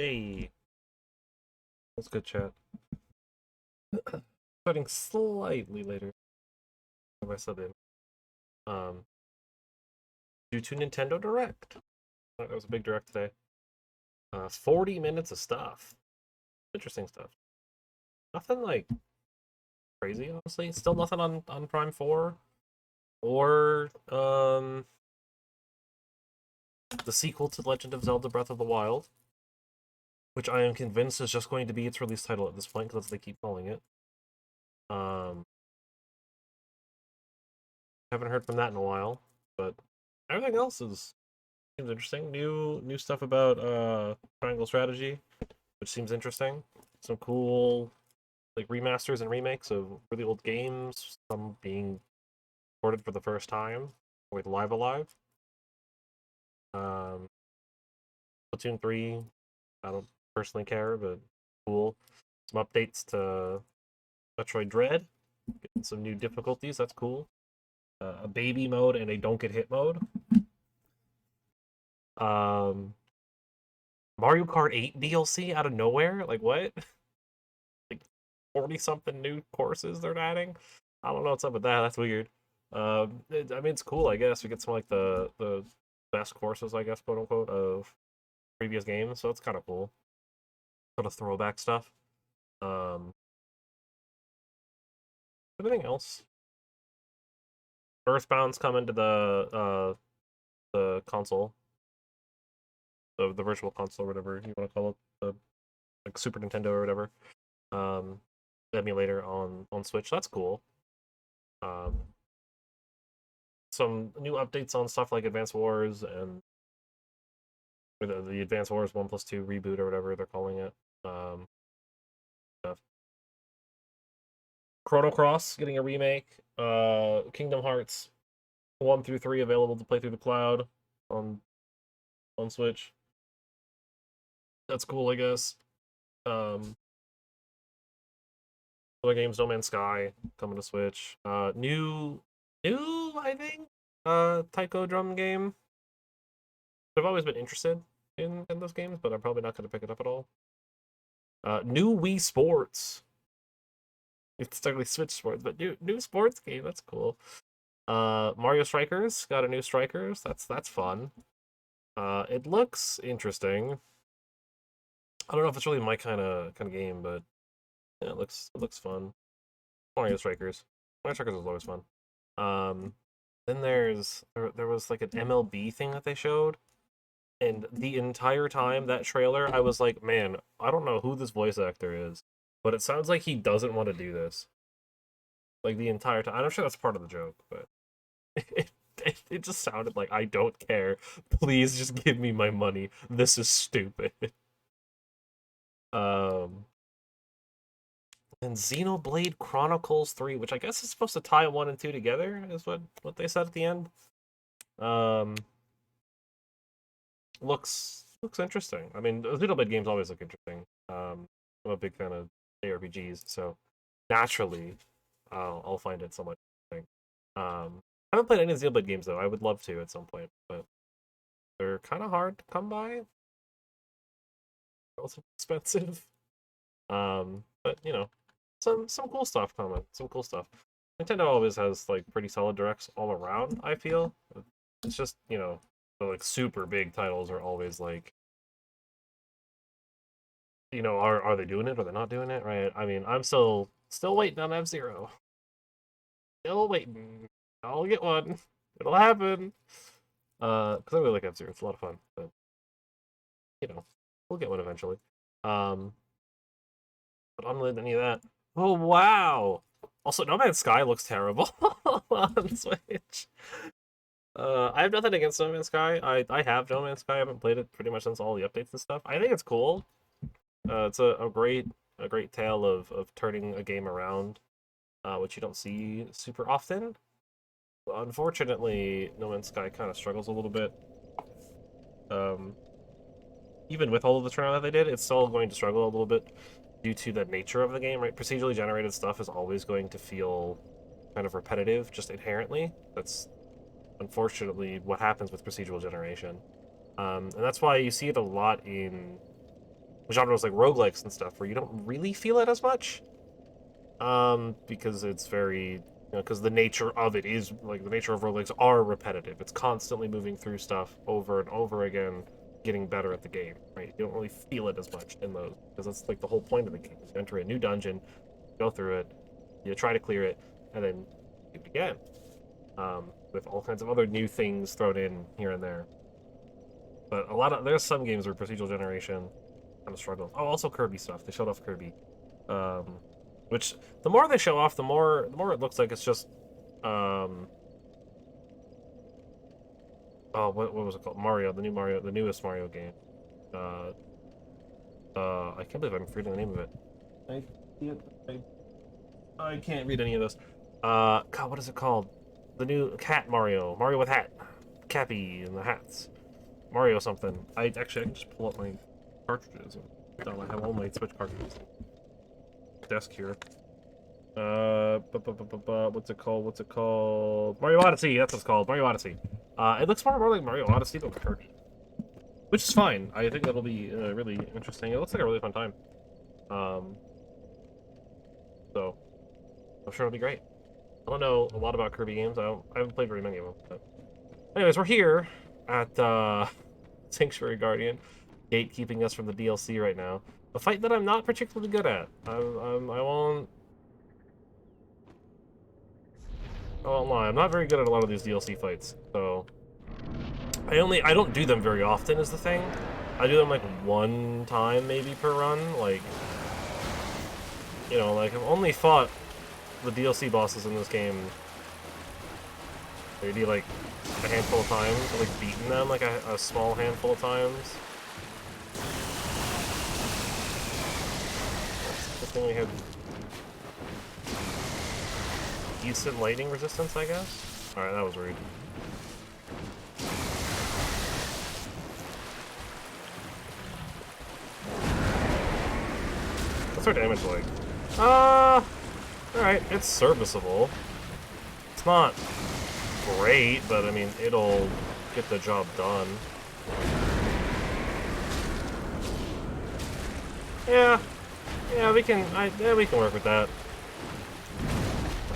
Hey, that's good chat. Starting slightly later than my sub in. Um, due to Nintendo Direct. That was a big direct today. 40 minutes of stuff. Interesting stuff. Nothing like crazy, honestly. Still nothing on Prime 4 or the sequel to Legend of Zelda Breath of the Wild, which I am convinced is just going to be its release title at this point because that's what they keep calling it. Haven't heard from that in a while, but everything else seems interesting. New stuff about Triangle Strategy, which seems interesting. Some cool like remasters and remakes of really old games, some being ported for the first time with Live Alive. Splatoon 3, I don't personally care, but cool. Some updates to Metroid Dread, getting some new difficulties, that's cool. A baby mode and a don't get hit mode. Mario Kart 8 DLC out of nowhere? Like, what? Like, 40 something new courses they're adding? I don't know what's up with that. That's weird. I mean, it's cool, I guess. We get some, like, the best courses, I guess, quote unquote, of previous games, so it's kind of cool. Sort of throwback stuff. Anything else? Earthbound's coming to the console, the virtual console, or whatever you want to call it, the like Super Nintendo or whatever. Emulator on Switch. That's cool. Some new updates on stuff like Advance Wars and the Advance Wars 1+2 reboot or whatever they're calling it. Stuff. Chrono Cross getting a remake. Kingdom Hearts 1 through 3 available to play through the cloud on Switch. That's cool, I guess. Other games, No Man's Sky coming to Switch. New, I think, Taiko drum game. I've always been interested in those games, but I'm probably not going to pick it up at all. New Wii Sports. It's technically Switch Sports, but new sports game. That's cool. Mario Strikers got a new Strikers. That's fun. It looks interesting. I don't know if it's really my kind of game, but yeah, it looks fun. Mario Strikers. Mario Strikers was always fun. Then there was like an MLB thing that they showed, and the entire time that trailer, I was like, man, I don't know who this voice actor is, but it sounds like he doesn't want to do this. Like the entire time. I'm sure that's part of the joke, but it just sounded like I don't care. Please just give me my money. This is stupid. And Xenoblade Chronicles 3, which I guess is supposed to tie 1 and 2 together, is what they said at the end. Looks interesting. I mean, Xenoblade games always look interesting. I'm a big fan of ARPGs, so naturally, I'll find it somewhat interesting. I haven't played any Xenoblade games though. I would love to at some point, but they're kind of hard to come by. Also expensive. But you know, some cool stuff coming. Some cool stuff. Nintendo always has like pretty solid directs all around, I feel. It's just, you know, the like super big titles are always like, you know, are they doing it or they're not doing it, right? I mean, I'm still waiting on F-Zero. Still waiting. I'll get one. It'll happen. Because I really like F-Zero. It's a lot of fun. But you know, we'll get one eventually. But unrelated to any of that. Oh wow! Also, No Man's Sky looks terrible on Switch. I have nothing against No Man's Sky. I have No Man's Sky. I haven't played it pretty much since all the updates and stuff. I think it's cool. It's a great tale of turning a game around, which you don't see super often. Unfortunately, No Man's Sky kind of struggles a little bit. Even with all of the turnaround that they did, it's still going to struggle a little bit due to the nature of the game, right? Procedurally generated stuff is always going to feel kind of repetitive, just inherently. That's unfortunately what happens with procedural generation. And that's why you see it a lot in genres like roguelikes and stuff, where you don't really feel it as much, because it's very, because the nature of it is, like, the nature of roguelikes are repetitive. It's constantly moving through stuff over and over again, getting better at the game, right? You don't really feel it as much in those, because that's, like, the whole point of the game. You enter a new dungeon, go through it, you try to clear it, and then do it again, with all kinds of other new things thrown in here and there. But there's some games where procedural generation kind of struggles. Oh, also Kirby stuff. They showed off Kirby, which the more they show off, the more it looks like it's just, oh, what was it called? Mario, the newest Mario game. I can't believe I'm forgetting the name of it. I can't read any of those. God, what is it called? The new cat Mario with hat, Cappy and the hats. Mario something. I can just pull up my cartridges. I have all my Switch cartridges. Desk here. What's it called? Mario Odyssey. That's what it's called. Mario Odyssey. It looks more like Mario Odyssey than Kirby, which is fine. I think that'll be really interesting. It looks like a really fun time. So I'm sure it'll be great. I don't know a lot about Kirby games. I haven't played very many of them. But anyways, we're here at Sanctuary Guardian, gatekeeping us from the DLC right now. A fight that I'm not particularly good at. I won't lie. I'm not very good at a lot of these DLC fights. So I don't do them very often is the thing. I do them like one time maybe per run. Like, like I've only fought the DLC bosses in this game maybe like a handful of times, or like beaten them like a small handful of times. This thing we had decent lightning resistance, I guess. Alright, that was rude. What's our damage like? Alright, it's serviceable. It's not great, but I mean, it'll get the job done. Yeah, we can work with that.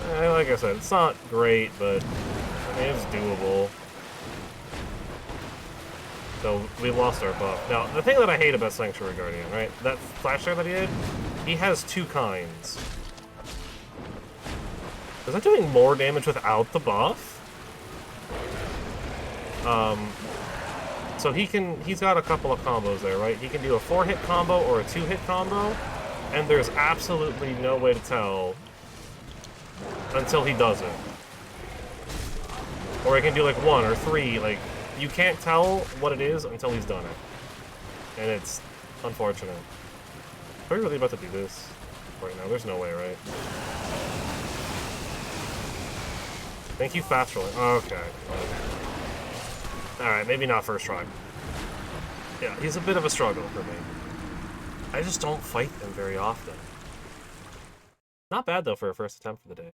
Like I said, it's not great, but I mean, it's doable. So we lost our buff. Now, the thing that I hate about Sanctuary Guardian, right? That flash that he did, he has two kinds. Is that doing more damage without the buff? So he's got a couple of combos there, right? He can do a 4-hit combo or a 2-hit combo, and there's absolutely no way to tell until he does it. Or he can do like 1 or 3, like, you can't tell what it is until he's done it. And it's unfortunate. Are we really about to do this right now? There's no way, right? Thank you, fast rolling. Okay. Alright, maybe not first try. Yeah, he's a bit of a struggle for me. I just don't fight them very often. Not bad, though, for a first attempt for the day.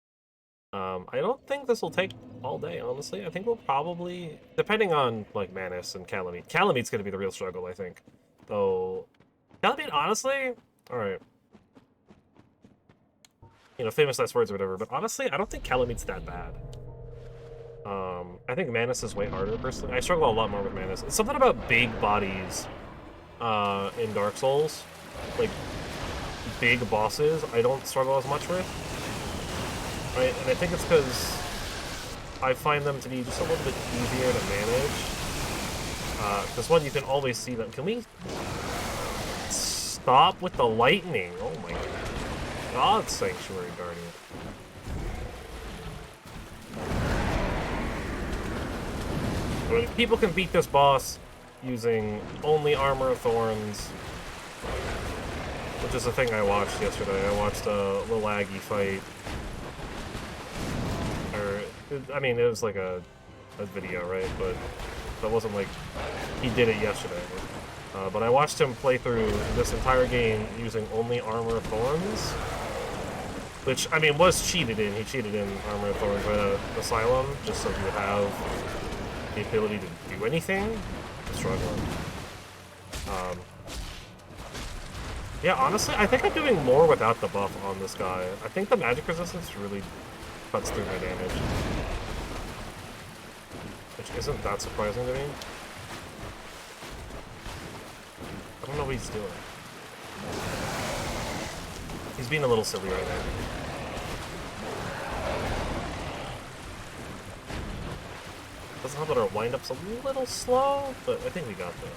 I don't think this will take all day, honestly. I think we'll probably, depending on, like, Manus and Calamite. Calamite's gonna be the real struggle, I think. Though, Calamite, honestly, alright. Famous last words or whatever, but honestly, I don't think Calamite's that bad. I think Manus is way harder, personally. I struggle a lot more with Manus. It's something about big bodies in Dark Souls. Like, big bosses, I don't struggle as much with. Right? And I think it's because I find them to be just a little bit easier to manage. Because one, you can always see them. Can we stop with the lightning? Oh my god, Sanctuary Guardian. I mean, people can beat this boss using only Armor of Thorns, which is a thing I watched yesterday. I watched a little laggy fight. I mean, it was like a video, right? But it wasn't like he did it yesterday. But I watched him play through this entire game using only Armor of Thorns, which, I mean, was cheated in. He cheated in Armor of Thorns right out of Asylum, just so he would have the ability to do anything. I'm struggling. Yeah, honestly, I think I'm doing more without the buff on this guy. I think the magic resistance really cuts through my damage. Which isn't that surprising to me. I don't know what he's doing. He's being a little silly right now. Doesn't help that our wind-up's a little slow, but I think we got that.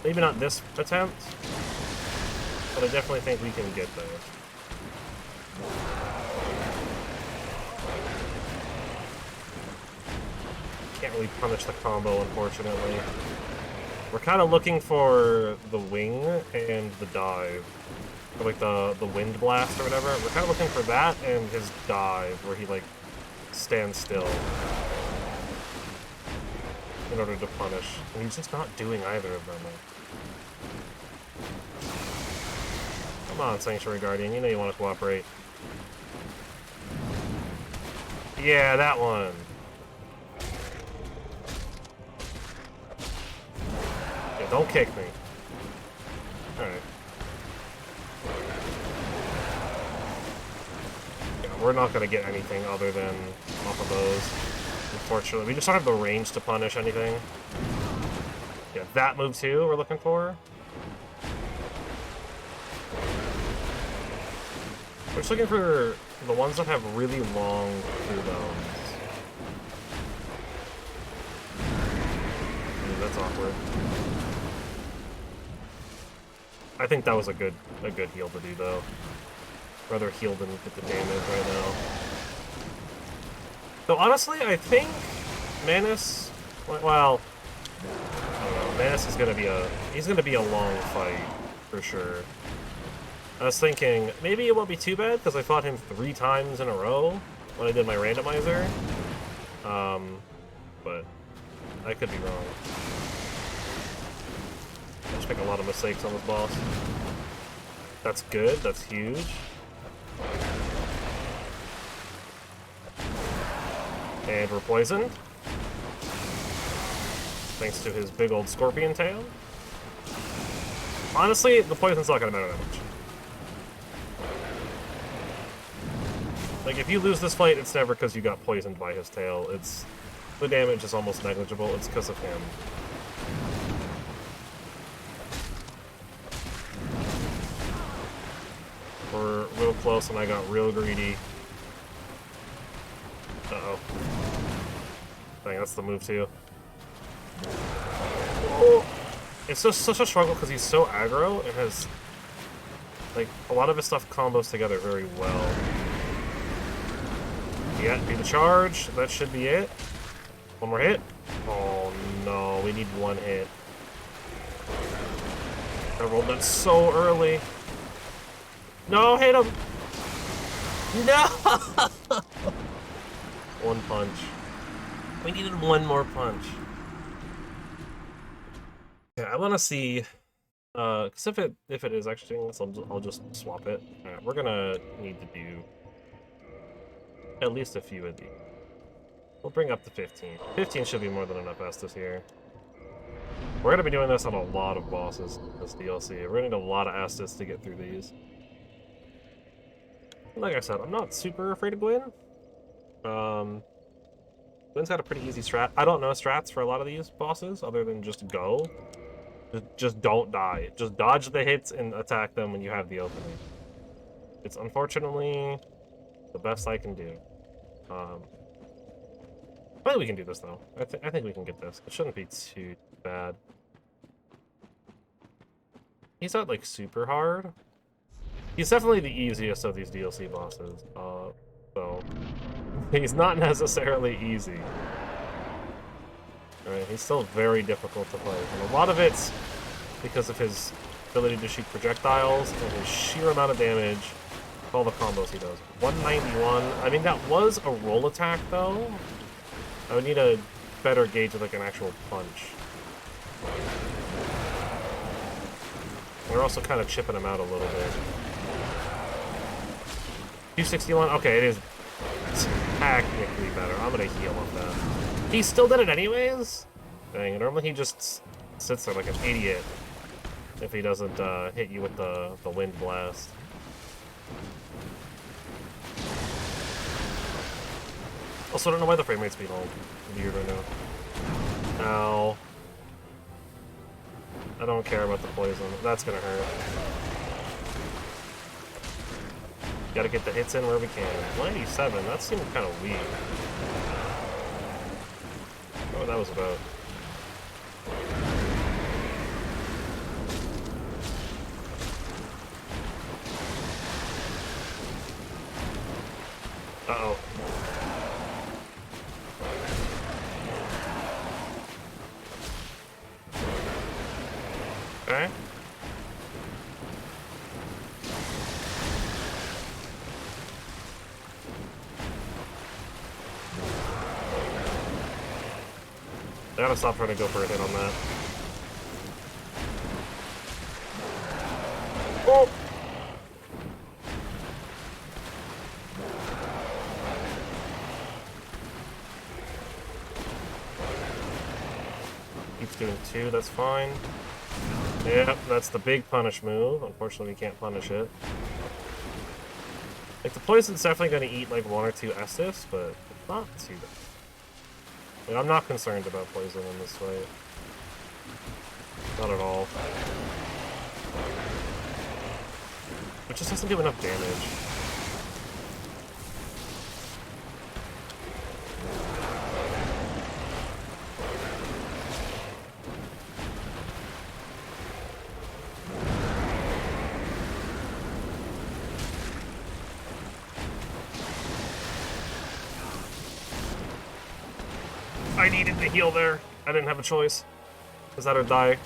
Maybe not this attempt, but I definitely think we can get there. Can't really punish the combo, unfortunately. We're kind of looking for the wing and the dive. Or like the wind blast or whatever. We're kind of looking for that and his dive, where he like stands still in order to punish. And he's just not doing either of them. Come on, Sanctuary Guardian, you know you want to cooperate. Yeah, that one. Yeah, don't kick me. Alright. Yeah, we're not gonna get anything other than off of those. Unfortunately, we just don't have the range to punish anything. Yeah, that move too we're looking for. We're just looking for the ones that have really long cooldowns. Ooh, that's awkward. I think that was a good heal to do though. Rather heal than get the damage right now. So honestly, I think Manus, well, I don't know. Manus is he's gonna be a long fight for sure. I was thinking maybe it won't be too bad because I fought him 3 times in a row when I did my randomizer. But I could be wrong. I just make a lot of mistakes on this boss. That's good. That's huge. And we're poisoned. Thanks to his big old scorpion tail. Honestly, the poison's not gonna matter that much. Like, if you lose this fight, it's never because you got poisoned by his tail. The damage is almost negligible. It's because of him. We're real close, and I got real greedy. Uh-oh. Dang, that's the move, too. Oh. It's just such a struggle because he's so aggro and has, like, a lot of his stuff combos together very well. Yeah, do the charge. That should be it. One more hit. Oh, no. We need 1 hit. I rolled that so early. No, hit him! No! 1 punch. We needed 1 more punch. Yeah, I want to see, because if it is actually doing this, I'll just swap it. Alright, we're gonna need to do at least a few of these. We'll bring up to 15. 15 should be more than enough Estus here. We're gonna be doing this on a lot of bosses in this DLC. We're gonna need a lot of Estus to get through these. Like I said, I'm not super afraid of Gwyn. Gwyn's got a pretty easy strat. I don't know strats for a lot of these bosses other than just go. Just don't die. Just dodge the hits and attack them when you have the opening. It's unfortunately the best I can do. I think we can do this though. I think we can get this. It shouldn't be too bad. He's not like super hard. He's definitely the easiest of these DLC bosses. So he's not necessarily easy. Alright, he's still very difficult to fight. And a lot of it's because of his ability to shoot projectiles and his sheer amount of damage. All the combos he does. 191. I mean, that was a roll attack, though. I would need a better gauge of, like, an actual punch. We're also kind of chipping him out a little bit. 261. Okay, it is technically better. I'm gonna heal off that. He still did it anyways? Dang, normally he just sits there like an idiot. if he doesn't hit you with the wind blast. Also, I don't know why the frame rate's being all weird right now. Ow. I don't care about the poison. That's gonna hurt. Gotta get the hits in where we can. 187, that seemed kind of weak. Oh, that was about. Uh-oh. Okay. I gotta stop trying to go for a hit on that. Oh! Keeps doing 2, that's fine. Yep, that's the big punish move. Unfortunately, we can't punish it. Like, the poison's definitely gonna eat, like, 1 or 2 Estus, but not too bad. Like, I'm not concerned about poison in this fight. Not at all. It just doesn't do enough damage. I needed to heal there. I didn't have a choice. Is that or die?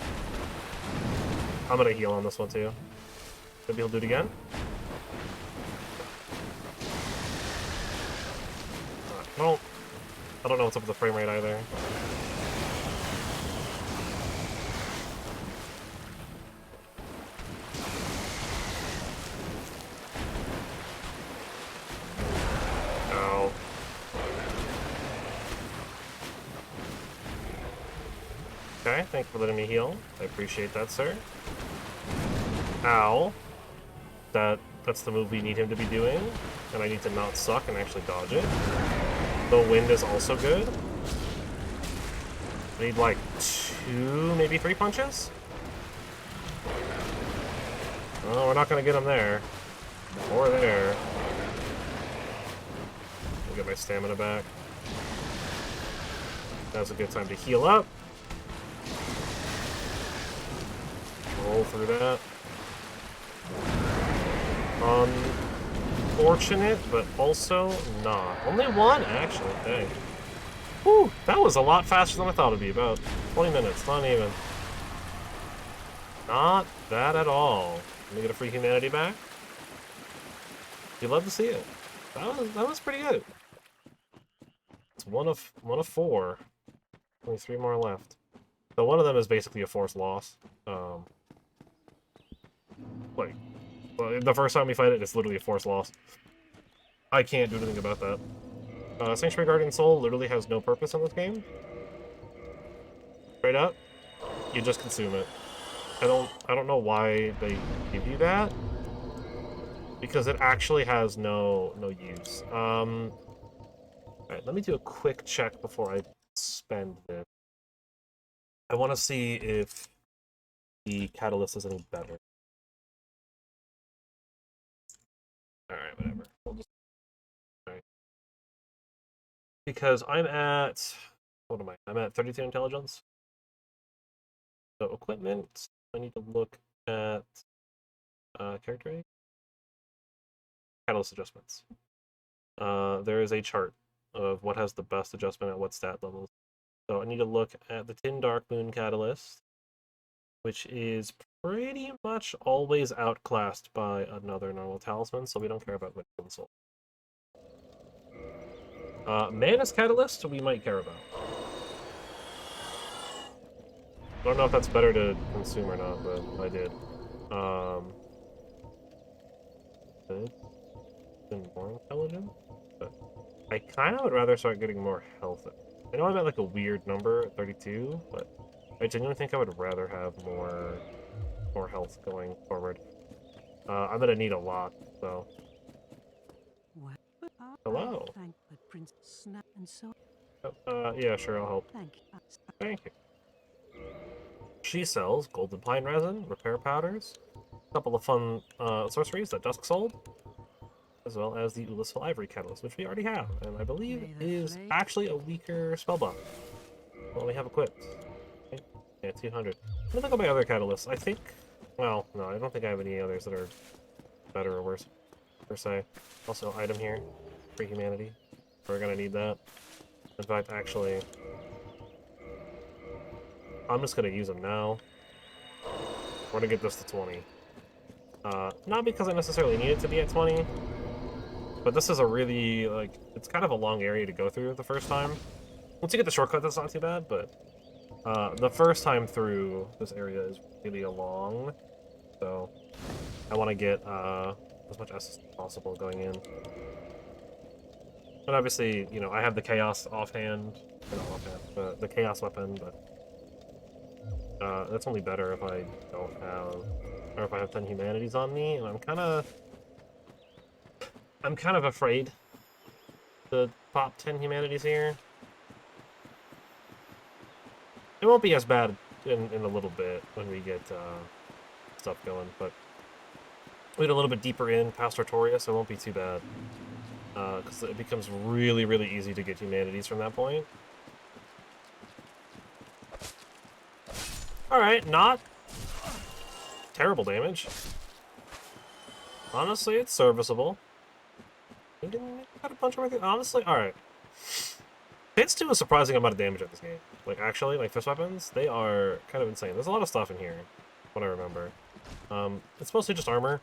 I'm gonna heal on this one too. Maybe he'll do it again. Well, I don't know what's up with the frame rate either. Ow. Okay, thanks for letting me heal. I appreciate that, sir. Ow. That's the move we need him to be doing, and I need to not suck and actually dodge it. The wind is also good. I need like 2, maybe 3 punches? Oh, we're not gonna get him there. Or there. I'll get my stamina back. Now's a good time to heal up. Roll through that. Unfortunate, but also not. Only 1, actually. Dang. Whew, that was a lot faster than I thought it'd be. About 20 minutes, not even. Not bad at all. Let me get a free humanity back. You'd love to see it. That was pretty good. It's one of 4. Only 3 more left. So one of them is basically a forced loss. Like, the first time we fight it, it's literally a forced loss. I can't do anything about that. Sanctuary Guardian Soul literally has no purpose in this game. Straight up, you just consume it. I don't know why they give you that, because it actually has no use. Alright, let me do a quick check before I spend this. I want to see if the catalyst is any better. Alright, whatever. We'll just... Alright. Because I'm at... What am I? I'm at 32 intelligence. So equipment, I need to look at character rate. Catalyst adjustments. There is a chart of what has the best adjustment at what stat levels. So I need to look at the Tin Dark Moon Catalyst, which is pretty much always outclassed by another normal talisman, so we don't care about Wind and Soul. Mana's Catalyst, we might care about. I don't know if that's better to consume or not, but I did. Been more intelligent, but I kind of would rather start getting more health. I know I'm at like a weird number at 32, but I genuinely think I would rather have more more health going forward. I'm gonna need a lot, so. Hello. Yeah, sure, I'll help. Thank you. She sells golden pine resin, repair powders, a couple of fun sorceries that Dusk sold, as well as the Ulyssful Ivory Catalyst, which we already have, and I believe is actually a weaker spell buff. Well, we have equipped. Okay. Yeah, 200. I don't think I'll buy other catalysts. I think... Well, no, I don't think I have any others that are better or worse, per se. Also, item here. For humanity. We're gonna need that. In fact, actually... I'm just gonna use them now. We're gonna get this to 20. Not because I necessarily need it to be at 20, but this is a really, like, it's kind of a long area to go through the first time. Once you get the shortcut, that's not too bad, but the first time through this area is really long, so I want to get as much S as possible going in. But obviously, you know, I have the Chaos offhand, not offhand, the Chaos weapon, but that's only better if I don't have, or if I have 10 humanities on me, and I'm kind of afraid to pop 10 humanities here. It won't be as bad in a little bit when we get stuff going, but we get a little bit deeper in past Artoria, so it won't be too bad. Because it becomes really, really easy to get humanities from that point. Alright, not terrible damage. Honestly, it's serviceable. Got a bunch of everything. Honestly, alright. Hits do a surprising amount of damage at this game. Like, actually, like, fist weapons, they are kind of insane. There's a lot of stuff in here, what I remember. It's mostly just armor.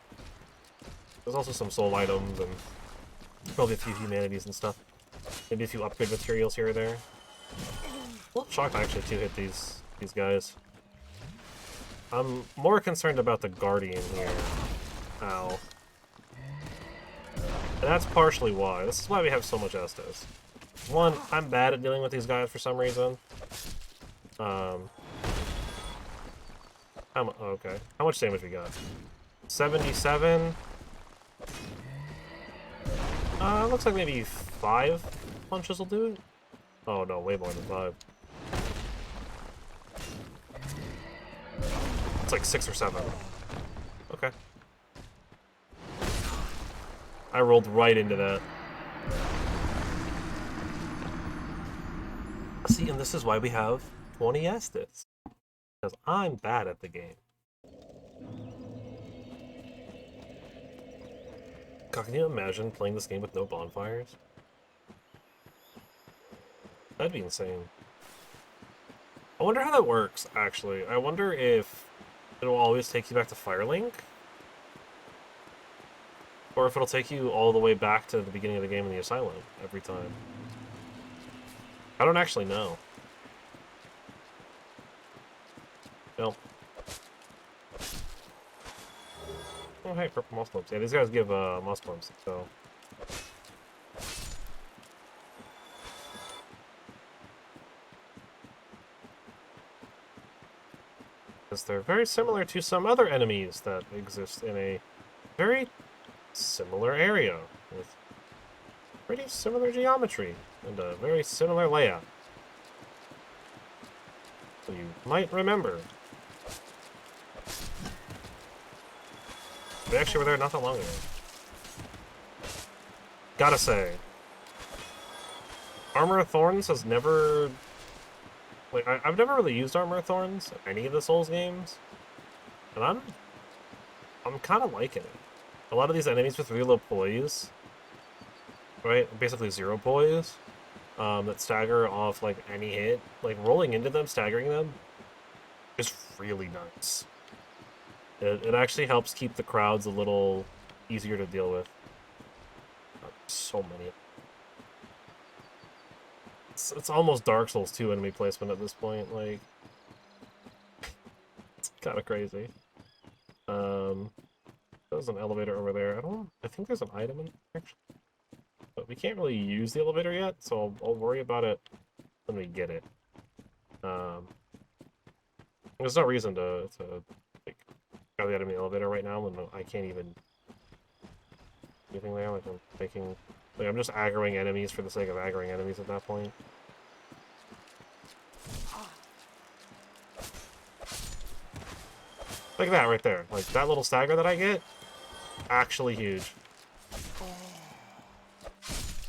There's also some soul items, and probably a few humanities and stuff. Maybe a few upgrade materials here or there. A little shocked I actually two-hit these guys. I'm more concerned about the Guardian here. Ow. And that's partially why. This is why we have so much Estus. One, I'm bad at dealing with these guys for some reason. Okay. How much damage we got? 77. Looks like maybe 5 punches will do it. Oh no, way more than 5. It's like 6 or 7. Okay. I rolled right into that. See, and this is why we have 20 Estus. Because I'm bad at the game. God, can you imagine playing this game with no bonfires? That'd be insane. I wonder how that works, actually. I wonder if it'll always take you back to Firelink? Or if it'll take you all the way back to the beginning of the game in the Asylum every time. I don't actually know. Well. Oh, hey, purple moss plumps. Yeah, these guys give moss plumps, so. Because they're very similar to some other enemies that exist in a very similar area with pretty similar geometry and a very similar layout. So you might remember. We actually were there not that long ago. Gotta say, Armor of Thorns has never... Like, I've never really used Armor of Thorns in any of the Souls games, and I'm kind of liking it. A lot of these enemies with really low poise, right? Basically 0 poise, that stagger off, like, any hit. Like, rolling into them, staggering them, is really nice. It actually helps keep the crowds a little easier to deal with. So many. It's almost Dark Souls 2 enemy placement at this point, like... It's kind of crazy. There's an elevator over there. I think there's an item in there, actually. But we can't really use the elevator yet, so I'll worry about it when we get it. There's no reason to like, Probably out of the elevator right now, and I can't even do anything there. Like I'm making, like I'm just aggroing enemies for the sake of aggroing enemies at that point. Like that right there. Like that little stagger that I get, actually huge.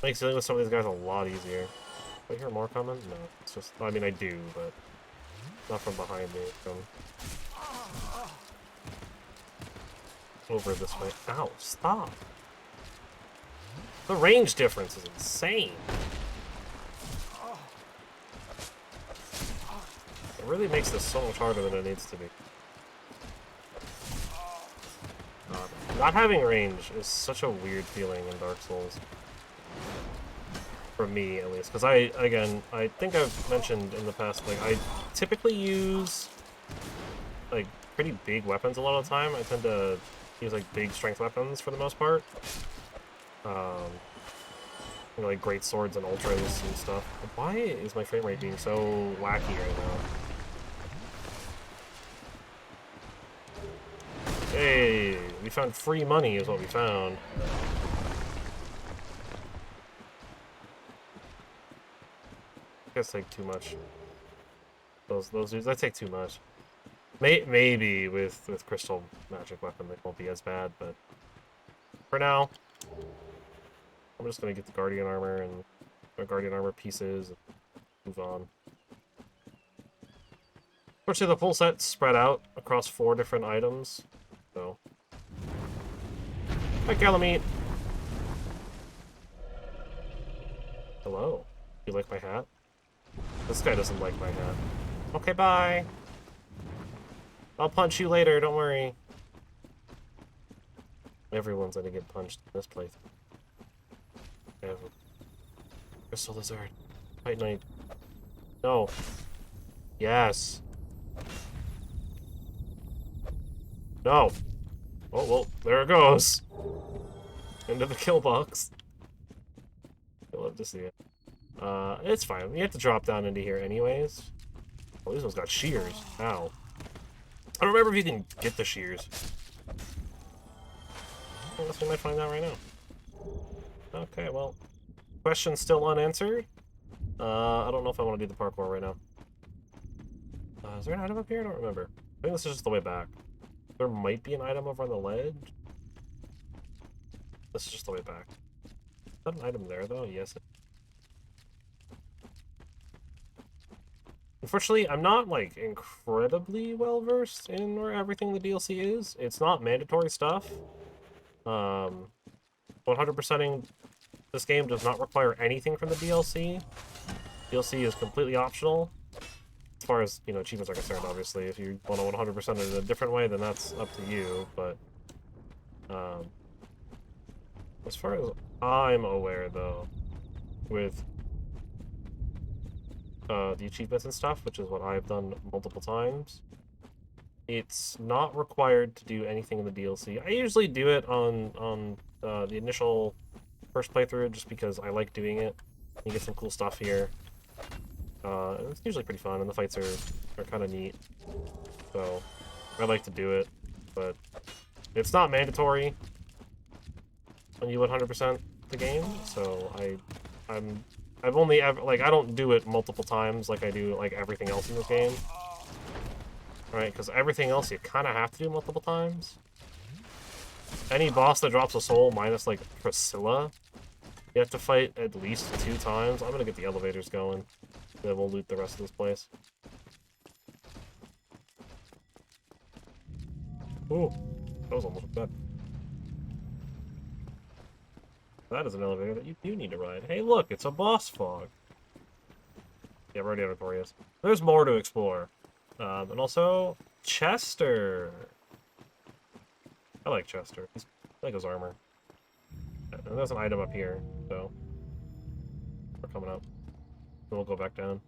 Makes dealing with some of these guys a lot easier. Do I hear more coming? No, it's just, I mean I do, but not from behind me. From over this way. Ow, stop. The range difference is insane. It really makes this so much harder than it needs to be. Not having range is such a weird feeling in Dark Souls. For me, at least. Because again, I think I've mentioned in the past, like, I typically use, like, pretty big weapons a lot of the time. I tend to use, like, big strength weapons for the most part. You know, like, great swords and ultras and stuff. Why is my frame rate being so wacky right now? Hey, we found free money is what we found. I guess take too much. Those dudes, that take too much. Maybe with crystal magic weapon they won't be as bad, but for now, I'm just gonna get the guardian armor and the guardian armor pieces and move on. Fortunately, the full set's spread out across 4 different items, so. Hi, Calamite. Hello. You like my hat? This guy doesn't like my hat. Okay, bye. I'll punch you later, don't worry. Everyone's gonna get punched in this playthrough. Crystal Lizard. Fight Night. No. Yes. No. Oh, well, there it goes. Into the kill box. I love to see it. It's fine. You have to drop down into here anyways. Oh, this one's got shears. Ow. I don't remember if you can get the shears. I guess we might find out right now. Okay, well. Question still unanswered. I don't know if I want to do the parkour right now. Is there an item up here? I don't remember. I think this is just the way back. There might be an item over on the ledge. This is just the way back. Is that an item there, though? Yes. Unfortunately, I'm not, like, incredibly well-versed in where everything the DLC is. It's not mandatory stuff. 100%ing this game does not require anything from the DLC. DLC is completely optional. As far as, you know, achievements are concerned, obviously. If you want to 100% it in a different way, then that's up to you, but... as far as I'm aware, though, with the achievements and stuff, which is what I've done multiple times, it's not required to do anything in the DLC. I usually do it on the initial first playthrough just because I like doing it. You get some cool stuff here. It's usually pretty fun, and the fights are kind of neat. So I like to do it, but it's not mandatory when you 100% the game. So I've only ever, like, I don't do it multiple times like I do like everything else in this game. Right, because everything else you kind of have to do multiple times. Any boss that drops a soul, minus like Priscilla, you have to fight at least 2 times. I'm gonna get the elevators going, then we'll loot the rest of this place. Ooh, that was almost bad. That is an elevator that you do need to ride. Hey, look, it's a boss fog. Yeah, we're already victorious. There's more to explore. And also, Chester. I like Chester. I like his armor. And there's an item up here, so we're coming up. Then we'll go back down.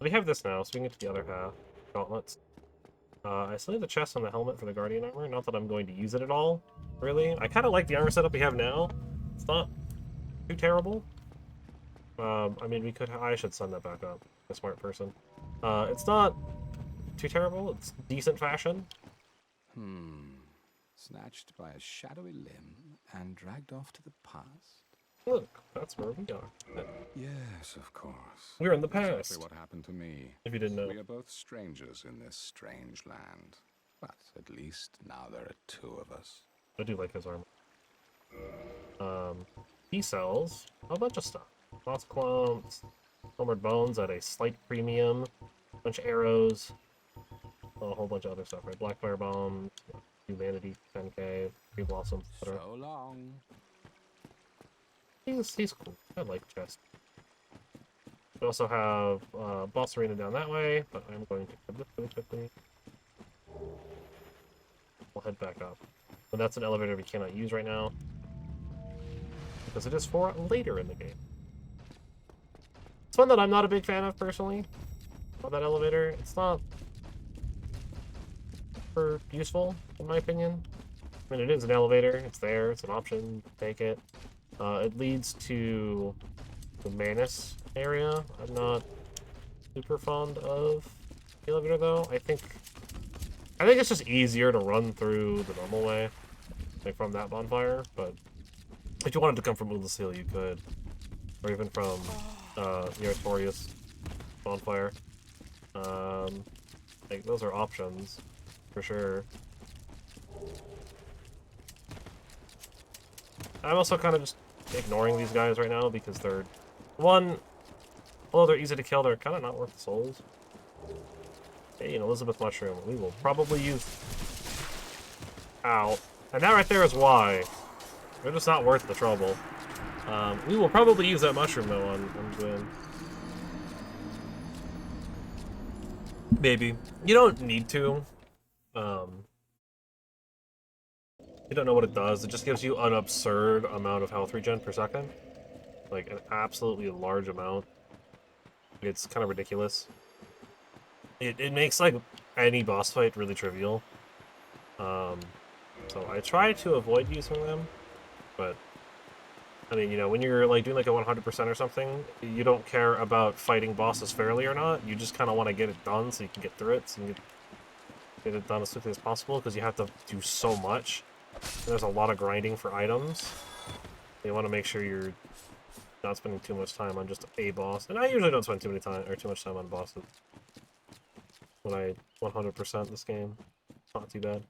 We have this now, so we can get to the other half. Gauntlets. I still need the chest on the helmet for the Guardian armor. Not that I'm going to use it at all, really. I kind of like the armor setup we have now. It's not too terrible. I mean, I should send that back up. A smart person. It's not too terrible. It's decent fashion. Snatched by a shadowy limb and dragged off to the past. Look, that's where we are. Yes, of course. We're in the Exactly past. what happened to me. If you didn't know. We are both strangers in this strange land. But at least now there are two of us. I do like his armor. He sells a bunch of stuff. Moss clumps, armored bones at a slight premium, a bunch of arrows, a whole bunch of other stuff, right? Black fire bomb, humanity, 10k, tree blossom, etc. So long. He's cool. I like chest. We also have boss arena down that way, but I'm going to cover this really quickly. We'll head back up. But that's an elevator we cannot use right now, because it is for later in the game. It's one that I'm not a big fan of, personally, of that elevator. It's not super useful, in my opinion. I mean, it is an elevator. It's there. It's an option. Take it. It leads to the Manus area. I'm not super fond of the elevator, though. I think it's just easier to run through the normal way, like from that bonfire. But if you wanted to come from Moonless Hill, you the or even from the Artorias bonfire. Like, those are options for sure. I'm also kind of just ignoring these guys right now because they're, one, although they're easy to kill, they're kind of not worth the souls. Hey, an Elizabeth Mushroom. We will probably use... Ow. And that right there is why. They're just not worth the trouble. We will probably use that mushroom, though, on Gwyn. Maybe. You don't need to. You don't know what it does. It just gives you an absurd amount of health regen per second. Like, an absolutely large amount. It's kind of ridiculous. It makes, like, any boss fight really trivial. So I try to avoid using them, but I mean, you know, when you're like doing like a 100% or something, you don't care about fighting bosses fairly or not. You just kind of want to get it done so you can get through it, so you can get it done as quickly as possible, because you have to do so much. There's a lot of grinding for items. You want to make sure you're not spending too much time on just a boss. And I usually don't spend too much time on bosses when I 100% this game. Not too bad.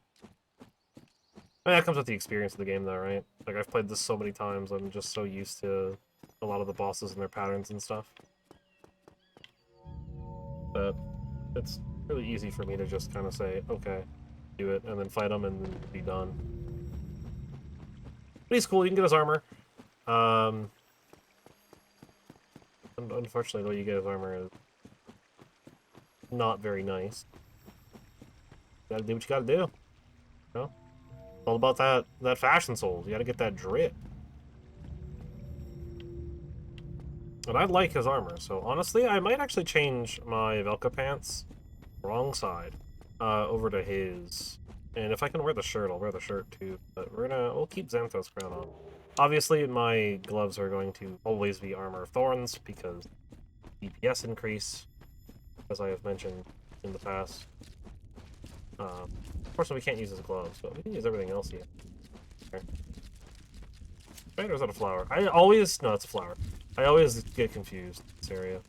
I mean, that comes with the experience of the game, though, right? Like, I've played this so many times, I'm just so used to a lot of the bosses and their patterns and stuff. But it's really easy for me to just kind of say, okay, do it, and then fight him and then be done. But he's cool, you can get his armor. Unfortunately, though, you get his armor is not very nice. You gotta do what you gotta do. You know? It's all about that fashion souls. You gotta get that drip. And I like his armor, so honestly, I might actually change my Velka pants, wrong side, over to his. And if I can wear the shirt, I'll wear the shirt too. But we'll keep Xanthos crown on. Obviously, my gloves are going to always be Armor of Thorns, because DPS increase, as I have mentioned in the past. Unfortunately, we can't use his gloves, but we can use everything else here. Okay. Right, or is that a flower? No, it's a flower. I always get confused in this area.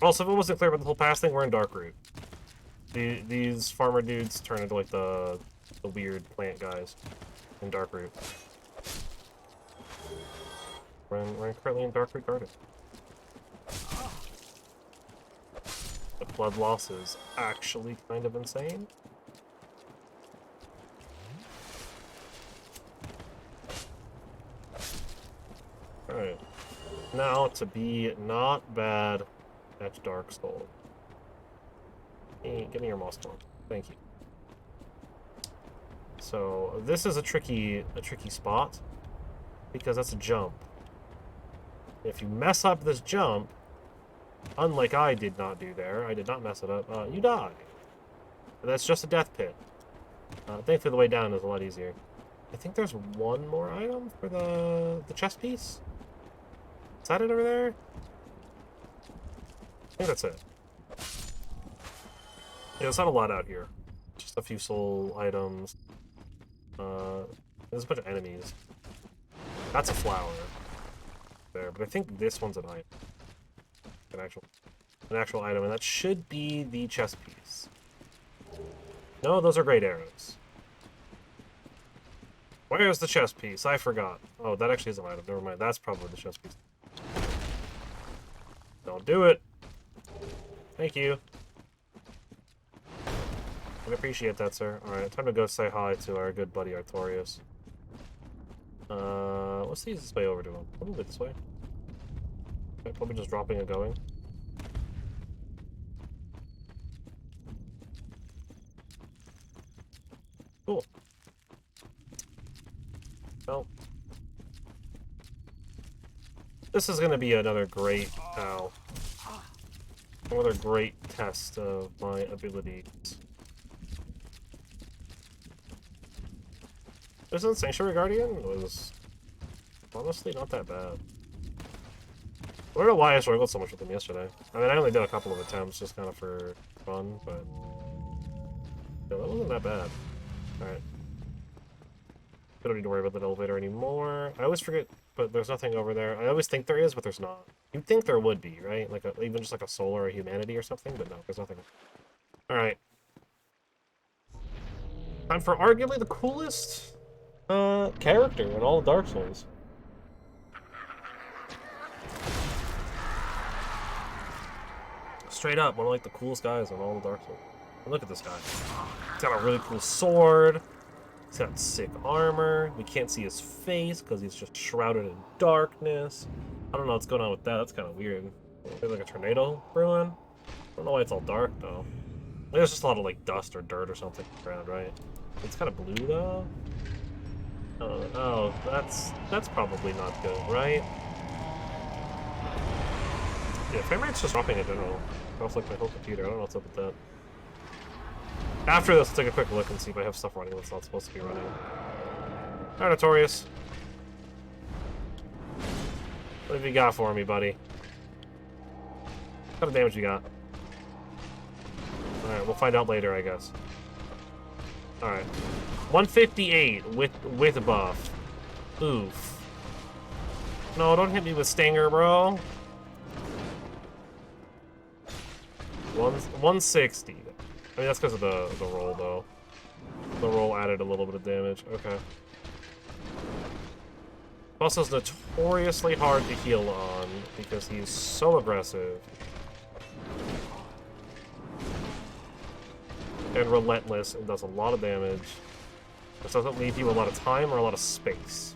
Also, if it wasn't clear about the whole pass thing, we're in Darkroot. These farmer dudes turn into, like, the weird plant guys in Darkroot. We're currently in Darkroot Garden. The blood loss is actually kind of insane. Alright. Now, to be not bad at Dark Soul. Hey, give me your moss clone. Thank you. So, this is a tricky spot, because that's a jump. If you mess up this jump, unlike I did not do there, I did not mess it up, you die. That's just a death pit. Thankfully the way down is a lot easier. I think there's one more item for the chest piece? Is that it over there? I think that's it. There's not a lot out here. Just a few soul items. There's a bunch of enemies. That's a flower. There, but I think this one's an item. An actual item, and that should be the chest piece. No, those are great arrows. Where's the chest piece? I forgot. Oh, that actually is an item. Never mind. That's probably the chest piece. Don't do it. Thank you. I appreciate that, sir. Alright, time to go say hi to our good buddy Artorias. What's the easiest way over to him? Probably this way. Okay, probably just dropping and going. Cool. Well, this is gonna be another great, another great test of my abilities. This one, Sanctuary Guardian, was honestly not that bad. I don't know why I struggled so much with him yesterday. I mean, I only did a couple of attempts just kind of for fun, but yeah, that wasn't that bad. Alright. I don't need to worry about that elevator anymore. I always forget, but there's nothing over there. I always think there is, but there's not. You'd think there would be, right? Like even just like a soul or a humanity or something, but no, there's nothing. Alright. Time for arguably the coolest character in all of Dark Souls. Straight up, one of like the coolest guys in all of Dark Souls. And look at this guy. He's got a really cool sword. He's got sick armor. We can't see his face because he's just shrouded in darkness. I don't know what's going on with that. That's kind of weird. There's like a tornado brewing. I don't know why it's all dark though. There's just a lot of like dust or dirt or something around, right? It's kind of blue though. Oh, that's probably not good, right? Yeah, frame rate's just dropping in general. Across like my whole computer. I don't know what's up with that. After this, let's take a quick look and see if I have stuff running that's not supposed to be running. Alright, Notorious. What have you got for me, buddy? What kind of damage you got? Alright, we'll find out later, I guess. Alright. 158 with a buff. Oof. No, don't hit me with Stinger, bro. 160. I mean, that's because of the roll, though. The roll added a little bit of damage. Okay. Bosso's notoriously hard to heal on because he's so aggressive. And relentless and does a lot of damage. Which doesn't leave you a lot of time or a lot of space.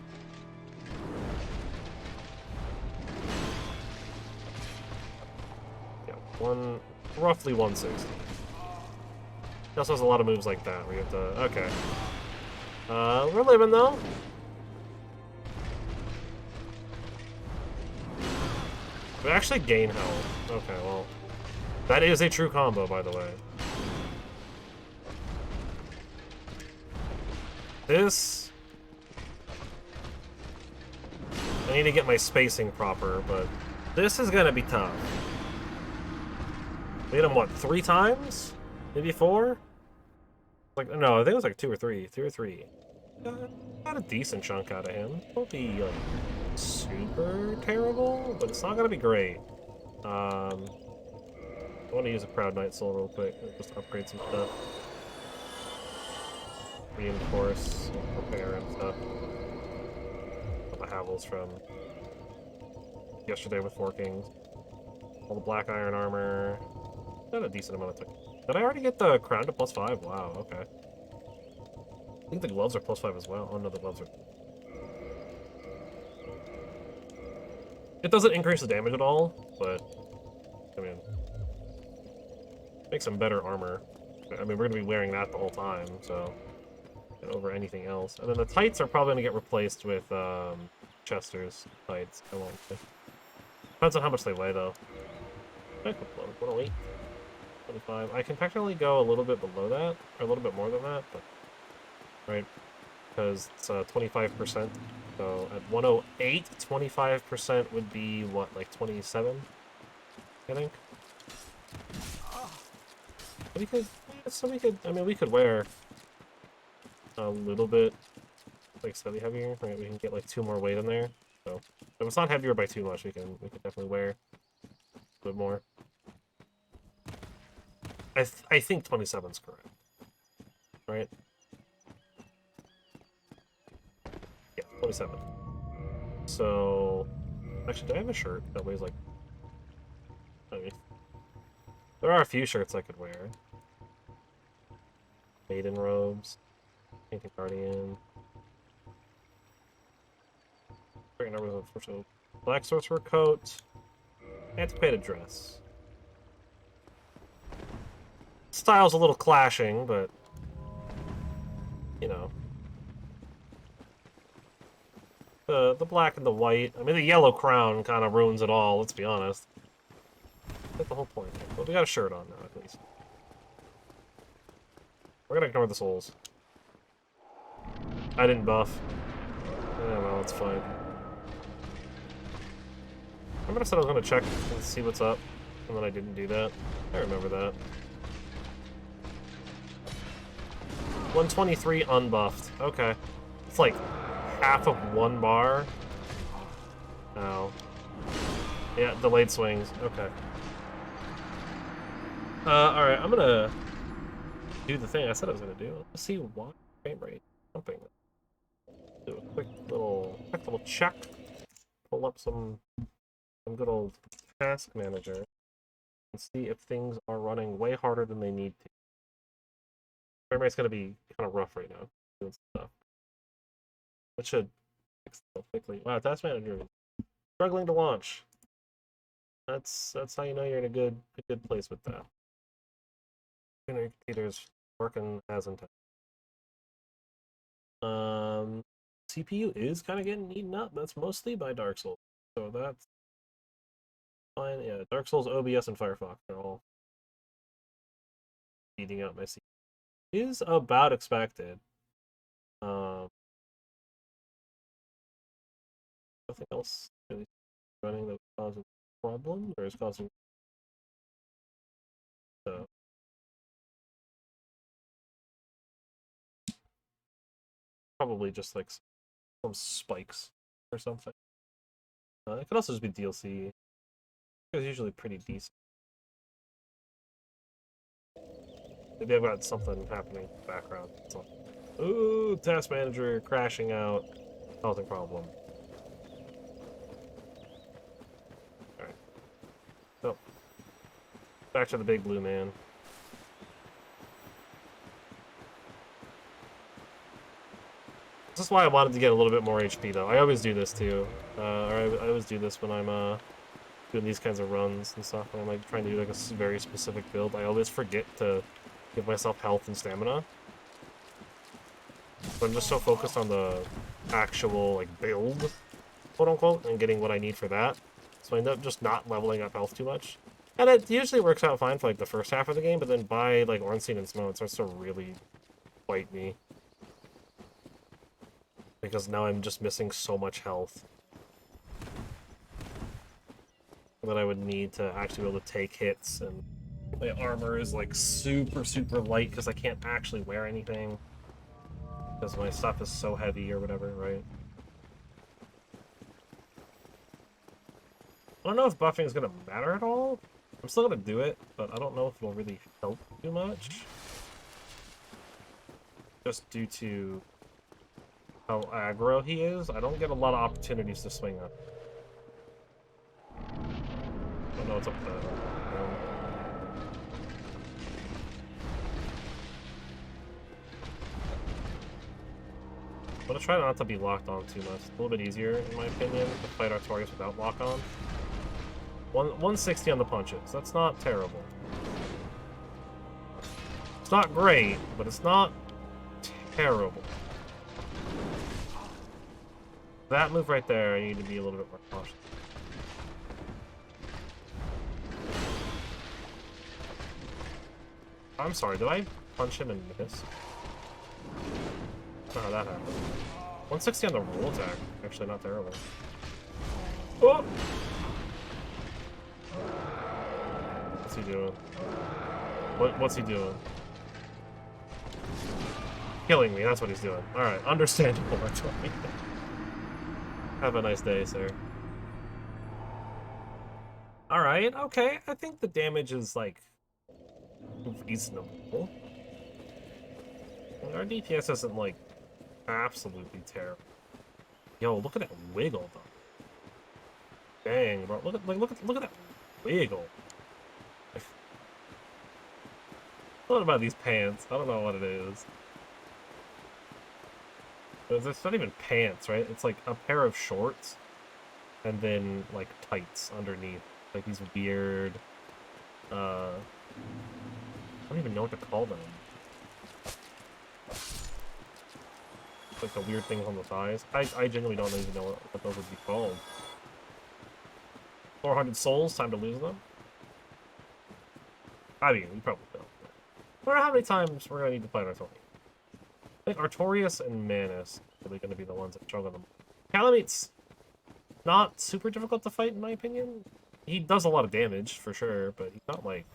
Yeah, roughly 160. He also has a lot of moves like that where you have to... Okay. We're living, though. We actually gain health. Okay, well... That is a true combo, by the way. This... I need to get my spacing proper, but... This is gonna be tough. We hit him, what, 3 times? Maybe 4? Like, no, I think it was like 2 or 3. 2 or 3. Got a decent chunk out of him. Won't be, like, super terrible, but it's not gonna be great. I want to use a Proud Knight Soul real quick. Just upgrade some stuff. Reinforce, repair, and stuff. All the Havels from yesterday with 4 Kings. All the Black Iron armor. Got a decent amount of time. Did I already get the crown to +5? Wow, okay. I think the gloves are +5 as well. Oh no, the gloves are... It doesn't increase the damage at all, but... I mean... Makes some better armor. I mean, we're gonna be wearing that the whole time, so... Over anything else. And then the tights are probably gonna get replaced with, Chester's tights. I won't... Depends on how much they weigh, though. I could blow 108. 25. I can technically go a little bit below that, or a little bit more than that, but right, because it's 25%. So at 108, 25% would be what, like 27? I think. But he could, So we could, I mean, we could wear a little bit, like, slightly heavier. Right? We can get, like, 2 more weight in there. So, if it's not heavier by too much, we can definitely wear a bit more. I think 27's correct. Right? Yeah, 27. So, actually, do I have a shirt that weighs, like, I mean, there are a few shirts I could wear. Maiden robes, Painted Guardian. Black sorcerer coat, antiquated dress. Style's a little clashing, but you know, the black and the white. I mean, the yellow crown kind of ruins it all. Let's be honest. That's the whole point. But we got a shirt on now, at least. We're gonna ignore the souls. I didn't buff. Yeah, well, it's fine. Remember I said I was gonna check and see what's up, and then I didn't do that. I remember that. 123 unbuffed. Okay. It's like half of 1 bar. Oh. Yeah, delayed swings. Okay. Alright, I'm gonna do the thing I said I was gonna do. Let's see why frame rate jumping. Do a quick little check. Pull up some good old task manager and see if things are running way harder than they need to. Frame rate's gonna be kind of rough right now doing stuff. It should fix itself quickly. Wow, task manager is struggling to launch. That's how you know you're in a good place with that. Your computer's working as intended. CPU is kind of getting eaten up. That's mostly by Dark Souls, so that's fine. Yeah, Dark Souls, OBS, and Firefox are all eating up my CPU. Is about expected. Nothing else really running that causes problems or is causing. Probably just like some spikes or something. It could also just be DLC. It's usually pretty decent. Maybe I've got something happening in the background. So, ooh, task manager crashing out, causing problem. Alright. So, back to the big blue man. This is why I wanted to get a little bit more HP, though. I always do this, too. I always do this when I'm, doing these kinds of runs and stuff. When I'm, like, trying to do, like, a very specific build. I always forget to give myself health and stamina. But I'm just so focused on the actual, like, build, quote-unquote, and getting what I need for that. So I end up just not leveling up health too much. And it usually works out fine for, like, the first half of the game, but then by, like, Ornstein and Snow, it starts to really bite me. Because now I'm just missing so much health that I would need to actually be able to take hits, and my armor is like super light because I can't actually wear anything because my stuff is so heavy or whatever, right? I don't know if buffing is going to matter at all. I'm still going to do it, but I don't know if it'll really help too much. Just due to how aggro he is, I don't get a lot of opportunities to swing up. I don't know what's up with that. I'm gonna try not to be locked on too much. It's a little bit easier, in my opinion, to fight our targets without lock on. 160 on the punches. That's not terrible. It's not great, but it's not terrible. That move right there, I need to be a little bit more cautious. I'm sorry, did I punch him and miss? That's not how that happened. 160 on the roll attack. Actually, not terrible. Oh! What's he doing? What's he doing? Killing me, that's what he's doing. Alright, understandable, actually. Have a nice day, sir. Alright, okay. I think the damage is, like, reasonable. Our DPS isn't, like, absolutely terrible. Yo, look at that wiggle, though. Dang, bro. Look at that wiggle. What about these pants? I don't know what it is. It's not even pants, right? It's like a pair of shorts and then like tights underneath. Like these weird I don't even know what to call them. Like the weird things on the thighs. I genuinely don't even know what those would be called. 400 souls, time to lose them. I mean, we probably don't. I wonder how many times we're gonna need to fight Artorias. I think Artorias and Manus are really gonna be the ones that struggle them. Calamate's not super difficult to fight in my opinion. He does a lot of damage for sure, but he's not like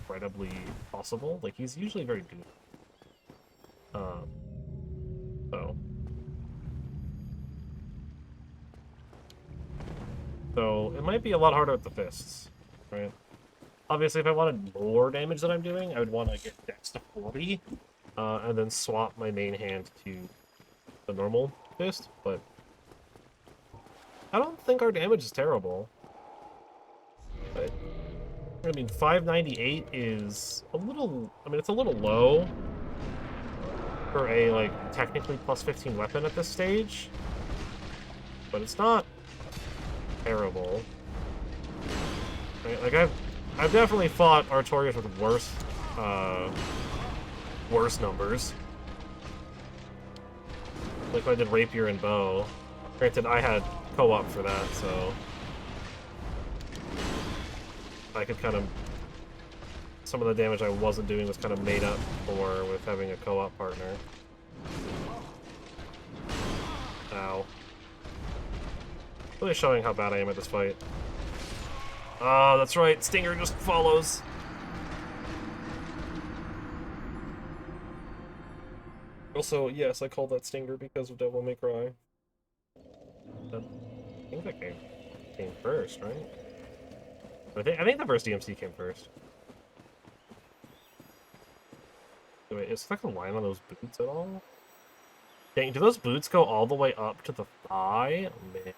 incredibly possible. Like he's usually very good. So So it might be a lot harder with the fists, right? Obviously, if I wanted more damage than I'm doing, I would want to get Dex to 40, and then swap my main hand to the normal fist, but I don't think our damage is terrible. But, I mean, 598 is a little... I mean, it's a little low for a, like, technically plus 15 weapon at this stage, but it's not terrible. Right? Like, I've definitely fought Artorias with worse numbers. Like when I did Rapier and Bow. Granted, I had co-op for that, so I could kind of... Some of the damage I wasn't doing was kind of made up for with having a co-op partner. Ow. Really showing how bad I am at this fight. Oh, that's right, Stinger just follows. Also, yes, I called that Stinger because of Devil May Cry. I think that came first, right? I think the first DMC came first. Wait, is there like a line on those boots at all? Dang, do those boots go all the way up to the thigh? Oh, man.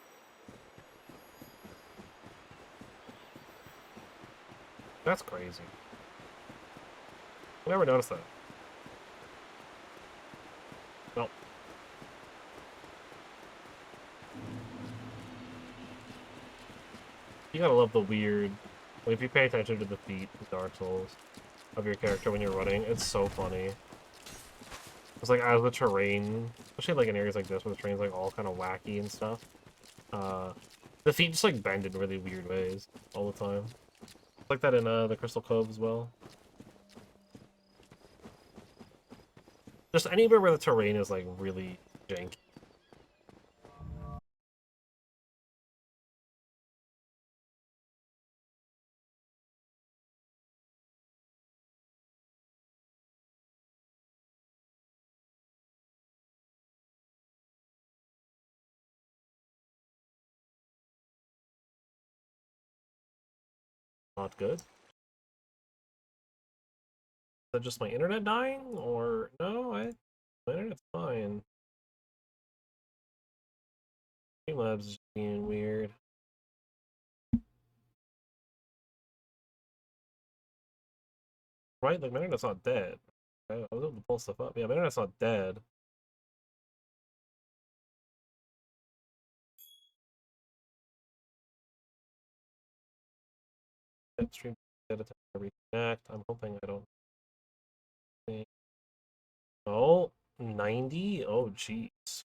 That's crazy. I never noticed that. Nope. You gotta love the weird... Like, if you pay attention to the feet in Dark Souls of your character when you're running, it's so funny. It's like, as the terrain, especially like in areas like this where the terrain's like all kind of wacky and stuff, the feet just like bend in really weird ways all the time. It's like that in the Crystal Cove as well. Just anywhere where the terrain is like really janky. Not good. Is that just my internet dying? Or no, my internet's fine. Streamlabs is being weird. Right? Like my internet's not dead. I was able to pull stuff up. Yeah, my internet's not dead. Stream dead attempt to reconnect. I'm hoping I don't think. Oh, 90? Oh, jeez.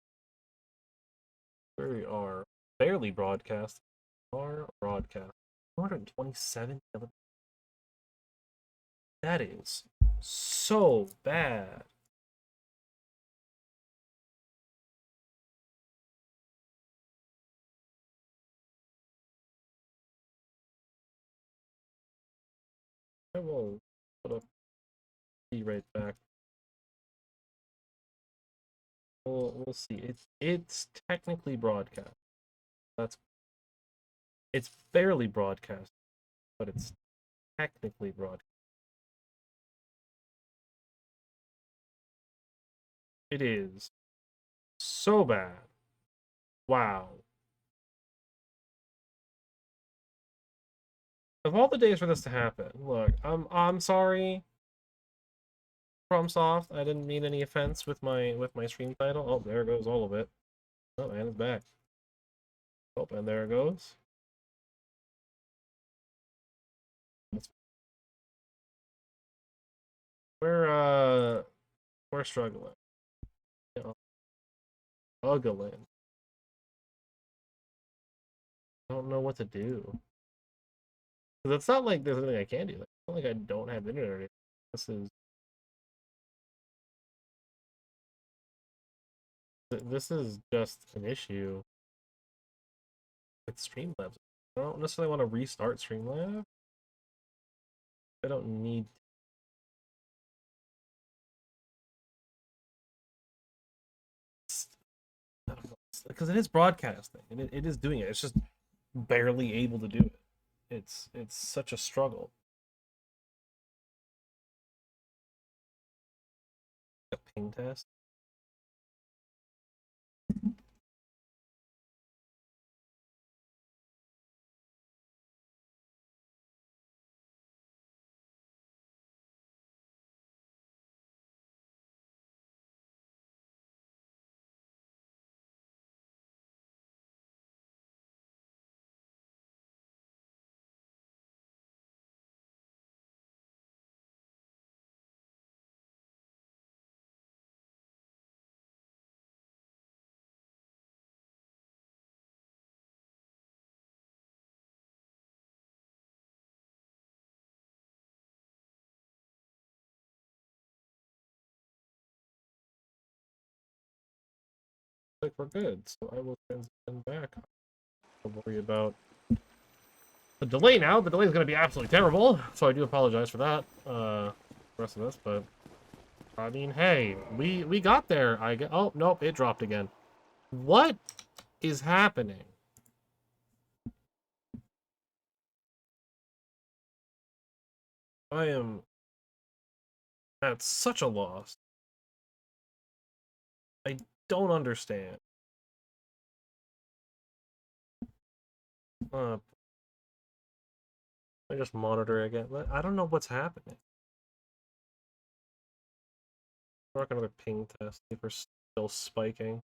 We are barely broadcast. Our broadcast. 227? That is so bad. I will put up the right back. We'll see. It's technically broadcast. It's barely broadcast, but it's technically broadcast. It is so bad. Wow. Of all the days for this to happen, look, I'm sorry, FromSoft. I didn't mean any offense with my stream title. Oh, there goes all of it. Oh, and it's back. Oh, and there it goes. We're struggling. You know, struggling. I don't know what to do. Because it's not like there's anything I can do. It's not like I don't have internet or anything. This is just an issue with Streamlabs. I don't necessarily want to restart Streamlabs. I don't need. Because it is broadcasting and it is doing it. It's just barely able to do it. It's such a struggle. A ping test. Like we're good, so I will transition back. Don't worry about the delay now. The delay is going to be absolutely terrible, so I do apologize for that. The rest of this, but I mean, hey, we got there. Oh nope, it dropped again. What is happening? I am at such a loss. I don't understand. I just monitor it again. I don't know what's happening. Work another ping test. See if we're still spiking.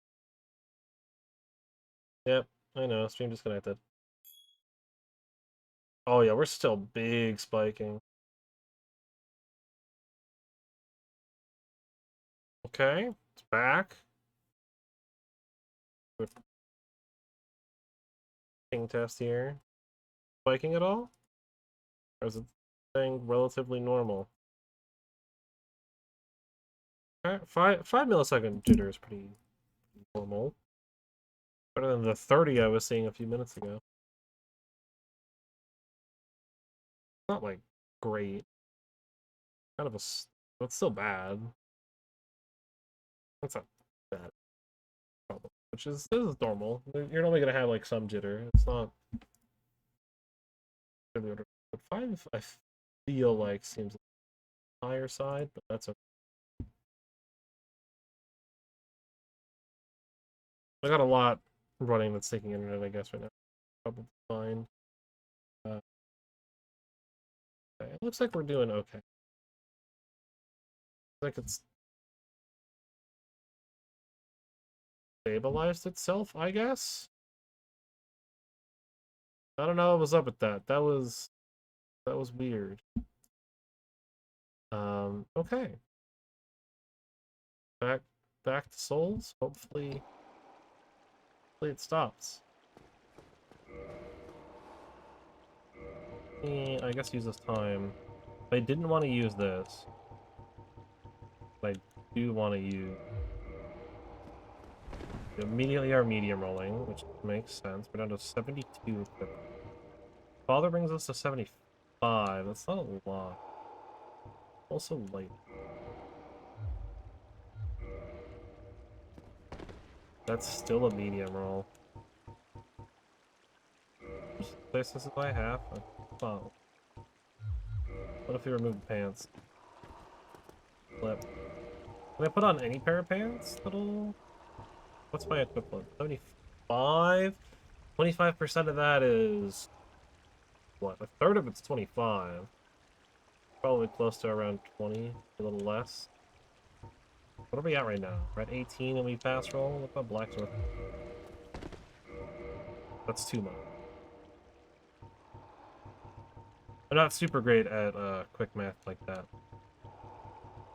Yep, I know. Stream disconnected. Oh yeah, we're still big spiking. Okay, it's back. Ping test here. Spiking at all? Or is it staying relatively normal? Okay, 5 millisecond jitter is pretty normal. Better than the 30 I was seeing a few minutes ago. Not like great. Kind of a. That's still bad. That's not bad. Problem. Which is, this is normal. You're only gonna have like some jitter. It's not. But 5, I feel like seems higher side, but that's okay. I got a lot running that's taking internet, I guess, right now. Probably fine. Okay. It looks like we're doing okay. Like it's stabilized itself, I guess. I don't know what was up with that. That was weird. Okay. Back to souls. Hopefully it stops. I guess use this time. I didn't want to use this. But I do want to use immediately our medium rolling, which makes sense. We're down to 72. Father brings us to 75. That's not a lot. Also light. That's still a medium roll. This is by half. Oh. What if we remove the pants? Flip. Can I put on any pair of pants? What's my equivalent? 75? 25% of that is... what? A third of it's 25. Probably close to around 20, a little less. What are we at right now? We're at 18 and we pass roll? What about blacksmith? That's too much. I'm not super great at quick math like that.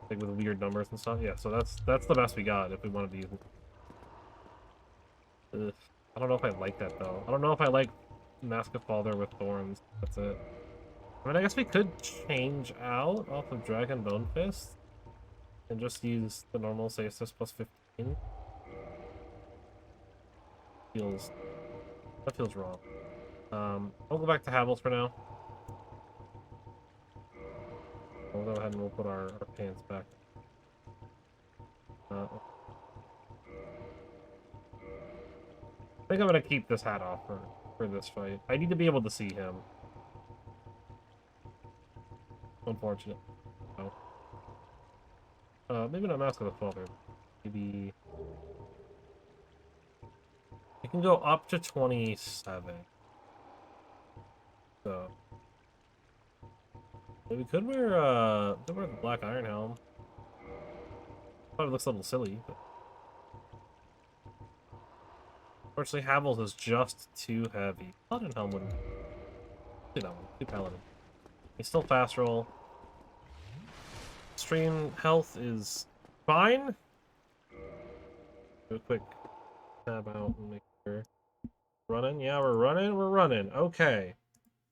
Like with weird numbers and stuff. Yeah, so that's the best we got if we wanted to use it. Ugh. I don't know if I like that though. I don't know if I like Mask of Father with Thorns. That's it. I mean, I guess we could change out off of Dragon Bone Fist and just use the normal Stasis plus 15. That feels wrong. I'll go back to Havels for now. We'll go ahead and we'll put our pants back. I think I'm gonna keep this hat off for this fight. I need to be able to see him. Unfortunate. Oh. Maybe not Mask of the Father. Maybe... it can go up to 27. So... maybe we could wear the Black Iron Helm. Probably looks a little silly, but... unfortunately, Havels is just too heavy. Paladin Helm wouldn't... do that one. Do Paladin. He's still fast roll. Stream health is fine. Do a quick tab out and make sure. Running? Yeah, we're running. We're running. Okay.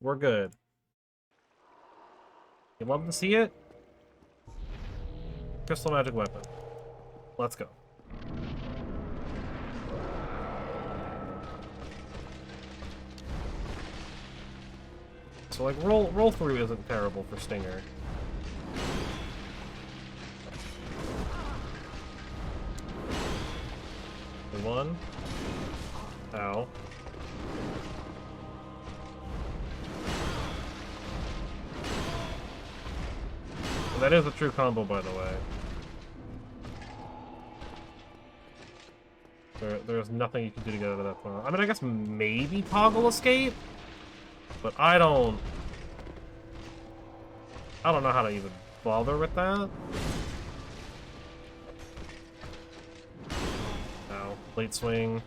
We're good. You love to see it? Crystal Magic Weapon. Let's go. So like roll through isn't terrible for Stinger. One. Ow. And that is a true combo, by the way. There's nothing you can do to get out of that funnel. I mean, I guess maybe toggle escape, but I don't know how to even bother with that. Ow. Late swing.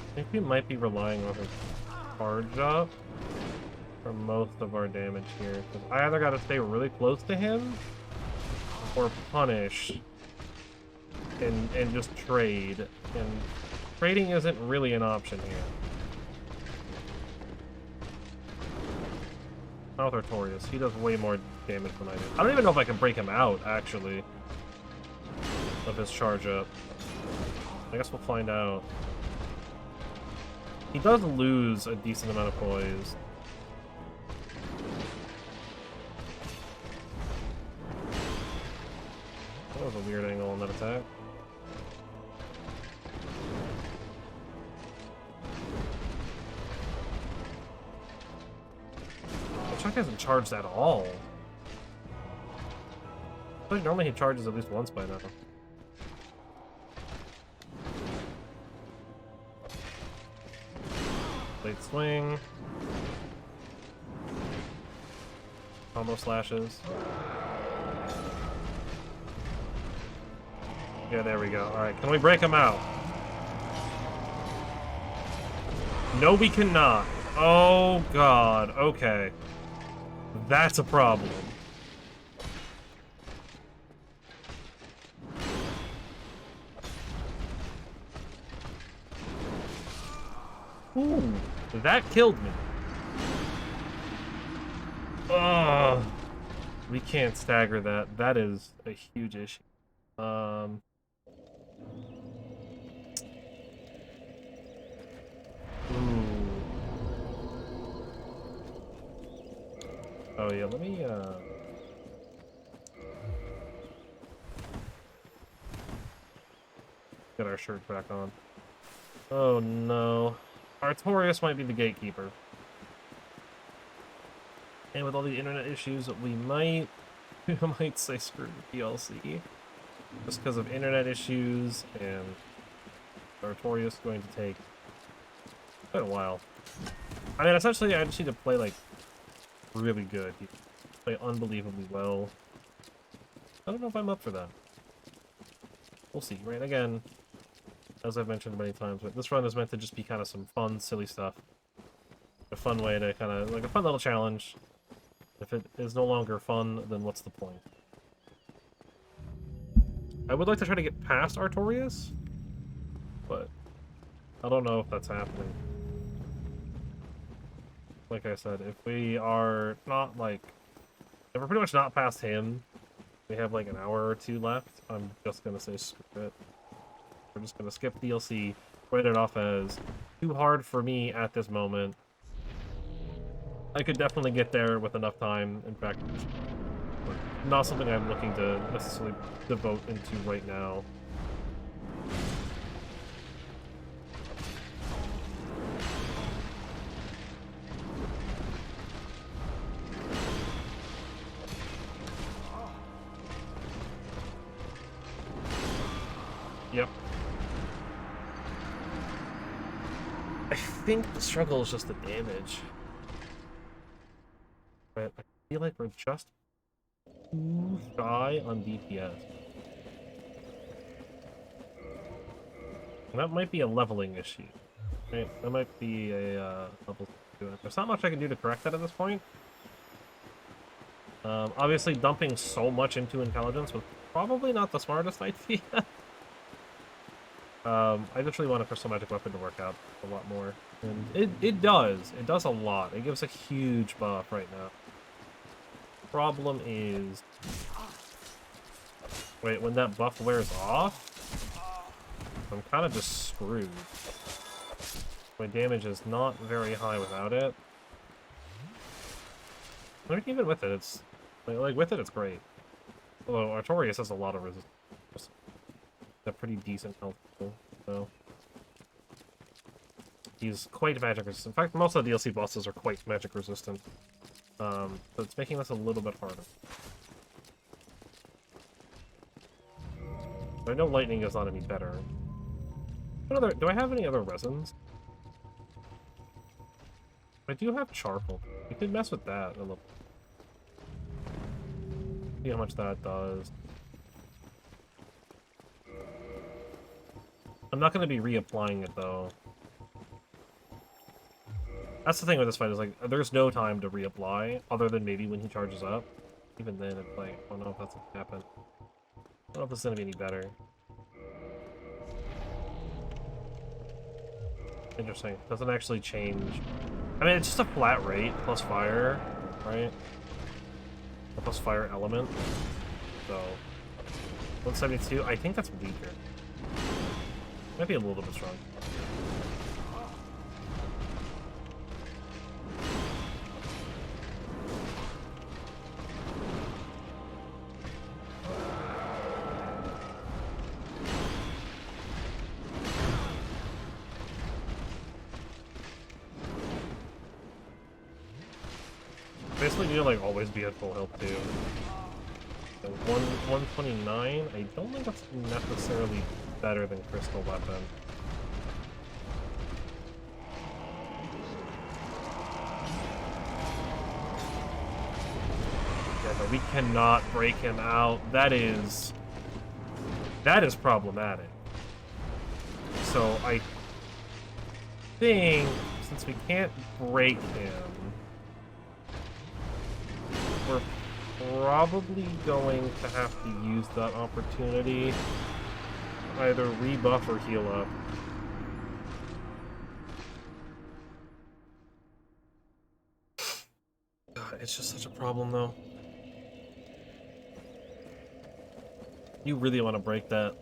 I think we might be relying on his charge up for most of our damage here. Because I either gotta stay really close to him or punish and just trade. And trading isn't really an option here. Not with Artorias. He does way more damage than I do. I don't even know if I can break him out, actually, of his charge up. I guess we'll find out. He does lose a decent amount of poise. That was a weird angle on that attack. The Chuck hasn't charged at all. I think normally he charges at least once by now. Late swing. Combo slashes. Yeah, there we go. Alright, can we break him out? No, we cannot. Oh, God. Okay. That's a problem. Ooh, that killed me. Oh, we can't stagger that. That is a huge issue. Oh yeah, let me get our shirt back on. Oh no. Artorias might be the gatekeeper. And with all the internet issues, we might say screw the DLC. Just because of internet issues, and Artorias is going to take quite a while. I mean, essentially, I just need to play, like, really good. You play unbelievably well. I don't know if I'm up for that. We'll see, right? Again, as I've mentioned many times, but this run is meant to just be kind of some fun, silly stuff. A fun way to kind of, like, a fun little challenge. If it is no longer fun, then what's the point? I would like to try to get past Artorias, but I don't know if that's happening. Like I said, if we are not, like, if we're pretty much not past him, we have like an hour or two left, I'm just gonna say screw it. We're just gonna skip DLC, write it off as too hard for me at this moment. I could definitely get there with enough time. In fact, not something I'm looking to necessarily devote into right now. Yep. I think the struggle is just the damage. But I feel like we're just too shy on DPS. And that might be a leveling issue. Right? That might be a level 2. There's not much I can do to correct that at this point. Obviously, dumping so much into intelligence was probably not the smartest idea. I just really want a Crystal Magic Weapon to work out a lot more. And it does. It does a lot. It gives a huge buff right now. Problem is... Wait, when that buff wears off, I'm kind of just screwed. My damage is not very high without it. I mean, even with it, it's... Like, with it, it's great. Although Artorias has a lot of resistance. A pretty decent health pool, so... He's quite magic resistant. In fact, most of the DLC bosses are quite magic resistant. So it's making this a little bit harder. But I know lightning is not any better. Do I have any other resins? I do have charcoal. We could mess with that a little. See how much that does. I'm not going to be reapplying it, though. That's the thing with this fight, is like, there's no time to reapply, other than maybe when he charges up. Even then, it's like, I don't know if that's going to happen. I don't know if it's going to be any better. Interesting. Doesn't actually change. I mean, it's just a flat rate, plus fire, right? A plus fire element. So, 172, I think that's weaker. Might be a little bit strong. Basically, you like always be at full health too. So 129. I don't think that's necessarily better than Crystal Weapon. Yeah, but we cannot break him out. That is problematic. So I think since we can't break him, we're probably going to have to use that opportunity. Either rebuff or heal up. God, it's just such a problem, though. You really want to break that.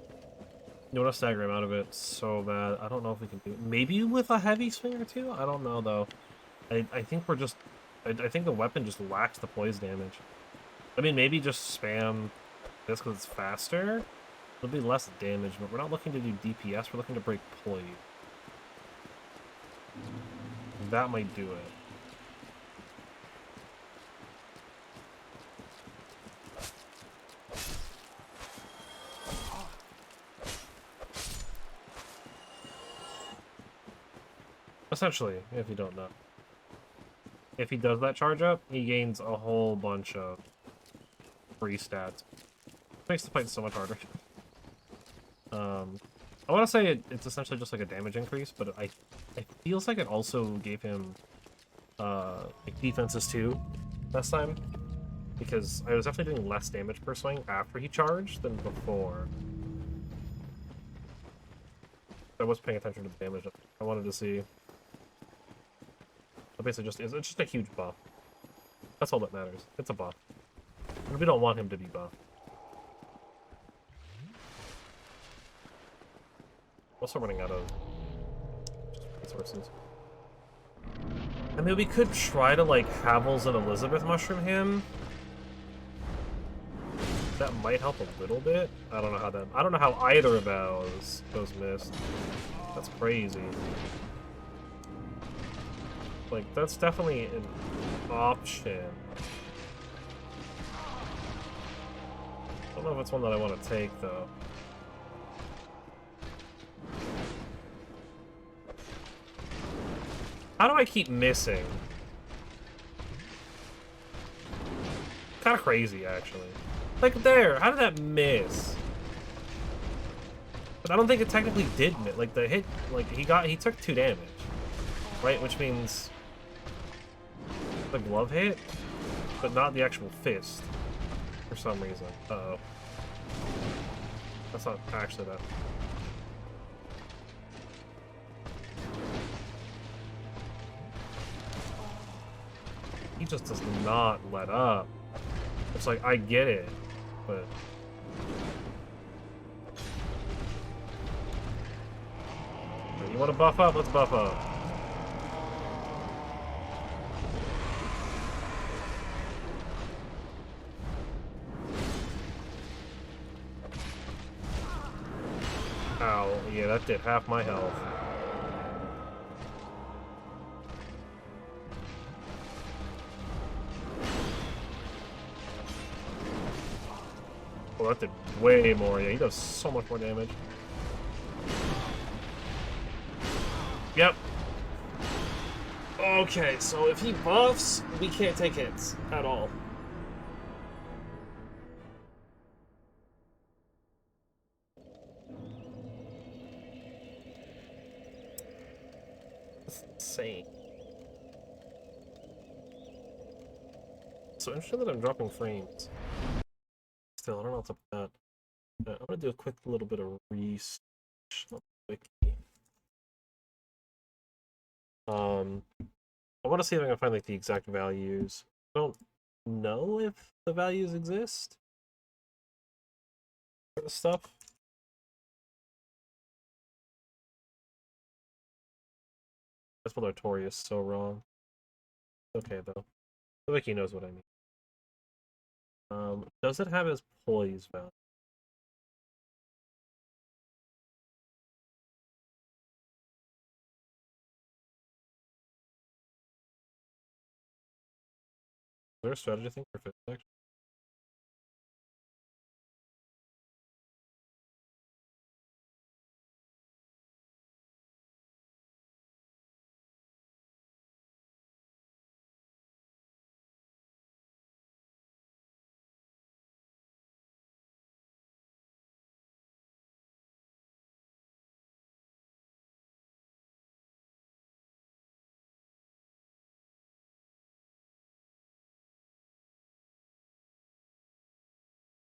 You want to stagger him out of it so bad. I don't know if we can do it. Maybe with a heavy swing or two? I don't know, though. I think we're just I think the weapon just lacks the poise damage. I mean, maybe just spam this because it's faster. It'll be less damage, but we're not looking to do DPS. We're looking to break poise. That might do it. Essentially, if you don't know. If he does that charge up, he gains a whole bunch of free stats. Makes the fight so much harder. I want to say it's essentially just like a damage increase, but it feels like it also gave him like defenses too last time, because I was definitely doing less damage per swing after he charged than before. I was paying attention to the damage. I wanted to see. But basically, it's just a huge buff. That's all that matters. It's a buff. And we don't want him to be buffed. Also running out of resources. I mean, we could try to like Havels and Elizabeth mushroom him. That might help a little bit. I don't know how either of those missed. That's crazy. Like, that's definitely an option. I don't know if it's one that I want to take, though. How do I keep missing? Kind of crazy, actually. Like, there! How did that miss? But I don't think it technically did miss. Like, the hit, like, he took 2 damage. Right? Which means the glove hit, but not the actual fist. For some reason. Uh-oh. That's not actually that. He just does not let up. It's like, I get it, but... You want to buff up? Let's buff up. Ow, yeah, that did half my health. Oh, that did way more. Yeah, he does so much more damage. Yep. Okay, so if he buffs, we can't take hits at all. That's insane. So interesting that I'm dropping frames. Still, I don't know what's up with that. I'm gonna do a quick little bit of research on the wiki. I want to see if I can find like the exact values. I don't know if the values exist for the stuff. I spelled Artorias so wrong. Okay though. The wiki knows what I mean. Does it have his poise value? Is there a strategy thing for fifth section?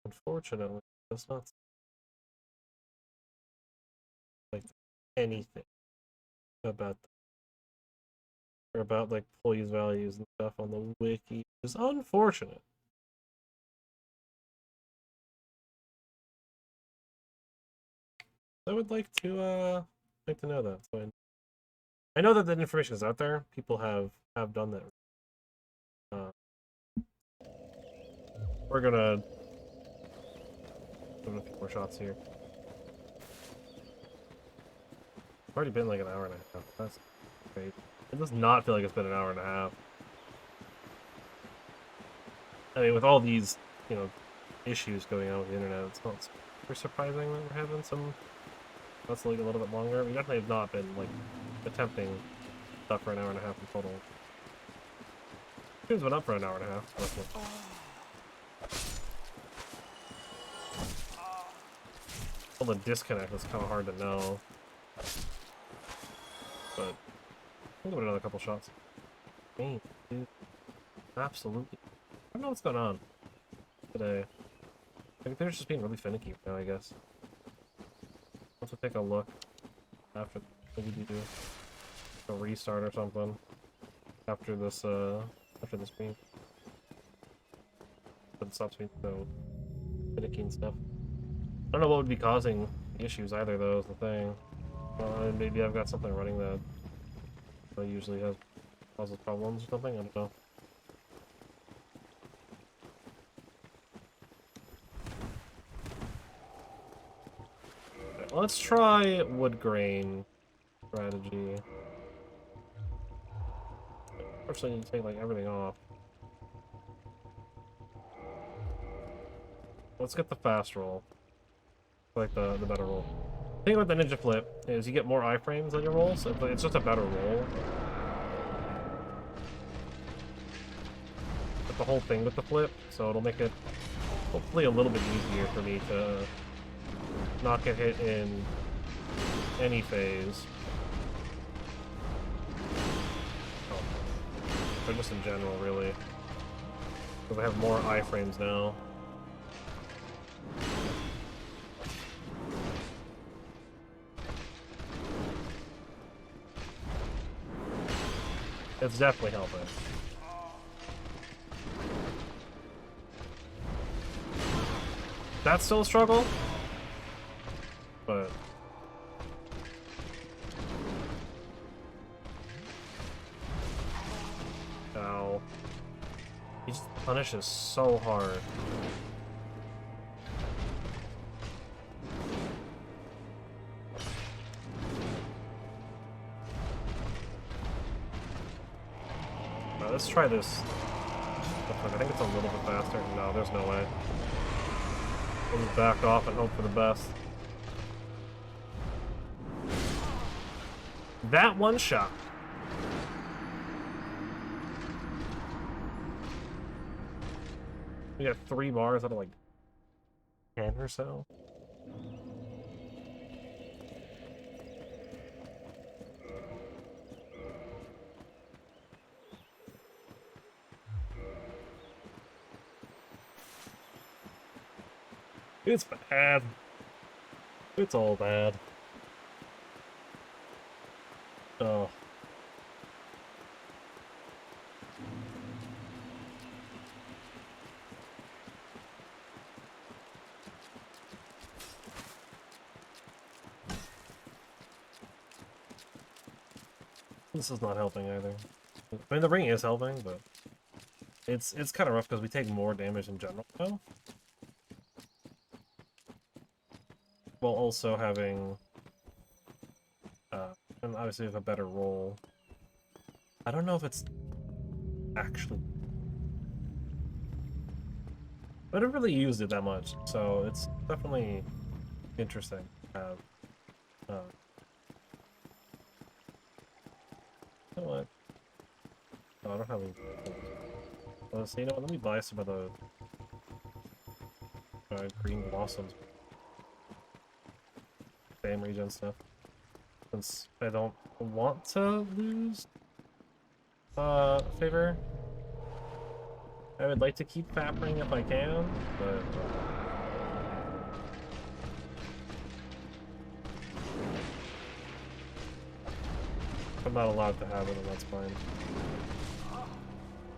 Unfortunately, it does not like anything about or about like poise values and stuff on the wiki. It's unfortunate. I would like to know that. So I know that the information is out there. People have done that We're gonna give it a few more shots here. It's already been like an hour and a half. That's great. It does not feel like it's been an hour and a half. I mean, with all these, you know, issues going on with the internet, it's not super surprising that we're having some. That's like a little bit longer. We definitely have not been like attempting stuff for an hour and a half in total. It's been up for an hour and a half. Roughly. Well, the disconnect is kind of hard to know, but we'll give it another couple shots. Dang, dude. Absolutely. I don't know what's going on today. I think they're just being really finicky now, I guess. Let's take a look after maybe we do a restart or something after this game. But it stops being so finicky and stuff. I don't know what would be causing the issues either, though, is the thing. Maybe I've got something running that usually causes problems or something, I don't know. Okay, let's try wood grain strategy. First I need to take like everything off. Let's get the fast roll. Like the better roll. The thing about the ninja flip is you get more iframes on your rolls, so it's just a better roll. But the whole thing with the flip, so it'll make it hopefully a little bit easier for me to not get hit in any phase. Oh. Or just in general, really. Because I have more iframes now. It's definitely helping. That's still a struggle, but ow. He just punishes so hard. Let's try this. I think it's a little bit faster. No, there's no way. We'll just back off and hope for the best. That one shot. We got 3 bars out of like 10 or so. It's bad. It's all bad. Oh. This is not helping either. I mean, the ring is helping, but it's kind of rough because we take more damage in general now. While also having, and obviously with a better roll. I don't know if it's actually... I haven't really used it that much, so it's definitely interesting to have. You know what? Oh, I don't have any... so you know what, let me buy some of the green blossoms. Same regen stuff. Since I don't want to lose favor. I would like to keep fapping if I can, but if I'm not allowed to have it, then that's fine.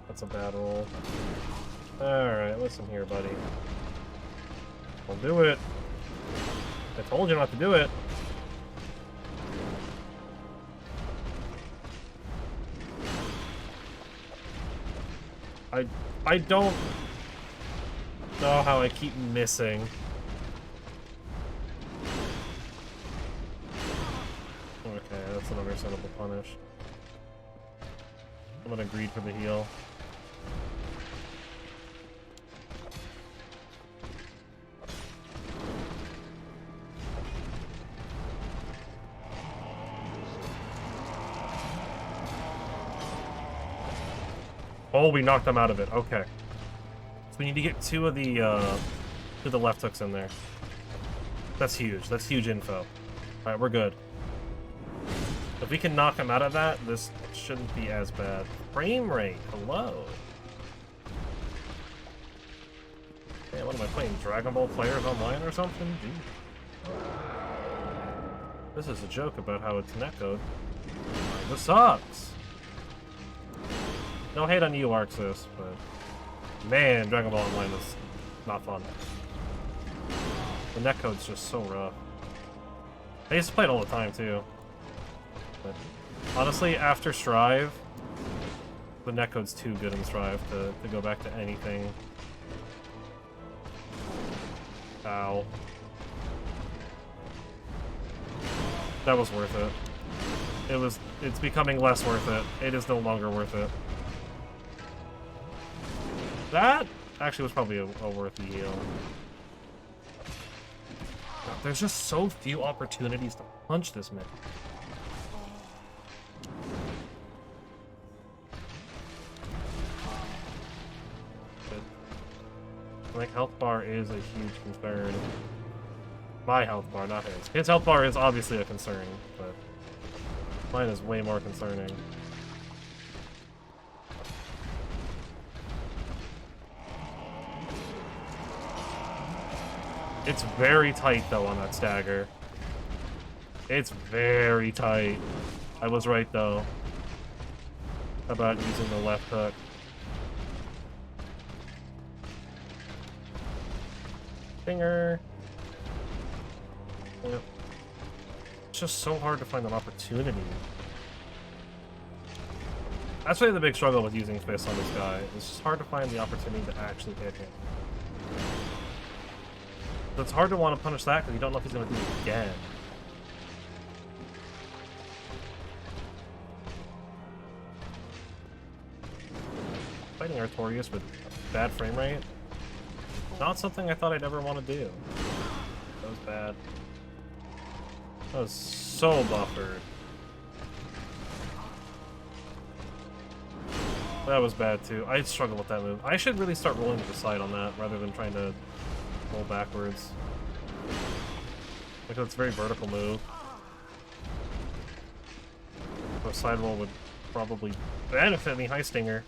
That's a bad roll. Alright, listen here, buddy. I'll do it. I told you not to do it. I don't... Oh, how I keep missing. Okay, that's an understandable punish. I'm gonna greed for the heal. Oh, we knocked them out of it. Okay. So we need to get two of the left hooks in there. That's huge. That's huge info. Alright, we're good. If we can knock him out of that, this shouldn't be as bad. Frame rate, hello. Man, what am I playing? Dragon Ball Players Online or something? Dude. This is a joke about how it's netcode. This sucks. No hate on you, Arxis, but man, Dragon Ball Online is not fun. The netcode's just so rough. I used to play it all the time too. But honestly, after Strive, the netcode's too good in Strive to go back to anything. Ow. That was worth it. It's becoming less worth it. It is no longer worth it. That actually was probably a worthy heal. There's just so few opportunities to punch this man. Like, health bar is a huge concern. My health bar, not his. His health bar is obviously a concern, but mine is way more concerning. It's very tight, though, on that stagger. It's very tight. I was right, though, about using the left hook. Finger. Yep. It's just so hard to find an opportunity. That's really the big struggle with using fists on this guy. It's just hard to find the opportunity to actually hit him. It's hard to want to punish that because you don't know if he's going to do it again. Fighting Artorias with bad frame rate? Not something I thought I'd ever want to do. That was bad. That was so buffered. That was bad too. I struggle with that move. I should really start rolling to the side on that rather than trying to roll backwards. Because it's a very vertical move. So a side roll would probably benefit me. High Stinger.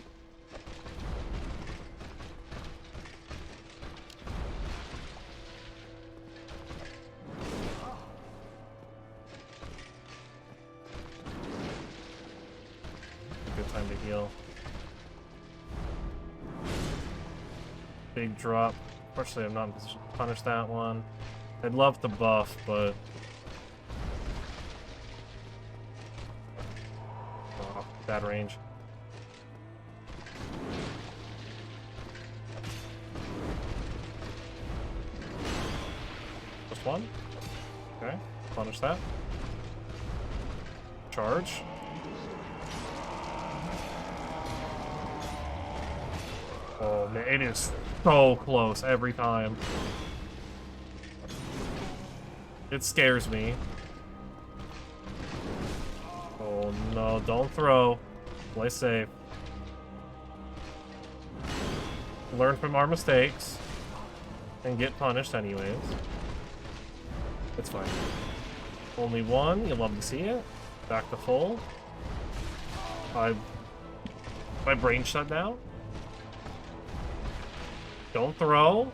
Good time to heal. Big drop. Unfortunately, I'm not in position to punish that one. I'd love to buff, but... oh, bad range. Just one? Okay, punish that. Charge. Oh man, it is so close every time. It scares me. Oh no, don't throw. Play safe. Learn from our mistakes. And get punished anyways. It's fine. Only one, you'll love to see it. Back to full. My brain shut down. Don't throw.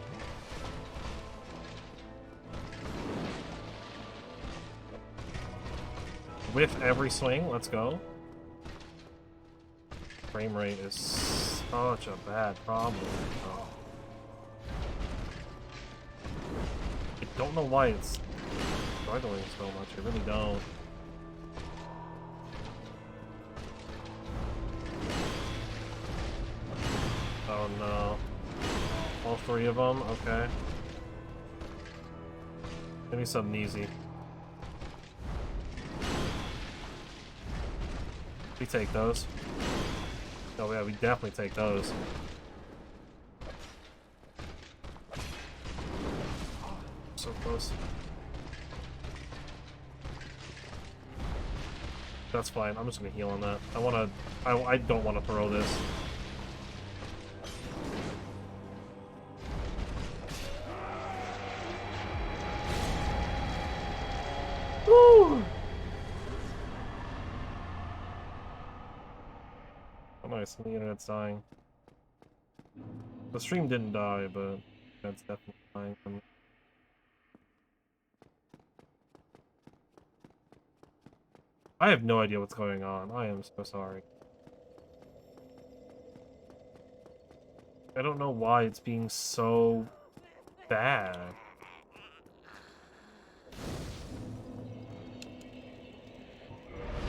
With every swing, let's go. Frame rate is such a bad problem. Oh. I don't know why it's struggling so much. I really don't. Oh no. All 3 of them? Okay. Give me something easy. We take those. Oh yeah, we definitely take those. So close. That's fine. I'm just gonna heal on that. I don't wanna throw this. Woo! Oh nice, the internet's dying. The stream didn't die, but that's definitely dying. I have no idea what's going on. I am so sorry. I don't know why it's being so bad.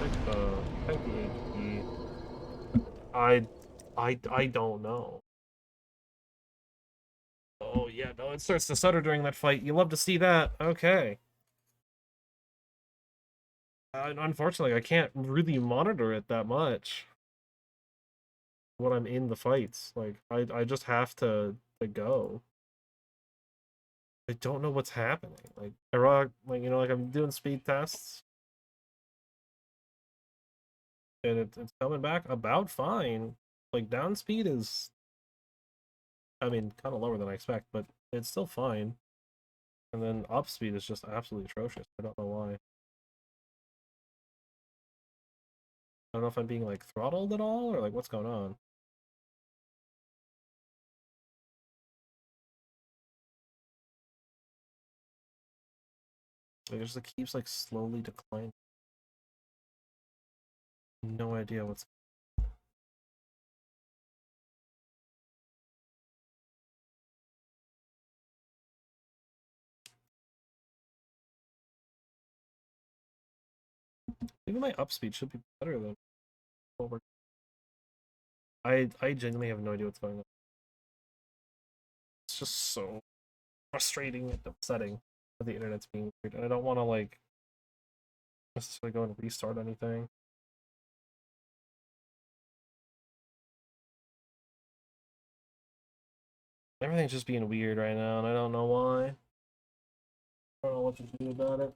Take the HP. I don't know. Oh yeah, no, it starts to stutter during that fight. You love to see that. Okay. Unfortunately, I can't really monitor it that much when I'm in the fights. Like, I just have to go. I don't know what's happening. Like, like, you know, like I'm doing speed tests. And it's coming back about fine. Like, down speed is, I mean, kind of lower than I expect, but it's still fine. And then up speed is just absolutely atrocious. I don't know why. I don't know if I'm being, like, throttled at all, or, like, what's going on. Like, it just like, keeps, like, slowly declining. No idea what's... Even my up speed should be better than what we're... I genuinely have no idea what's going on. It's just so frustrating and upsetting that the internet's being weird, and I don't want to, like, necessarily go and restart anything. Everything's just being weird right now, and I don't know why. I don't know what to do about it.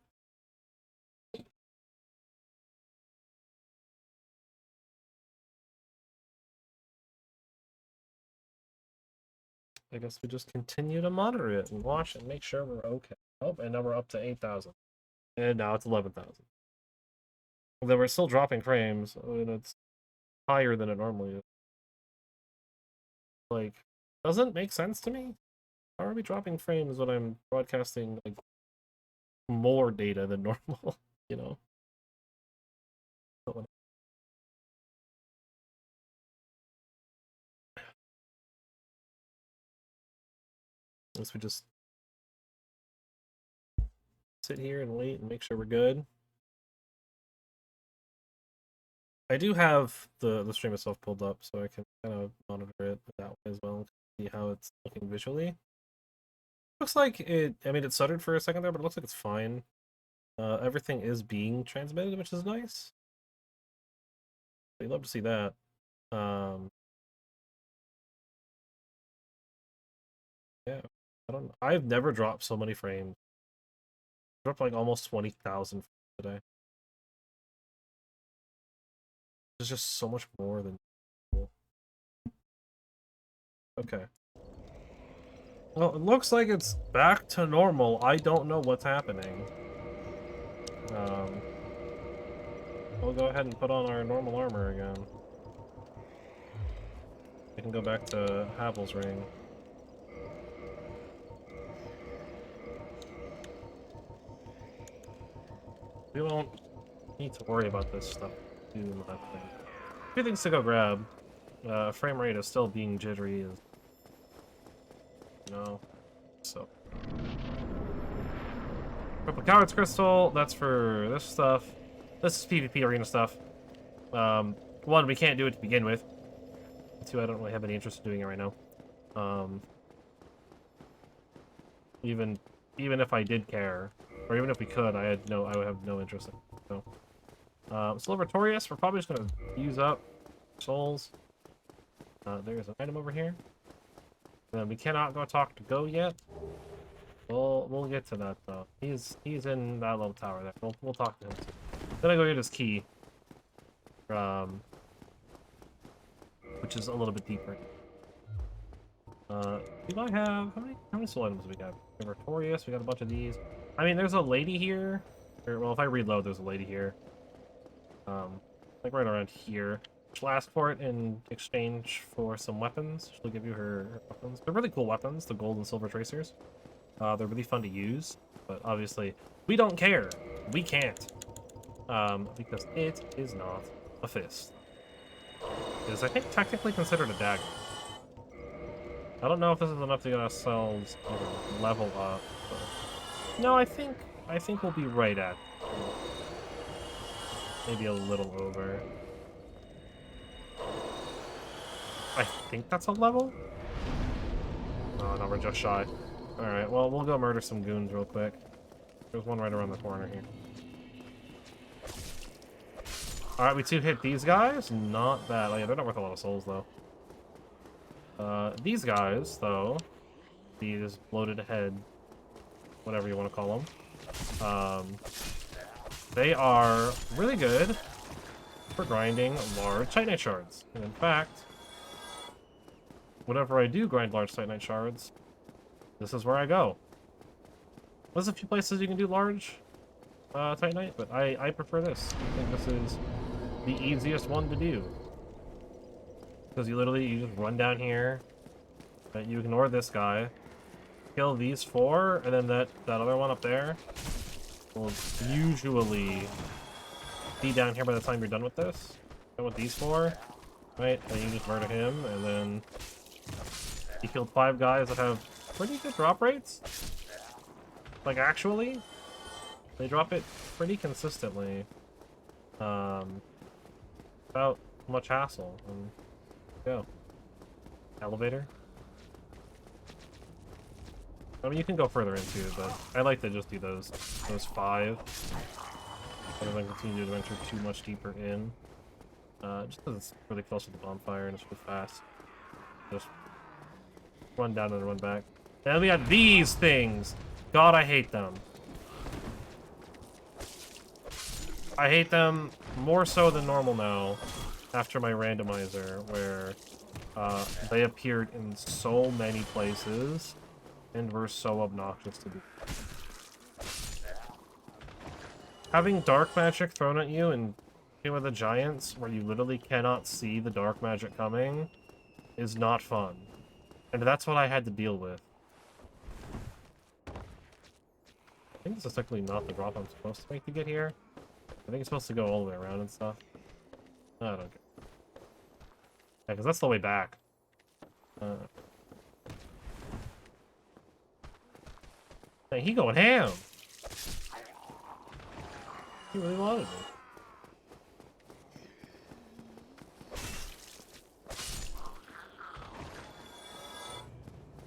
I guess we just continue to monitor it and watch and make sure we're okay. Oh, and now we're up to 8,000. And now it's 11,000. Although we're still dropping frames, and it's higher than it normally is. Like, doesn't make sense to me. How are we dropping frames when I'm broadcasting, like, more data than normal, you know? Unless we just sit here and wait and make sure we're good. I do have the stream itself pulled up, so I can kind of monitor it that way as well, see how it's looking visually. Looks like it, I mean, it stuttered for a second there, but it looks like it's fine. Everything is being transmitted, which is nice. I'd love to see that. Yeah, I've never dropped so many frames. I dropped like almost 20,000 today. It's just so much more than cool. Okay. Well, it looks like it's back to normal. I don't know what's happening. We'll go ahead and put on our normal armor again. We can go back to Havel's ring. We won't need to worry about this stuff too much. A few things to go grab. Frame rate is still being jittery, you know. So, purple coward's crystal. That's for this stuff. This is PvP arena stuff. One, we can't do it to begin with. Two, I don't really have any interest in doing it right now. Even if I did care, or even if we could, I would have no interest in it. So, Celebratorius, we're probably just gonna use up souls. There's an item over here. Then we cannot go talk to Go yet. We'll get to that though. He's in that little tower there. We'll talk to him too. Then I go get his key. Which is a little bit deeper. Do I have how many soul items do we have? Celebratorius, we got a bunch of these. I mean, there's a lady here. Or, well, if I reload, there's a lady here. Like right around here. She'll ask for it in exchange for some weapons. She'll give you her weapons. They're really cool weapons, the gold and silver tracers. They're really fun to use, but obviously we don't care. We can't. Because it is not a fist. It is, I think, technically considered a dagger. I don't know if this is enough to get ourselves level up. But... No, I think we'll be right at. Maybe a little over. I think that's a level? Oh, no, we're just shy. Alright, well, we'll go murder some goons real quick. There's one right around the corner here. Alright, we two-hit these guys. Not bad. Oh, yeah, they're not worth a lot of souls, though. These guys, though, these bloated head, whatever you want to call them, they are really good for grinding large Titanite shards. And in fact, whenever I do grind large Titanite shards, this is where I go. There's a few places you can do large Titanite, but I prefer this. I think this is the easiest one to do. Because you just run down here, you ignore this guy, kill these four, and then that other one up there will usually be down here by the time you're done with this. Done with these four, right? And you just murder him, and then you killed 5 guys that have pretty good drop rates. Like, actually, they drop it pretty consistently. Without much hassle. And go. Elevator. I mean, you can go further into it, but I like to just do those 5. Rather than continue to enter too much deeper in. Just because it's really close to the bonfire and it's really fast. Just run down and run back. Then we got these things! God, I hate them. I hate them more so than normal now, after my randomizer, where they appeared in so many places and were so obnoxious to do. Having dark magic thrown at you in Game of the Giants, where you literally cannot see the dark magic coming, is not fun. And that's what I had to deal with. I think this is technically not the drop I'm supposed to make to get here. I think it's supposed to go all the way around and stuff. I don't care. Yeah, because that's the way back. Hey, he going ham! He really wanted me.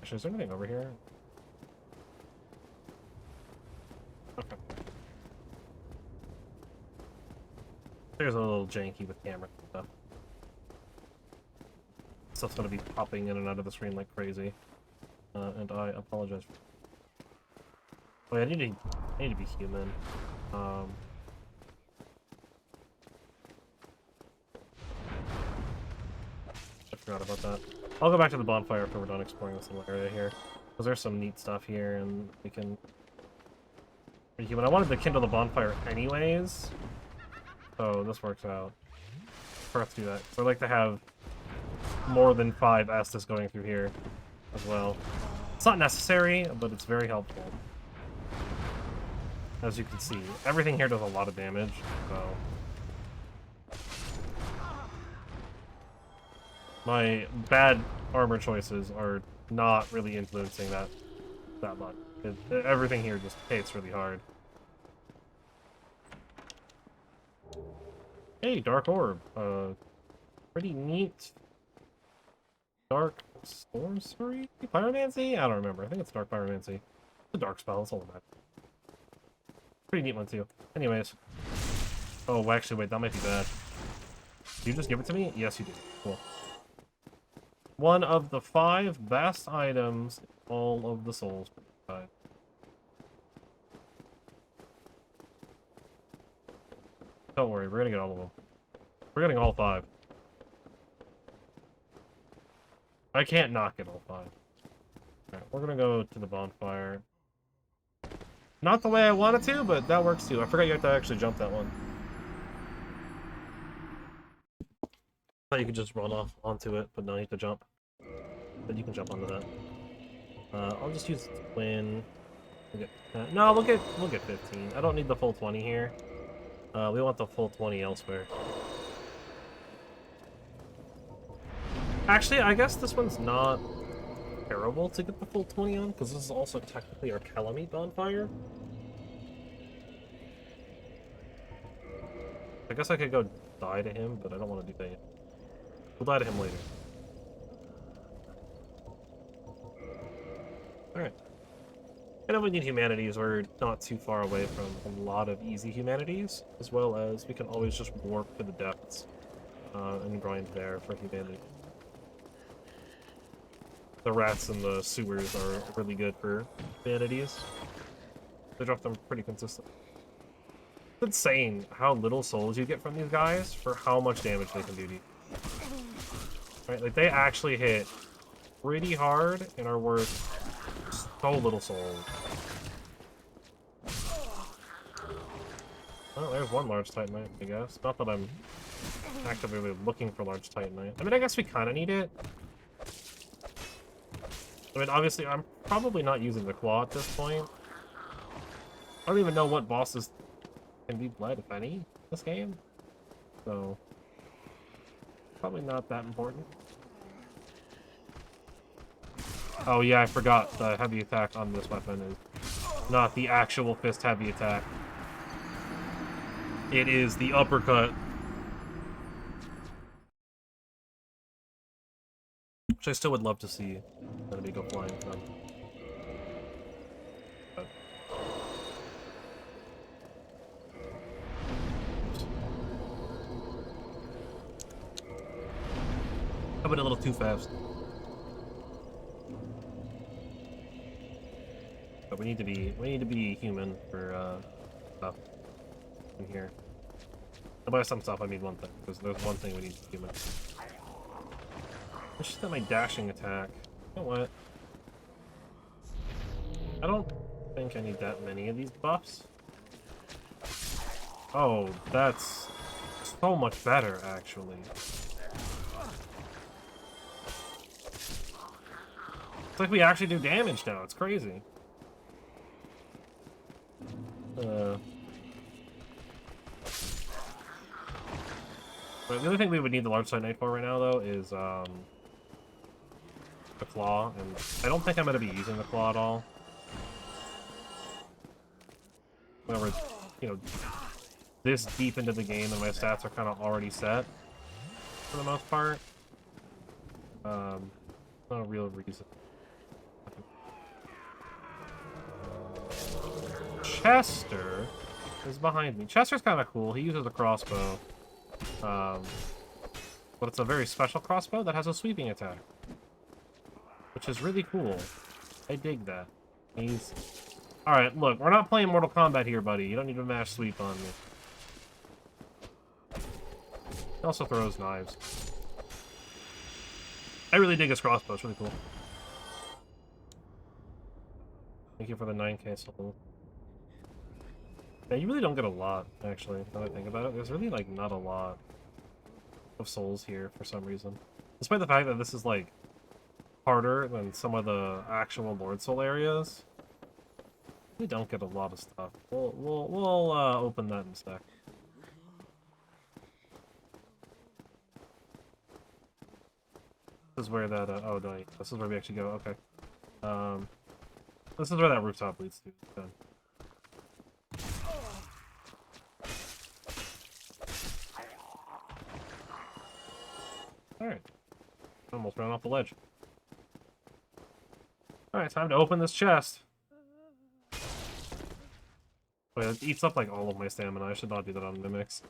Actually, is there anything over here? Okay. There's a little janky with camera stuff. Stuff's gonna be popping in and out of the screen like crazy. And I apologize. Oh yeah, I need to be human. I forgot about that. I'll go back to the bonfire after we're done exploring this little area here. Because there's some neat stuff here and we can be human. I wanted to kindle the bonfire anyways. So this works out. For us to do that. So I'd like to have more than 5 Estus going through here as well. It's not necessary, but it's very helpful. As you can see, everything here does a lot of damage, so... My bad armor choices are not really influencing that much. Everything here just hits really hard. Hey, Dark Orb. Pretty neat. Dark Sorcery? Pyromancy? I don't remember. I think it's Dark Pyromancy. The dark spell, that's all that. Pretty neat one too. Anyways. Oh, actually, wait, that might be bad. Did you just give it to me? Yes, you did. Cool. One of the 5 best items in all of the souls. Don't worry, we're gonna get all of them. We're getting all 5. I can't not get all 5. Alright, we're gonna go to the bonfire. Not the way I wanted to, but that works too. I forgot you have to actually jump that one. I thought you could just run off onto it, but no, you have to jump. But you can jump onto that. I'll just use twin. No, we'll get 15. I don't need the full 20 here. We want the full 20 elsewhere. Actually, I guess this one's not terrible to get the full 20 on, because this is also technically our Calamite bonfire. I guess I could go die to him, but I don't want to do that yet. We'll die to him later. Alright. I know we need humanities. We're not too far away from a lot of easy humanities, as well as we can always just warp to the depths and grind there for humanity. The rats in the sewers are really good for humanities. They drop them pretty consistently. It's insane how little souls you get from these guys for how much damage they can do to you. Right, like they actually hit pretty hard and are worth so little souls. Well, there's one large titanite, I guess. Not that I'm actively looking for large titanite. I mean, I guess we kind of need it. I mean, obviously, I'm probably not using the claw at this point. I don't even know what bosses can be bled, if any, in this game. So, probably not that important. Oh yeah, I forgot the heavy attack on this weapon is not the actual fist heavy attack. It is the uppercut. Which I still would love to see enemy go flying from. But... I went a little too fast. But we need to be human for stuff in here. And by some stuff I mean one thing, because there's one thing we need to be human. It's just that my dashing attack. You know what? I don't think I need that many of these buffs. Oh, that's so much better, actually. It's like we actually do damage now. It's crazy. The only thing we would need the large titanite for right now, though, is the claw, and I don't think I'm going to be using the claw at all. Whenever, you know, this deep into the game and my stats are kind of already set, for the most part. Not a real reason. Chester is behind me. Chester's kind of cool. He uses a crossbow. But it's a very special crossbow that has a sweeping attack. Which is really cool. I dig that. He's... Alright, look, we're not playing Mortal Kombat here, buddy. You don't need to mash sweep on me. He also throws knives. I really dig his crossbow. It's really cool. Thank you for the 9k soul. Yeah, you really don't get a lot, actually, now that I think about it. There's really, like, not a lot of souls here for some reason. Despite the fact that this is, like, harder than some of the actual Lord Soul areas. We don't get a lot of stuff. We'll open that in a sec. This is where that, oh, no, this is where we actually go, okay. This is where that rooftop leads to, then. Alright. Almost ran off the ledge. Alright, time to open this chest. Wait, it eats up like all of my stamina. I should not do that on mimics.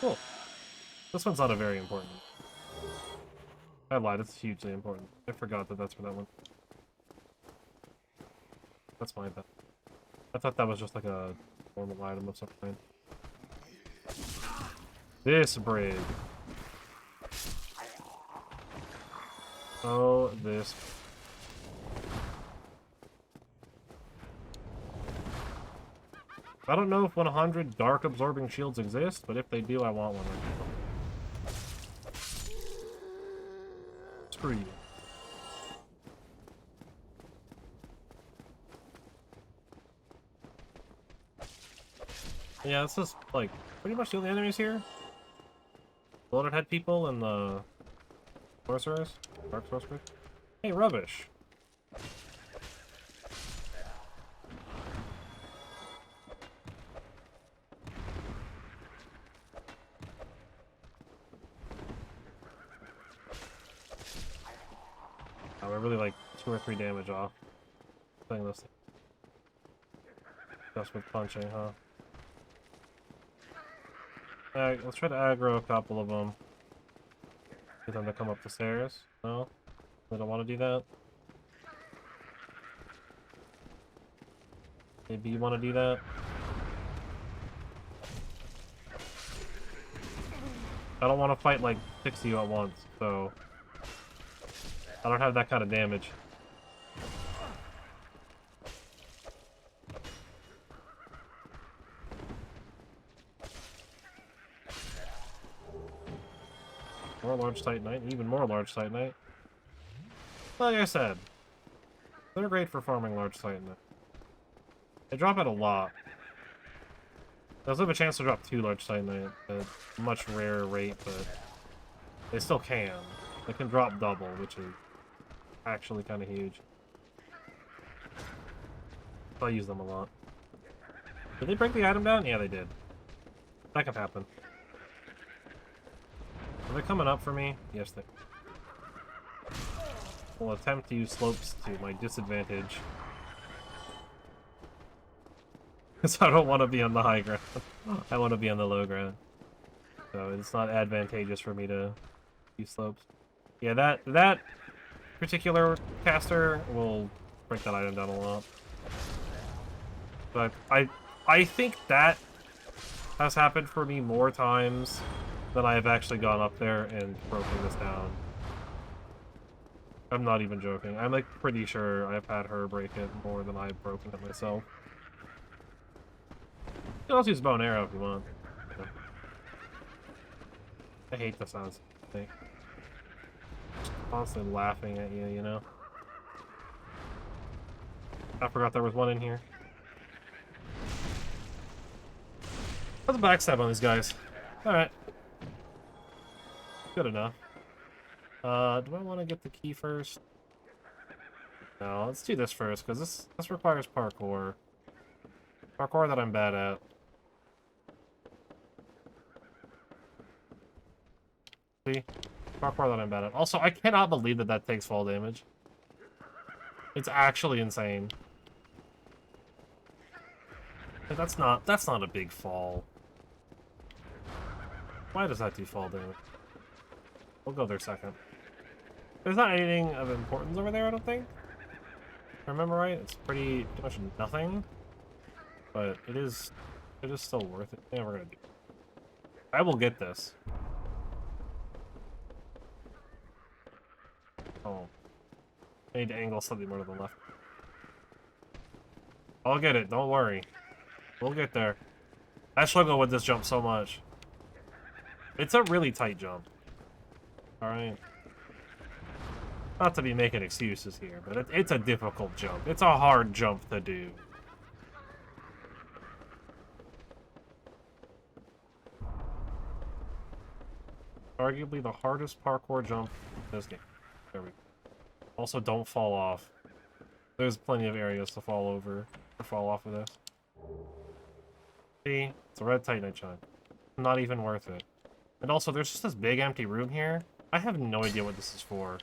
Cool. This one's not a very important. I lied, it's hugely important. I forgot that that's for that one. That's my bad. I thought that was just like a normal item of some kind. This brig. Oh, this. I don't know if 100 dark absorbing shields exist, but if they do, I want one. Screw you. Yeah, this is like pretty much the only enemies here. Bloated head people and the sorcerers, dark sorcerers. Hey, rubbish. Oh, we're really like 2 or 3 damage off playing this thing. Just with punching, huh? Let's try to aggro a couple of them. Get them to come up the stairs. No? They don't want to do that? Maybe you want to do that? I don't want to fight like 6 of you at once, so... I don't have that kind of damage. More large titanite, even more large titanite. Like I said, they're great for farming large titanite. They drop it a lot. They also have a chance to drop 2 large titanite at a much rarer rate, but they still can. They can drop double, which is actually kind of huge. I use them a lot. Did they break the item down? Yeah, they did. That could happen. Are they coming up for me? Yes, they will attempt to use slopes to my disadvantage. Because I don't want to be on the high ground. I want to be on the low ground. So it's not advantageous for me to use slopes. Yeah, that particular caster will break that item down a lot. But I think that has happened for me more times than I have actually gone up there and broken this down. I'm not even joking. I'm like pretty sure I've had her break it more than I've broken it myself. You can also use bow and arrow if you want. Yeah. I hate the sounds. Constantly laughing at you, you know? I forgot there was one in here. Let's backstab on these guys. Alright. Good enough. Do I want to get the key first? No, let's do this first, because this requires parkour. Parkour that I'm bad at. See? Parkour that I'm bad at. Also, I cannot believe that that takes fall damage. It's actually insane. But that's not a big fall. Why does that do fall damage? We'll go there second. There's not anything of importance over there, I don't think. If I remember right, it's pretty much nothing. But it is still worth it. Yeah, we're gonna do it. I will get this. Oh. I need to angle slightly more to the left. I'll get it, don't worry. We'll get there. I struggle with this jump so much. It's a really tight jump. Alright. Not to be making excuses here, but it's a difficult jump. It's a hard jump to do. Arguably the hardest parkour jump in this game. There we go. Also, don't fall off. There's plenty of areas to fall over or fall off of this. See? It's a red titanite chunk. Not even worth it. And also, there's just this big empty room here I have no idea what this is for.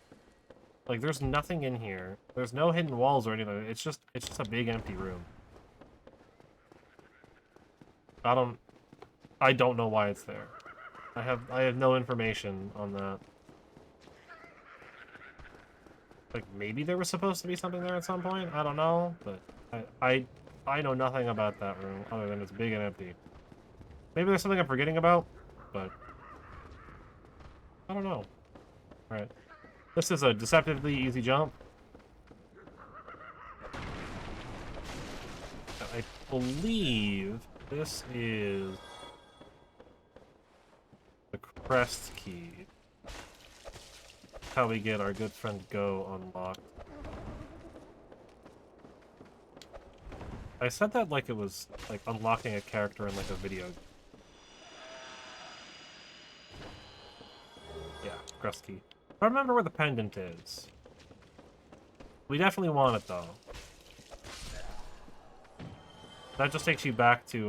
Like, there's nothing in here. There's no hidden walls or anything. It's just a big empty room. I don't know why it's there. I have no information on that. Like, maybe there was supposed to be something there at some point? I don't know, but I know nothing about that room other than it's big and empty. Maybe there's something I'm forgetting about, but I don't know. Alright. This is a deceptively easy jump. I believe this is the crest key. How we get our good friend Go unlocked. I said that like it was like unlocking a character in like a video. Yeah, crest key. I remember where the pendant is. We definitely want it though. That just takes you back to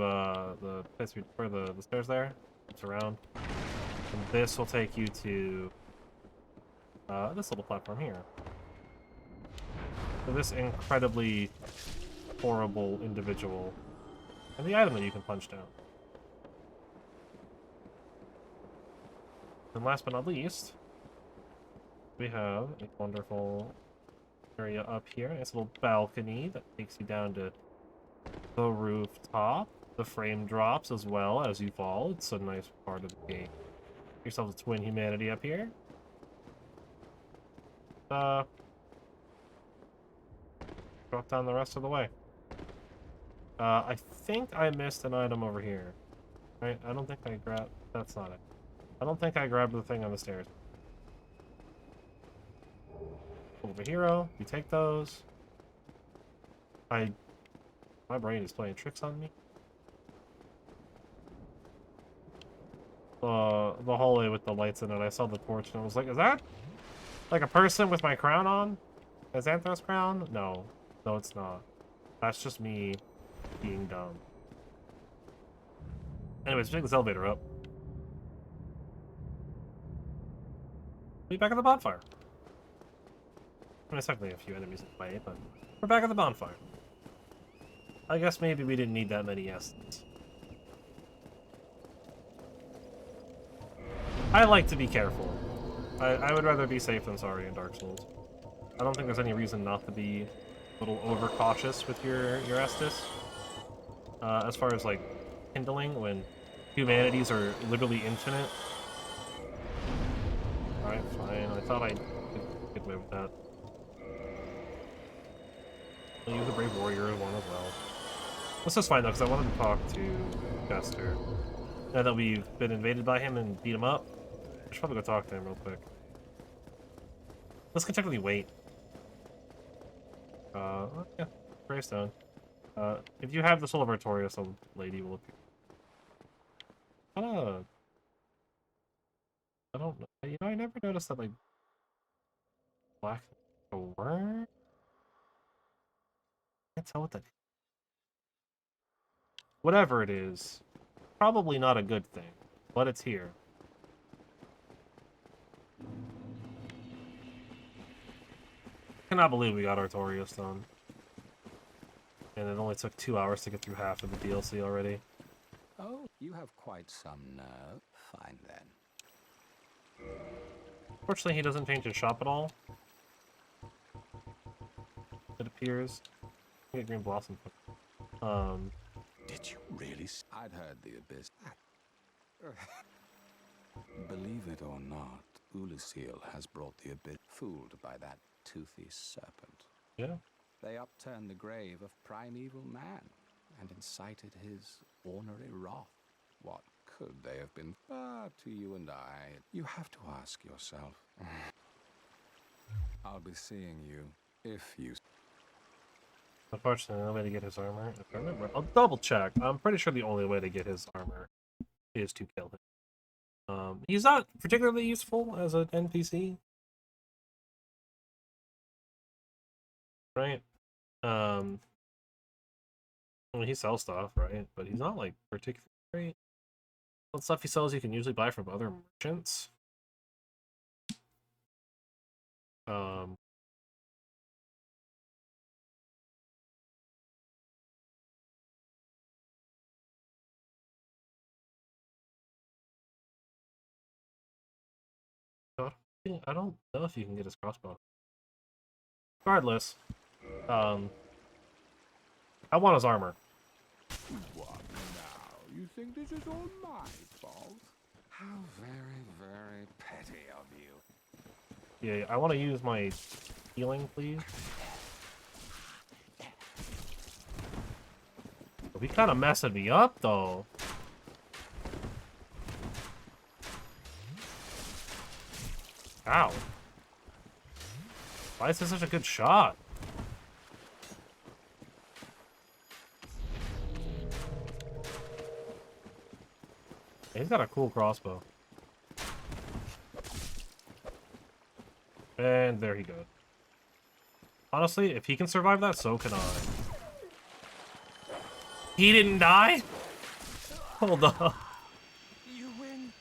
the place where the stairs there. It's around. And this will take you to this little platform here. So this incredibly horrible individual. And the item that you can punch down. And last but not least, we have a wonderful area up here. A nice little balcony that takes you down to the rooftop. The frame drops as well as you fall. It's a nice part of the game. Get yourself a twin humanity up here. Drop down the rest of the way. I think I missed an item over here. Right? I don't think I grabbed... That's not it. I don't think I grabbed the thing on the stairs. Over hero. You take those. My brain is playing tricks on me. The hallway with the lights in it. I saw the torch and I was like, is that like a person with my crown on? A Xanathos crown? No. No, it's not. That's just me being dumb. Anyways, take this elevator up. Be back at the bonfire. I mean, it's technically a few enemies in the way, but we're back at the bonfire. I guess maybe we didn't need that many essence. I like to be careful. I would rather be safe than sorry in Dark Souls. I don't think there's any reason not to be a little overcautious with your Estus. As far as, like, kindling, when humanities are literally infinite. Alright, fine. I thought I could move that. I'll use the Brave Warrior one as well. This is fine, though, because I wanted to talk to Chester. Now that we've been invaded by him and beat him up, I should probably go talk to him real quick. Let's technically wait. Yeah, Greystone. If you have the Soul of Artorias, a lady will appear. I don't know. You know, I never noticed that, like, black door? Can't tell what that is. Whatever it is, probably not a good thing, but it's here. Cannot believe we got Artorias done. And it only took 2 hours to get through half of the DLC already. Oh, you have quite some nerve. Fine then. Fortunately, he doesn't change his shop at all. It appears. Get Green Blossom. Did you really? I'd heard the abyss. Believe it or not, Ulysses has brought the abyss. Fooled by that toothy serpent. Yeah. They upturned the grave of primeval man and incited his ornery wrath. What could they have been? To you and I, you have to ask yourself. I'll be seeing you if you... Unfortunately, the only way to get his armor, if I remember, I'll double check. I'm pretty sure the only way to get his armor is to kill him. He's not particularly useful as an NPC. Right? I mean, he sells stuff, right? But he's not, like, particularly great. The stuff he sells you can usually buy from other merchants. Um, I don't know if you can get his crossbow. Regardless, I want his armor. What now? You think this is all my fault? How very, very petty of you. Yeah, I want to use my healing, please. He kind of messing me up, though. Ow. Why is this such a good shot? He's got a cool crossbow. And there he goes. Honestly, if he can survive that, so can I. He didn't die? Hold on. You win.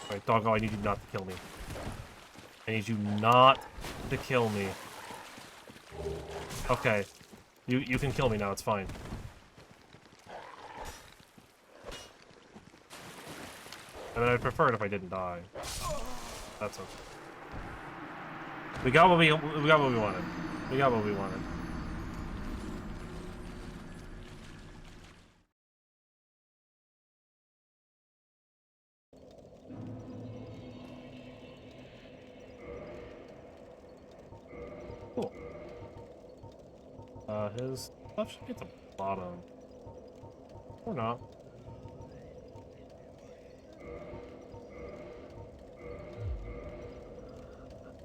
Alright, doggo, I need you not to kill me. I need you not to kill me. Okay. You can kill me now, it's fine. I mean, I'd prefer it if I didn't die. That's okay. We got what we wanted. We got what we wanted. Cool. His stuff should be at the bottom. Or not.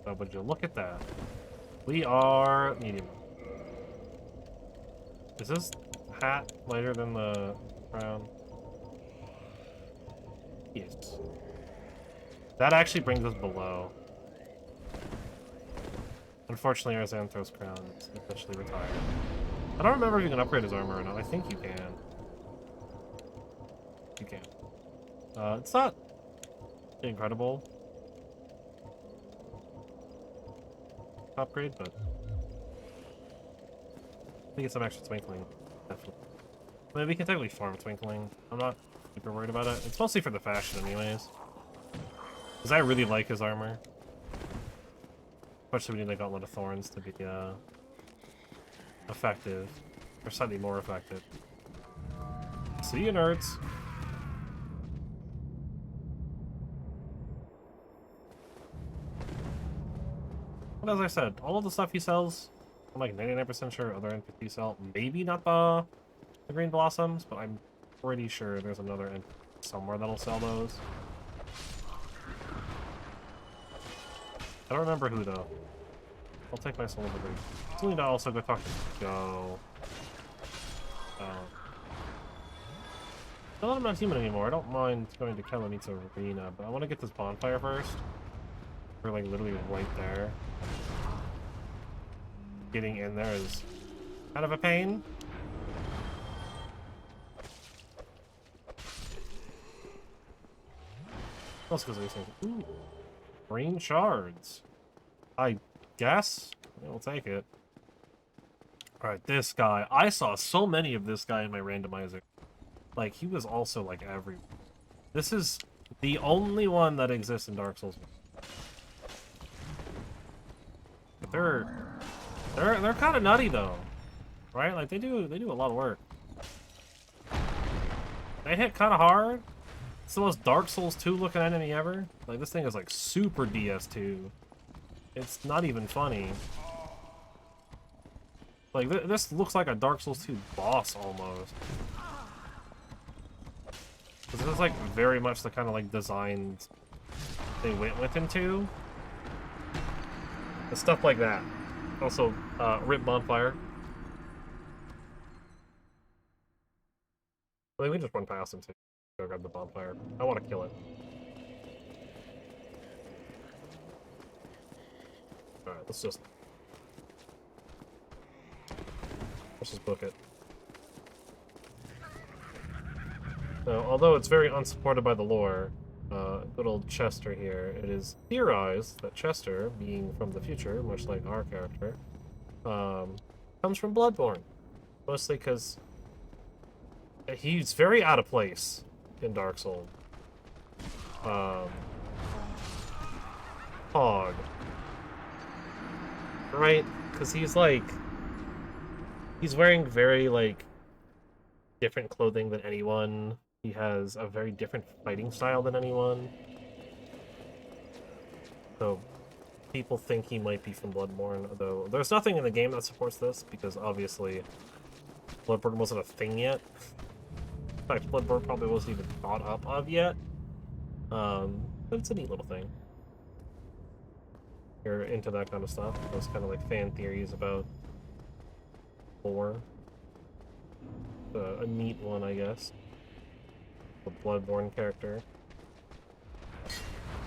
Oh, but you look at that. We are medium. Is this hat lighter than the crown? Yes. That actually brings us below. Unfortunately, our Xenoblade crown is officially retired. I don't remember if you can upgrade his armor or not. I think you can. You can. It's not incredible upgrade, but I think it's some extra twinkling. Definitely. I mean, we can technically farm twinkling. I'm not super worried about it. It's mostly for the fashion anyways. Because I really like his armor. Especially we need the Gauntlet of Thorns to be effective. Or slightly more effective. See you, nerds. But as I said, all of the stuff he sells, I'm like 99% sure other NPCs sell. Maybe not the green blossoms, but I'm pretty sure there's another NPC somewhere that'll sell those. I don't remember who though. I'll take my soul liberty. Still need to also go talk to Go. Now that I'm not human anymore, I don't mind going to Kalanitsa Arena, but I want to get this bonfire first. We're like literally right there. Getting in there is kind of a pain. What else goes these things? Ooh, green shards. I guess we'll take it. All right, this guy. I saw so many of this guy in my randomizer. Like he was also like every. This is the only one that exists in Dark Souls. But they're kind of nutty though, right? Like they do a lot of work. They hit kind of hard. It's the most Dark Souls 2 looking enemy ever. Like this thing is like super DS2. It's not even funny. Like this looks like a Dark Souls 2 boss almost. This is like very much the kind of like design they went with into. And stuff like that. Also, Rip Bonfire. I mean, we just run past him too. Go grab the bonfire. I want to kill it. Alright, let's just book it. So, although it's very unsupported by the lore, good old Chester here. It is theorized that Chester, being from the future, much like our character, comes from Bloodborne. Mostly because he's very out of place in Dark Souls. Hog. Right? Because he's like... He's wearing very, like, different clothing than anyone. He has a very different fighting style than anyone. So, people think he might be from Bloodborne, though there's nothing in the game that supports this, because obviously Bloodborne wasn't a thing yet. In fact, Bloodborne probably wasn't even thought up of yet. But it's a neat little thing. You're into that kind of stuff. Those kind of like fan theories about lore. A neat one, I guess. The Bloodborne character.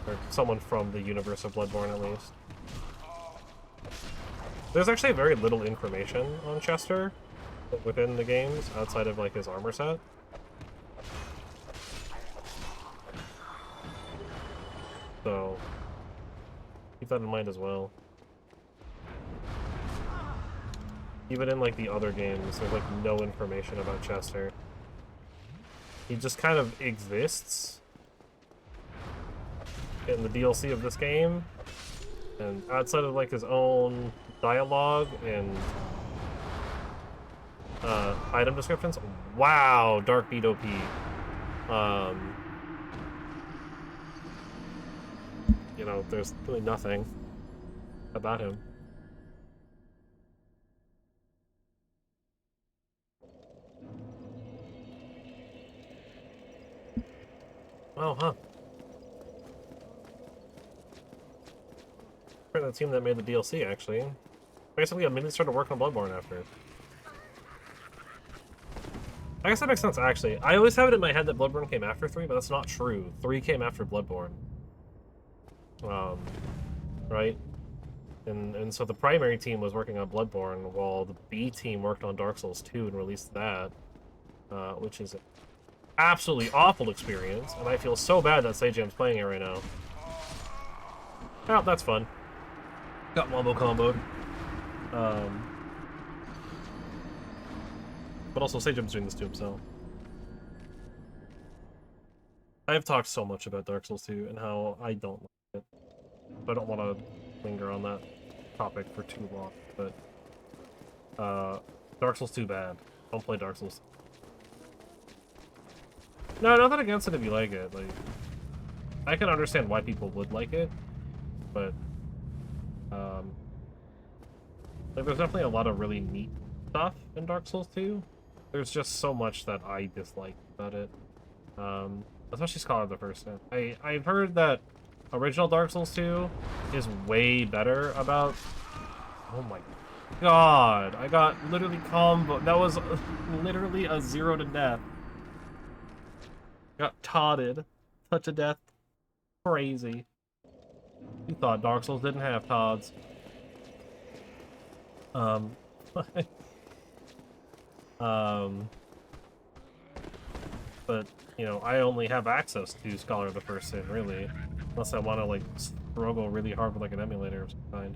Or someone from the universe of Bloodborne, at least. There's actually very little information on Chester within the games, outside of, like, his armor set. So, keep that in mind as well. Even in, like, the other games, there's, like, no information about Chester. He just kind of exists in the DLC of this game, and outside of, like, his own dialogue and item descriptions. Wow, Dark Beat OP. You know, there's really nothing about him. Oh, huh. The team that made the DLC, actually. Basically, immediately started working on Bloodborne after. I guess that makes sense, actually. I always have it in my head that Bloodborne came after 3, but that's not true. 3 came after Bloodborne. Right? And so the primary team was working on Bloodborne, while the B team worked on Dark Souls 2 and released that. Which is an absolutely awful experience, and I feel so bad that Sajam's playing it right now. Oh, that's fun. Got wombo comboed. But also, Sajam's doing this to himself. I've talked so much about Dark Souls 2 and how I don't like it. So I don't want to linger on that topic for too long, but Dark Souls 2 bad. Don't play Dark Souls. No, nothing against it if you like it. Like, I can understand why people would like it, but like, there's definitely a lot of really neat stuff in Dark Souls 2. There's just so much that I dislike about it. Especially Scholar of the First Sin. I've heard that original Dark Souls 2 is way better about... Oh my god, I got literally combo. That was literally a 0 to death. Got todded. Touch of death. Crazy. You thought Dark Souls didn't have Tods. But, you know, I only have access to Scholar of the First Sin, really. Unless I want to, like, struggle really hard with, like, an emulator of some kind.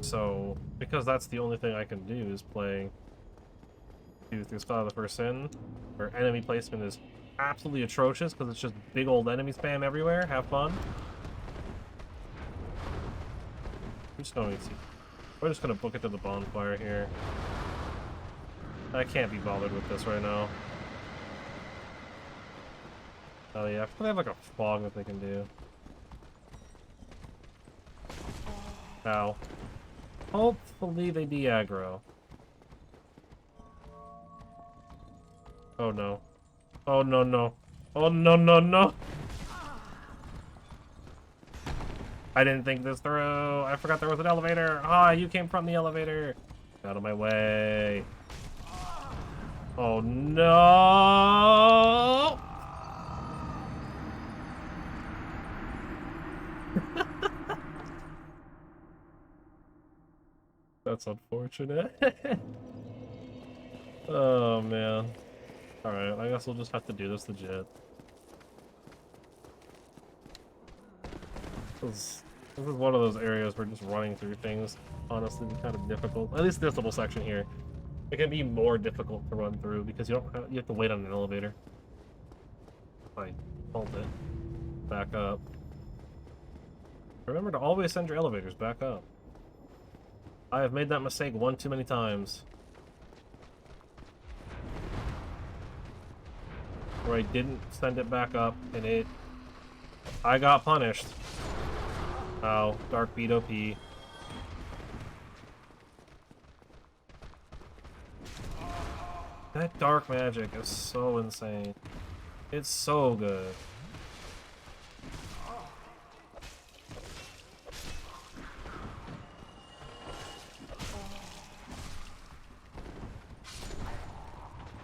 So, because that's the only thing I can do is play through Scholar of the First Sin, where enemy placement is absolutely atrocious because it's just big old enemy spam everywhere. Have fun. I'm just going to see. We're just going to book it to the bonfire here. I can't be bothered with this right now. Oh yeah, they have like a fog that they can do. Ow. Hopefully they de-aggro. Oh no. Oh no no. Oh no no no! I didn't think this through. I forgot there was an elevator. Ah, you came from the elevator. Out of my way. Oh no! That's unfortunate. Oh man. Alright, I guess we'll just have to do this legit. This is one of those areas where just running through things honestly be kind of difficult. At least this little section here. It can be more difficult to run through because you have to wait on an elevator. Like, hold it. Back up. Remember to always send your elevators back up. I have made that mistake one too many times. Where I didn't send it back up and I got punished. Ow, Dark Beat OP. That dark magic is so insane. It's so good.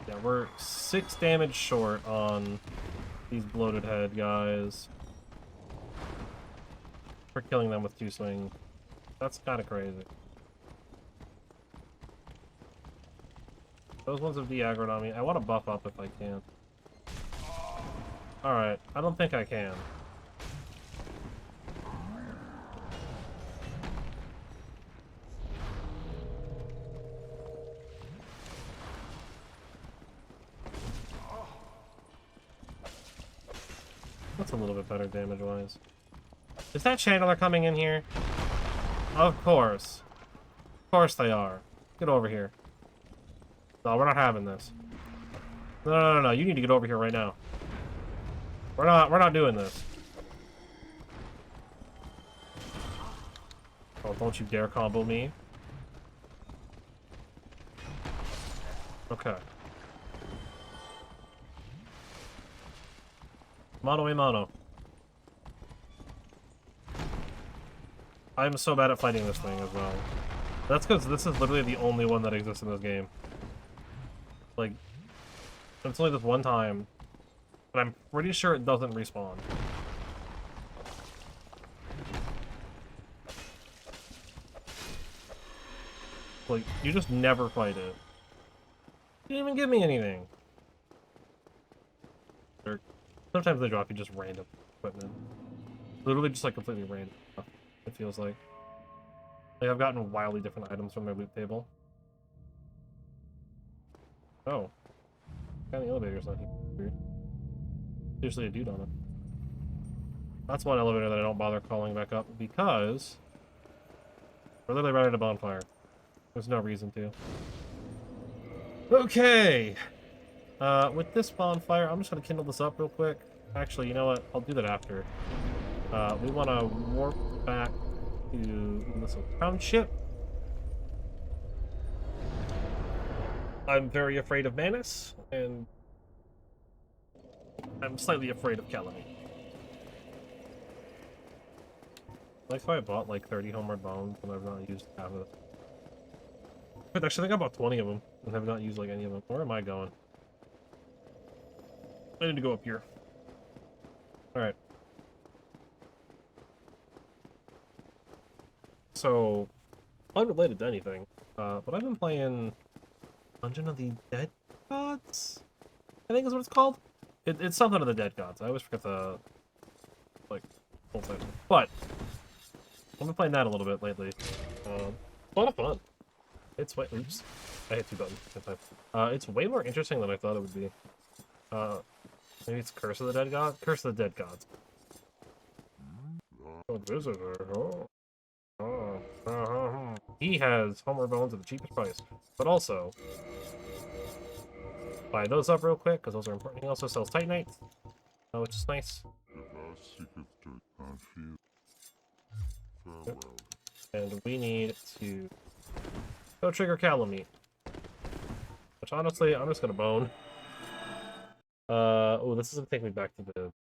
Yeah, we're 6 damage short on these bloated head guys. For killing them with 2 swings. That's kind of crazy. Those ones have de-aggroed on me. I want to buff up if I can. Alright, I don't think I can. That's a little bit better damage-wise. Is that Chandler coming in here? Of course. Of course they are. Get over here. No, we're not having this. No. You need to get over here right now. We're not doing this. Oh, don't you dare combo me. Okay. Mono a mono. I'm so bad at fighting this thing as well. That's because this is literally the only one that exists in this game. Like, it's only this one time, but I'm pretty sure it doesn't respawn. Like, you just never fight it. You didn't even give me anything. Sometimes they drop you just random equipment. Literally just like completely random stuff, it feels like. Like, I've gotten wildly different items from my loot table. Oh. Kind of elevator's not here. Weird. Usually a dude on it. That's one elevator that I don't bother calling back up because we're literally right at a bonfire. There's no reason to. Okay! With this bonfire, I'm just gonna kindle this up real quick. Actually, you know what? I'll do that after. We want to warp back to this township. I'm very afraid of Manus, and I'm slightly afraid of Calamy. Like how I bought like 30 homeward bones and I've not used half of it. But actually, I think I bought 20 of them and have not used like any of them. Where am I going? I need to go up here. Alright. So, unrelated to anything, but I've been playing Dungeon of the Dead Gods? I think is what it's called. It's something of the Dead Gods. I always forget the, like, full title. But, I've been playing that a little bit lately. A lot of fun. It's way... Oops. I hit 2 buttons at the time. It's way more interesting than I thought it would be. Maybe it's Curse of the Dead God? Curse of the Dead Gods. Oh, visitor. He has homeward bones at the cheapest price. But also, buy those up real quick, because those are important. He also sells Titanites, which is nice. Yep. And we need to go trigger Calamy. Which honestly, I'm just gonna bone. Oh, this is gonna take me back to the...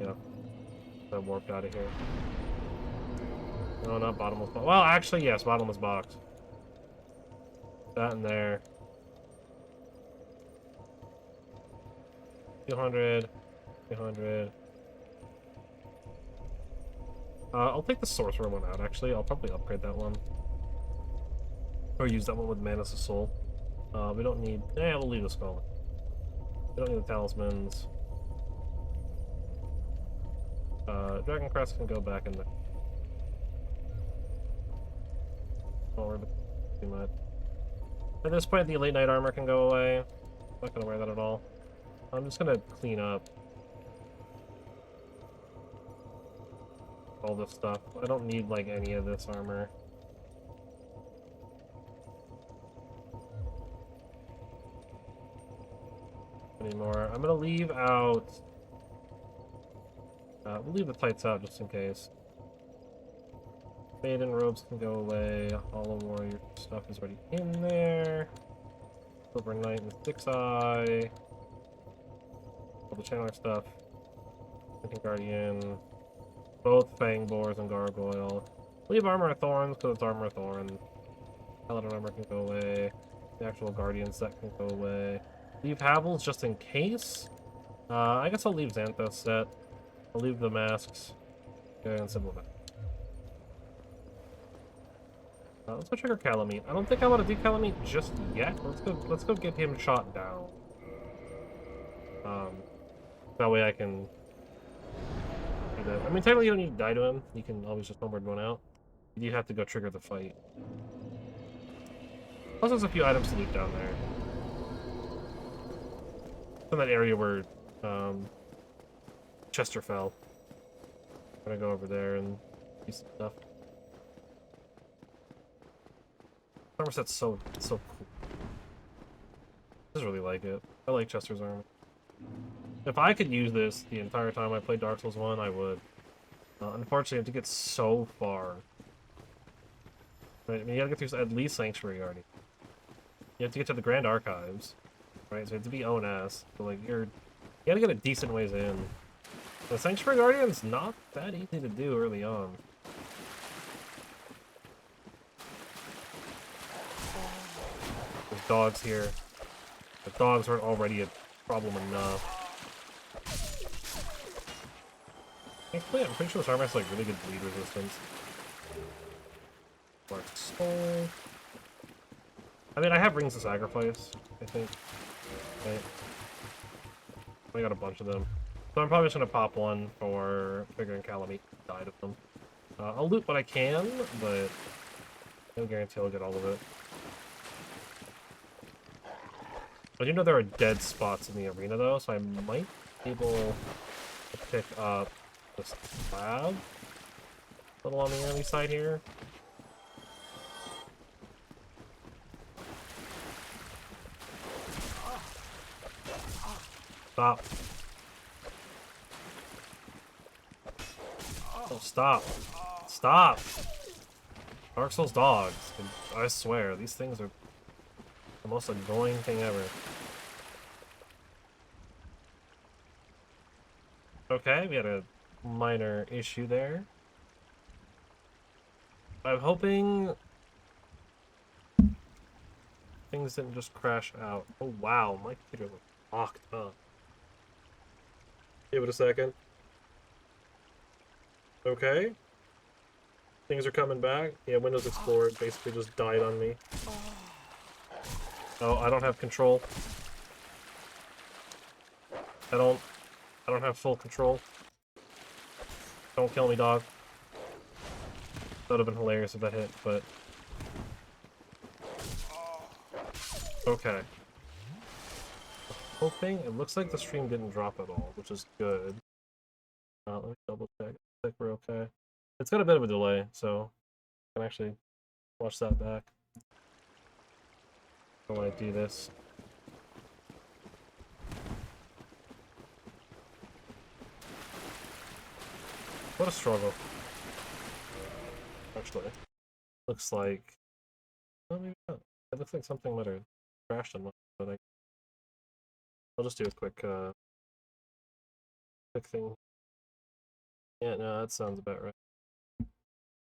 Yeah. I warped out of here. No, not bottomless box. Well, actually, yes, bottomless box. That in there. 200. 200. I'll take the sorcerer one out, actually. I'll probably upgrade that one. Or use that one with Manus of Soul. We don't need... we'll leave the skull. We don't need the talismans. Dragon Crest can go back in the forward too much. At this point, the Elite Knight armor can go away. I'm not gonna wear that at all. I'm just gonna clean up all this stuff. I don't need like any of this armor. Anymore. I'm gonna leave out. We'll leave the tights out just in case. Maiden robes can go away. Hollow Warrior stuff is already in there. Silver Knight and Six Eye. All the Channeler stuff. Hunting Guardian. Both Fang Boars and Gargoyle. Leave Armor of Thorns because it's Armor of Thorns. Paladin armor can go away. The actual Guardian set can go away. Leave Havels just in case. I guess I'll leave Xanthos set. I'll leave the masks. Okay, and Simple Mask. Let's go trigger Calamite. I don't think I want to do Calamite just yet. Let's go get him shot down. That way I can do that. I mean, technically you don't need to die to him. You can always just homeward one out. You do have to go trigger the fight. Plus there's a few items to loot down there. In that area where Chester fell. I'm gonna go over there and do some stuff. Armor set's so cool. I just really like it. I like Chester's armor. If I could use this the entire time I played Dark Souls 1, I would. Unfortunately, I have to get so far. Right? I mean, you gotta get through at least Sanctuary Guardian. You have to get to the Grand Archives. Right? So you have to be ONS. But like, you gotta get a decent ways in. The Sanctuary Guardian's not that easy to do early on. There's dogs here. The dogs aren't already a problem enough. Thankfully, I'm pretty sure this armor has like really good bleed resistance. Mark Skull. I mean, I have Rings of Sacrifice, I think. Right. I got a bunch of them. So I'm probably just gonna pop one for figuring Calamite died of them. I'll loot what I can, but no guarantee I'll get all of it. I do know there are dead spots in the arena though, so I might be able to pick up this slab a little on the enemy side here. Stop. Oh, stop. Stop! Dark Souls dogs. I swear, these things are the most annoying thing ever. Okay, we had a minor issue there. I'm hoping things didn't just crash out. Oh wow, my computer was locked up. Give it a second. Okay. Things are coming back. Yeah, Windows Explorer basically just died on me. Oh, I don't have control. I don't have full control. Don't kill me, dog. That would have been hilarious if that hit, but... Okay. Hoping... It looks like the stream didn't drop at all, which is good. Let me double check. I think we're okay. It's got a bit of a delay, so I can actually watch that back while I do this. What a struggle. Actually, looks like... Oh, maybe not. It looks like something might have crashed on one, but I'll just do a quick thing. Yeah, no, that sounds about right.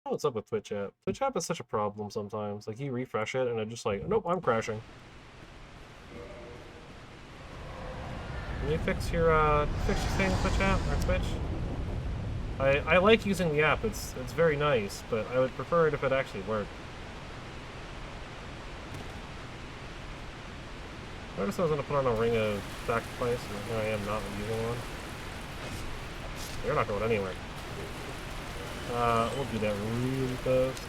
Oh, what's up with Twitch app? Twitch app is such a problem sometimes. Like, you refresh it, and it's just like, nope, I'm crashing. Can you fix your thing, Twitch app, or Twitch? I like using the app, it's very nice, but I would prefer it if it actually worked. I just was gonna put on a ring of sacrifice, and here I am not using one. You're not going anywhere. We'll do that really fast.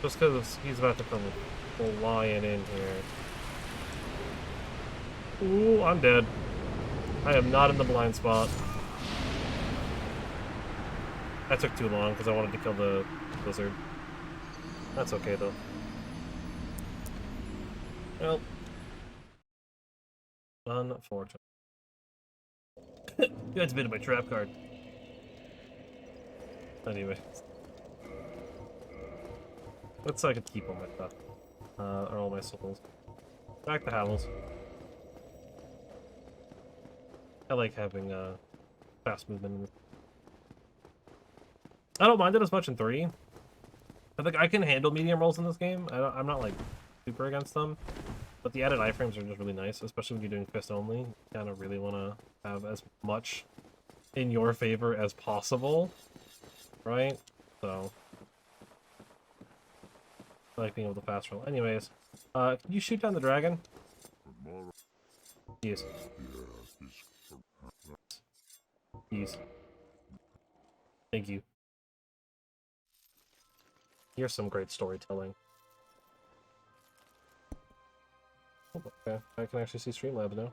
Just because he's about to come flying in here. Ooh, I'm dead. I am not in the blind spot. That took too long because I wanted to kill the lizard. That's okay though. Well, unfortunate. That's been my trap card. Anyway. Let's so I can keep all my stuff. Or all my souls. Back to Howls. I like having fast movement in this. I don't mind it as much in 3. I think I can handle medium rolls in this game. I'm not like super against them. But the added iframes are just really nice, especially when you're doing fist only. You kind of really want to have as much in your favor as possible. Right? So I like being able to fast roll. Anyways, can you shoot down the dragon? Yes. Yes. Thank you. Here's some great storytelling. Oh, okay, I can actually see Streamlabs now.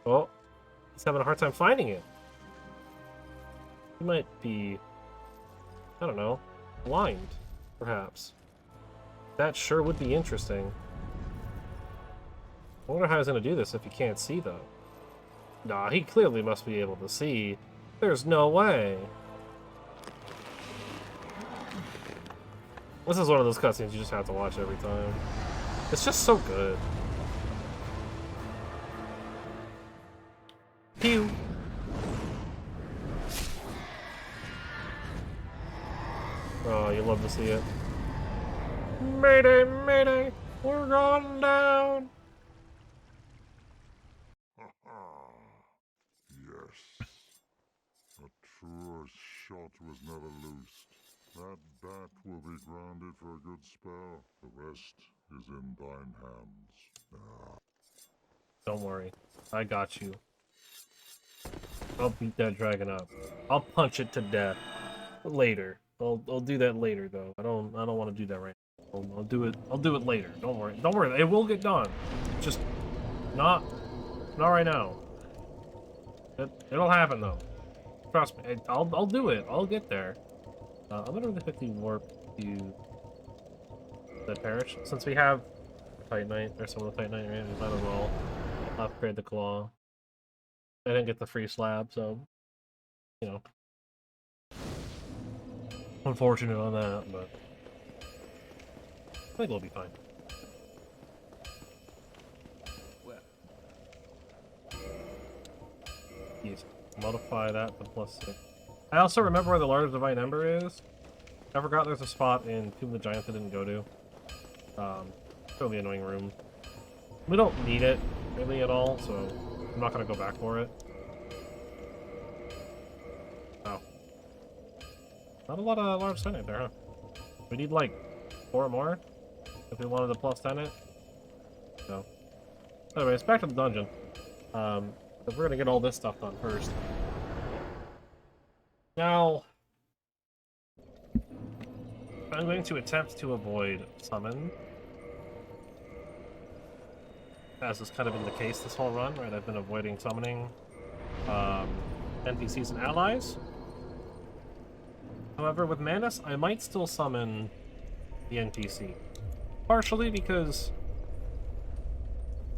Oh, he's having a hard time finding it. He might be, I don't know, blind, perhaps. That sure would be interesting. I wonder how he's going to do this if he can't see, though. Nah, he clearly must be able to see. There's no way. This is one of those cutscenes you just have to watch every time. It's just so good. Pew! Oh, you love to see it. Mayday, mayday! We're going down! Yes. A truer shot was never loosed. That bat will be grounded for a good spell. The rest is in thine hands. Don't worry. I got you. I'll beat that dragon up. I'll punch it to death. Later. I'll do that later though. I don't want to do that right now. I'll do it later. Don't worry. Don't worry. It will get done. Just not right now. It'll happen though. Trust me. I'll do it. I'll get there. I'm gonna really quickly warp to the parish since we have Titanite or some of the Titanite. Right? We might as well upgrade the claw. I didn't get the free slab, so you know, unfortunate on that, but I think we'll be fine. Well, Yes. Modify that to +6. I also remember where the large divine ember is. I forgot there's a spot in Tomb of the Giants I didn't go to. Really annoying room. We don't need it really at all, so I'm not gonna go back for it. Oh. Not a lot of large Senate there, huh? We need like 4 more if we wanted to +10 it. So. Anyways, back to the dungeon. We're gonna get all this stuff done first. Now, I'm going to attempt to avoid summon. As is kind of been the case this whole run, right? I've been avoiding summoning NPCs and allies. However, with Manus, I might still summon the NPC. Partially because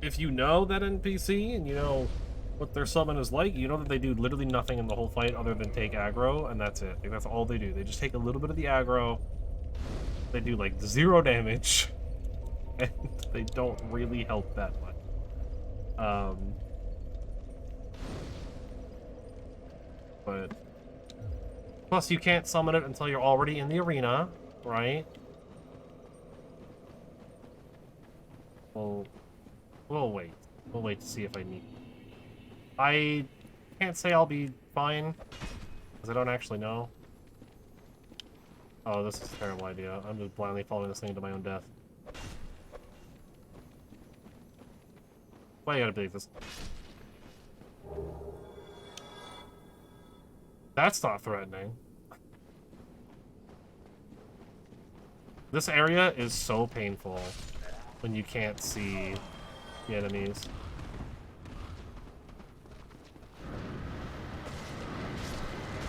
if you know that NPC and you know what their summon is like, you know that they do literally nothing in the whole fight other than take aggro, and that's it. Like, that's all they do. They just take a little bit of the aggro. They do like 0 damage, and they don't really help that much. But plus you can't summon it until you're already in the arena, right? We'll wait. We'll wait to see if I need it. I can't say I'll be fine, because I don't actually know. Oh, this is a terrible idea. I'm just blindly following this thing to my own death. Why you gotta believe this? That's not threatening. This area is so painful when you can't see the enemies.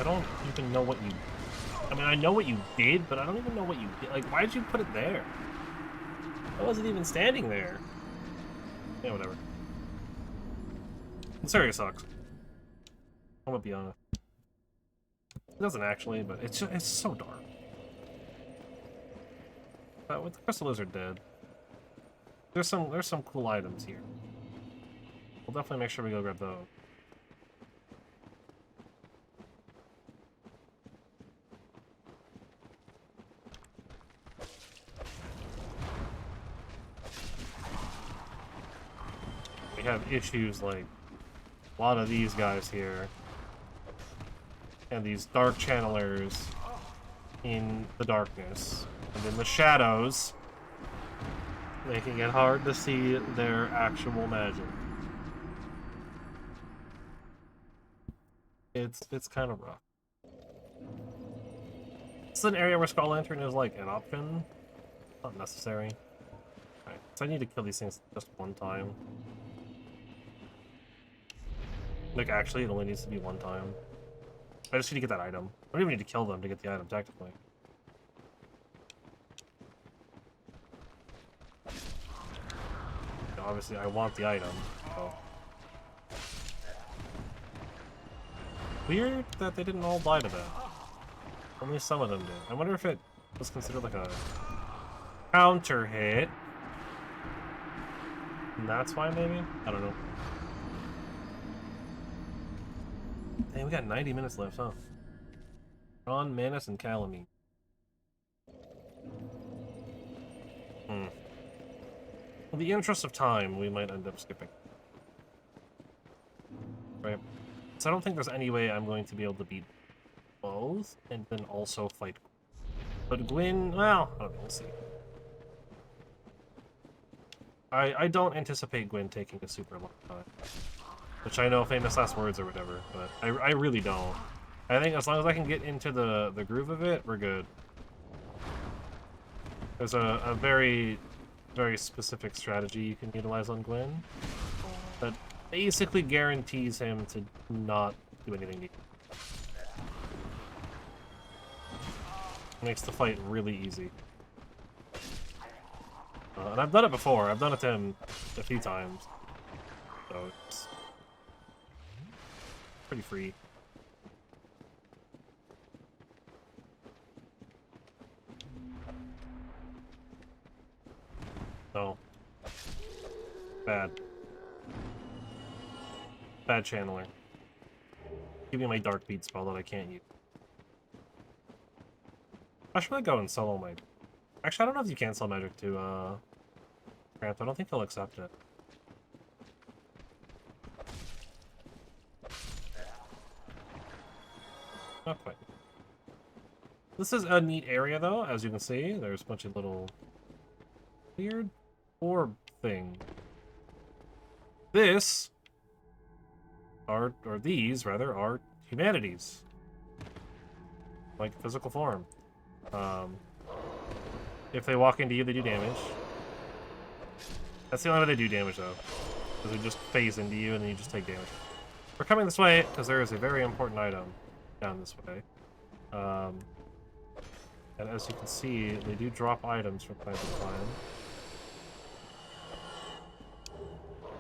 I don't even know what you... I mean, I know what you did, but I don't even know what you did. Like, why did you put it there? I wasn't even standing there. Yeah, whatever. This area sucks. I'm gonna be honest. It doesn't actually, but it's so dark. With the crystal lizard dead, there's some cool items here. We'll definitely make sure we go grab those. We have issues like a lot of these guys here. And these dark channelers in the darkness. And in the shadows, making it hard to see their actual magic. It's kind of rough. It's an area where Skull Lantern is like an option. Not necessary. Alright, so I need to kill these things just one time. Like, actually, it only needs to be one time. I just need to get that item. I don't even need to kill them to get the item, technically. Obviously, I want the item, so... Weird that they didn't all die to that. Only some of them did. I wonder if it was considered like a counter hit. And that's why, maybe? I don't know. Hey, we got 90 minutes left, huh? Ron, Manus, and Calamine. In the interest of time, we might end up skipping. Right? So I don't think there's any way I'm going to be able to beat both, and then also fight. But Gwyn, well, I don't know, we'll see. I don't anticipate Gwyn taking a super long time. Which I know famous last words or whatever, but I really don't. I think as long as I can get into the groove of it, we're good. There's a very, very specific strategy you can utilize on Gwyn that basically guarantees him to not do anything deep. Makes the fight really easy. And I've done it before. I've done it to him a few times. So it's pretty free. No. Bad. Bad channeler. Give me my dark beat spell that I can't use. I should really go and solo my... Actually, I don't know if you can sell magic to, Grant. I don't think he'll accept it. Not quite. This is a neat area, though, as you can see. There's a bunch of little weird orb thing. This, or these, rather, are humanities. Like physical form. If they walk into you, they do damage. That's the only way they do damage, though. Because they just phase into you, and then you just take damage. We're coming this way, because there is a very important item down this way. And as you can see, they do drop items from time to time.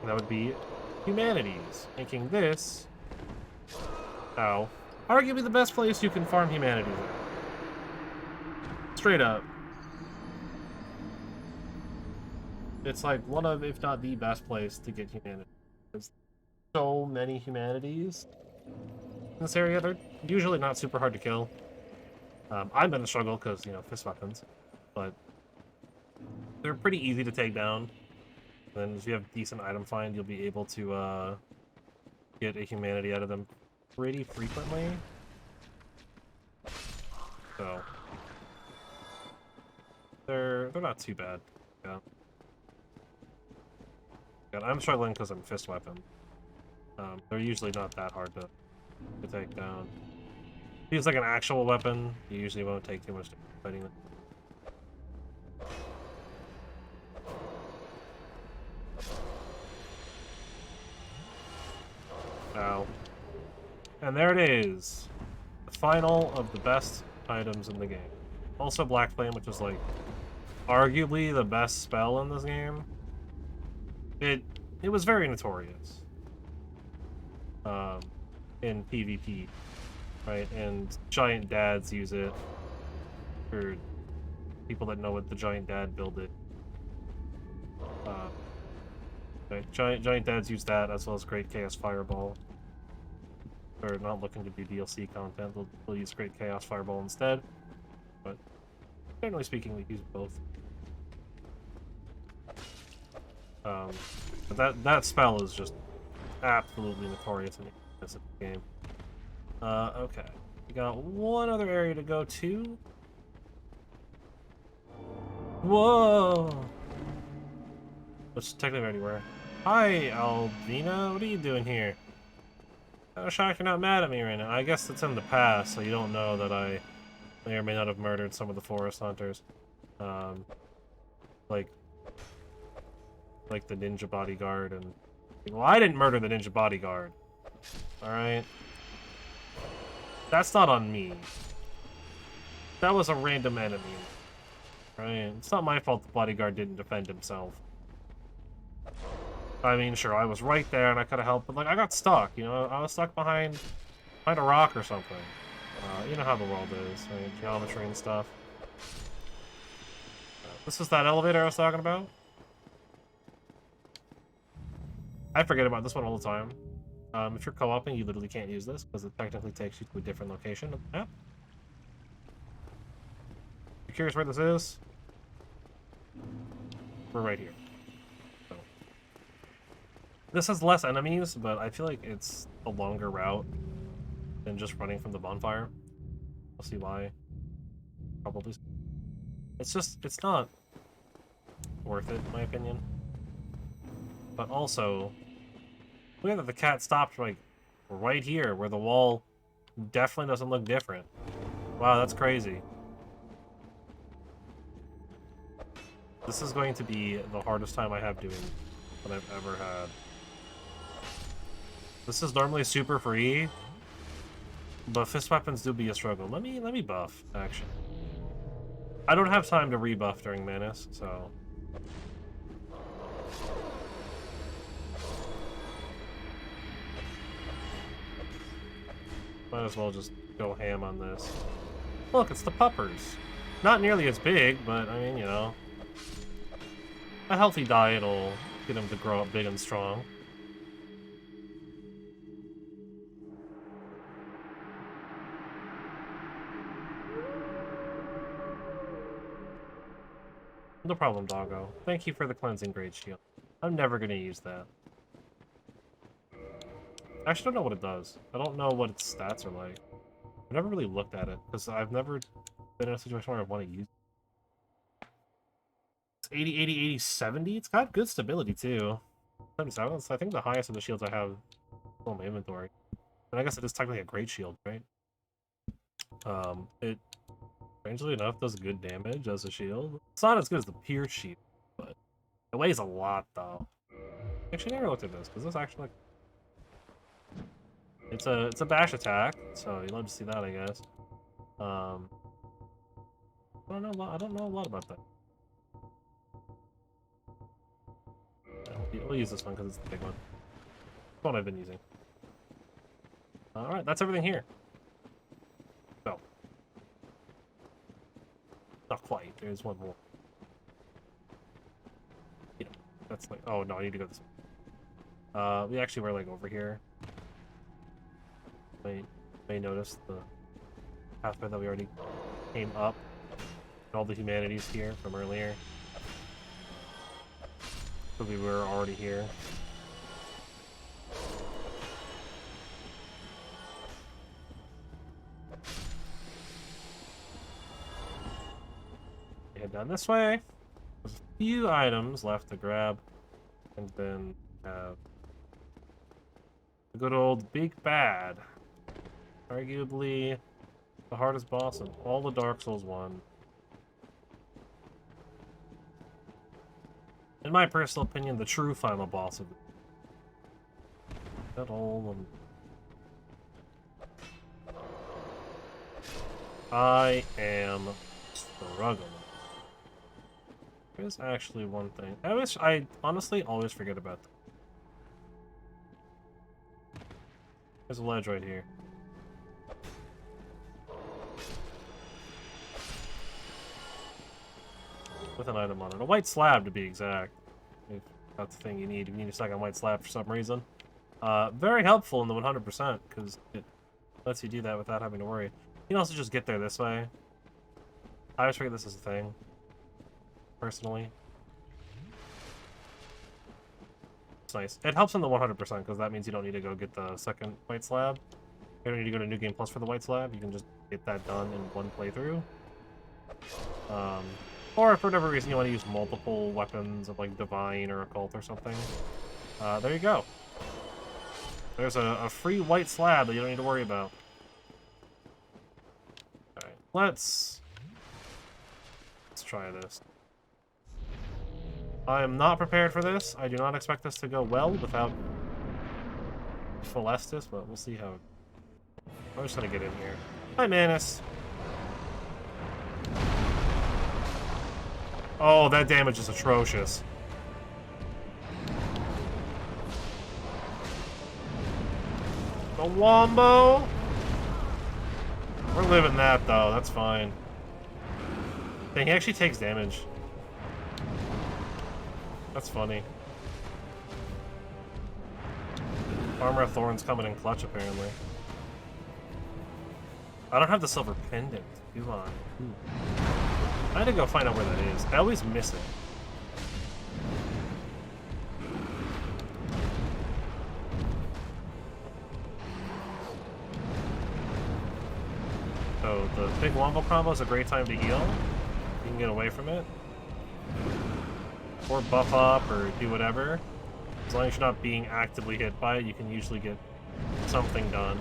And that would be humanities, making this, arguably the best place you can farm humanities at. Straight up. It's like one of, if not the best place to get humanities. There's so many humanities in this area. They're usually not super hard to kill. I'm in a struggle because, you know, fist weapons. But they're pretty easy to take down. And if you have decent item find, you'll be able to get a humanity out of them pretty frequently. So, they're not too bad. Yeah. God, I'm struggling because I'm fist weapon. They're usually not that hard to take down. If you use like an actual weapon, you usually won't take too much fighting them. Ow. And there it is. The final of the best items in the game. Also Black Flame, which is like arguably the best spell in this game. It was very notorious. In PvP. Right? And giant dads use it. For people that know what the giant dad build it. Right? Giant dads use that as well as Great Chaos Fireball. They're not looking to do DLC content, they'll use Great Chaos Fireball instead. But generally speaking, we use both. But that spell is just absolutely notorious in this game. Okay. We got one other area to go to. Whoa! Which technically anywhere. Hi, Albina. What are you doing here? I'm shocked you're not mad at me right now. I guess it's in the past, so you don't know that I may or may not have murdered some of the forest hunters. Like the ninja bodyguard and... Well, I didn't murder the ninja bodyguard. Alright? That's not on me. That was a random enemy. Right? It's not my fault the bodyguard didn't defend himself. I mean, sure, I was right there and I could have helped, but like, I got stuck, you know? I was stuck behind a rock or something. You know how the world is, right? Geometry and stuff. This is that elevator I was talking about? I forget about this one all the time. If you're co-oping, you literally can't use this, because it technically takes you to a different location of the map. You're curious where this is? We're right here. So. This has less enemies, but I feel like it's a longer route than just running from the bonfire. I'll see why. Probably. It's not worth it, in my opinion. But also, look at that the cat stopped like right here, where the wall definitely doesn't look different. Wow, that's crazy. This is going to be the hardest time I have doing that I've ever had. This is normally super free, but fist weapons do be a struggle. Let me buff, actually. I don't have time to rebuff during Menace, so... Might as well just go ham on this. Look, it's the puppers. Not nearly as big, but I mean, you know. A healthy diet will get them to grow up big and strong. No problem, doggo. Thank you for the cleansing grade shield. I'm never gonna use that. I actually don't know what it does. I don't know what its stats are like. I've never really looked at it, because I've never been in a situation where I want to use it. It's 80, 80, 80, 70? It's got good stability, too. 77? I think the highest of the shields I have in my inventory. And I guess it is technically a great shield, right? It, strangely enough, does good damage as a shield. It's not as good as the pierce shield, but it weighs a lot, though. I actually never looked at this, because this actually, like... It's a bash attack, so you'd love to see that, I guess. I don't know a lot about that. We'll use this one because it's the big one. It's the one I've been using. Alright, that's everything here. So. Not quite, there's one more. Yeah, that's like, oh no, I need to go this way. We actually were like over here. May notice the pathway that we already came up. And all the humanities here from earlier. So we were already here. Head down this way. few items left to grab, and then have the good old Big Bad. Arguably the hardest boss of all the Dark Souls 1. In my personal opinion, the true final boss of that old one. I am struggling. There's actually one thing. I honestly always forget about that. There's a ledge right here. With an item on it. A white slab, to be exact. If that's the thing you need. You need a second white slab for some reason. Very helpful in the 100%, because it lets you do that without having to worry. You can also just get there this way. I always forget this is a thing. Personally. It's nice. It helps in the 100%, because that means you don't need to go get the second white slab. You don't need to go to New Game Plus for the white slab. You can just get that done in one playthrough. Or if for whatever reason you want to use multiple weapons of like Divine or Occult or something. There you go. There's a free white slab that you don't need to worry about. Alright, let's try this. I am not prepared for this. I do not expect this to go well without full Estus, but we'll see how. I'm just gonna get in here. Hi, Manus. Oh, that damage is atrocious. The Wombo? We're living that, though. That's fine. Dang, he actually takes damage. That's funny. Armor of Thorns coming in clutch, apparently. I don't have the silver pendant, do I? I had to go find out where that is. I always miss it. So the big Wombo combo is a great time to heal. You can get away from it. Or buff up or do whatever. As long as you're not being actively hit by it, you can usually get something done.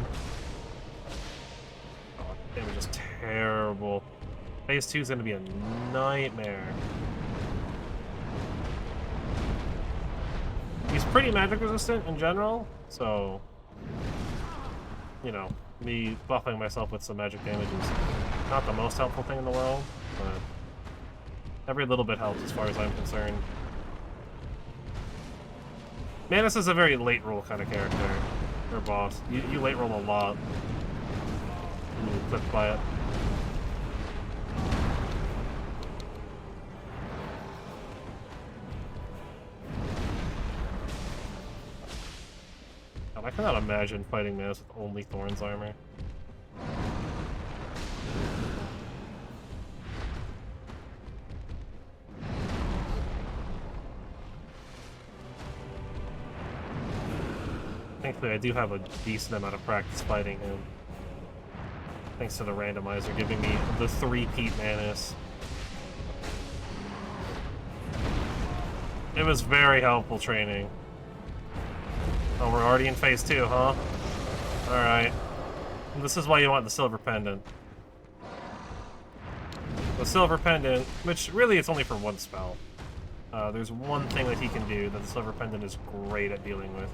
Oh, damage is terrible. Phase 2 is going to be a nightmare. He's pretty magic resistant in general, so, you know, me buffing myself with some magic damage is not the most helpful thing in the world, but every little bit helps as far as I'm concerned. Manus is a very late roll kind of character, or boss. You late roll a lot. You get clipped by it. I cannot imagine fighting Manus with only Thorns armor. Thankfully, I do have a decent amount of practice fighting him. Thanks to the randomizer giving me the 3-peat Manus. It was very helpful training. Oh, we're already in phase 2, huh? Alright. This is why you want the silver pendant. The silver pendant, which really it's only for one spell. There's one thing that he can do that the silver pendant is great at dealing with.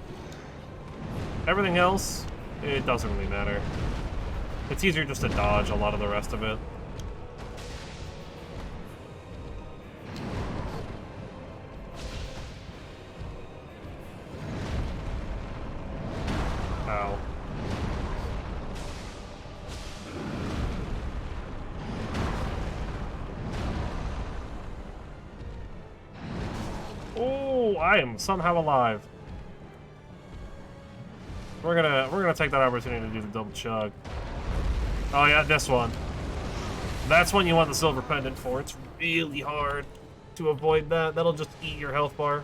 Everything else, it doesn't really matter. It's easier just to dodge a lot of the rest of it. Ow. Oh, I am somehow alive. We're gonna take that opportunity to do the double chug. Oh yeah, this one. That's one you want the silver pendant for. It's really hard to avoid that. That'll just eat your health bar.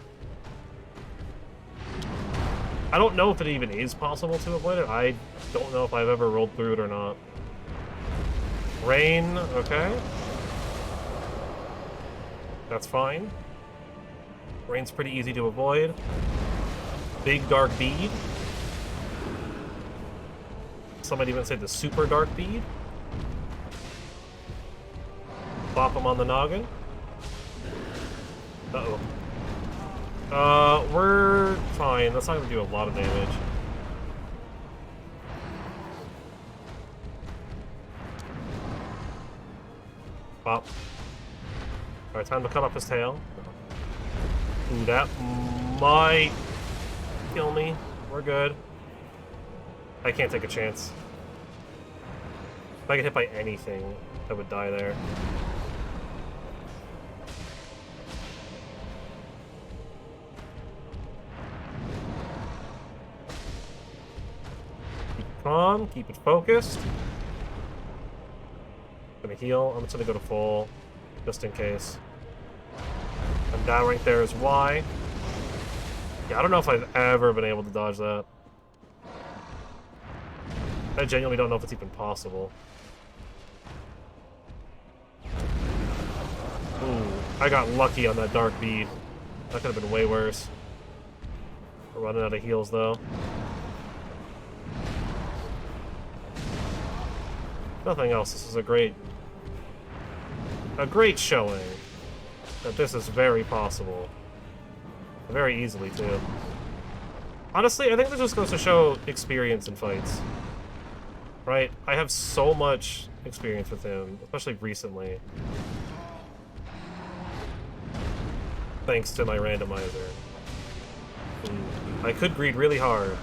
I don't know if it even is possible to avoid it. I don't know if I've ever rolled through it or not. Rain, okay. That's fine. Rain's pretty easy to avoid. Big dark bead. Some might even say the super dark bead. Pop him on the noggin. Uh-oh. We're fine. That's not gonna do a lot of damage. Pop. Alright, time to cut off his tail. Ooh, that might kill me. We're good. I can't take a chance. If I get hit by anything, I would die there. Keep it calm, keep it focused. Gonna heal. I'm just gonna go to full, just in case. I'm down right there is Y. Yeah, I don't know if I've ever been able to dodge that. I genuinely don't know if it's even possible. Ooh, I got lucky on that dark bead. That could have been way worse. We're running out of heals, though. Nothing else. This is a great showing that this is very possible. Very easily, too. Honestly, I think this just goes to show experience in fights. Right? I have so much experience with him, especially recently. Thanks to my randomizer. I could greed really hard,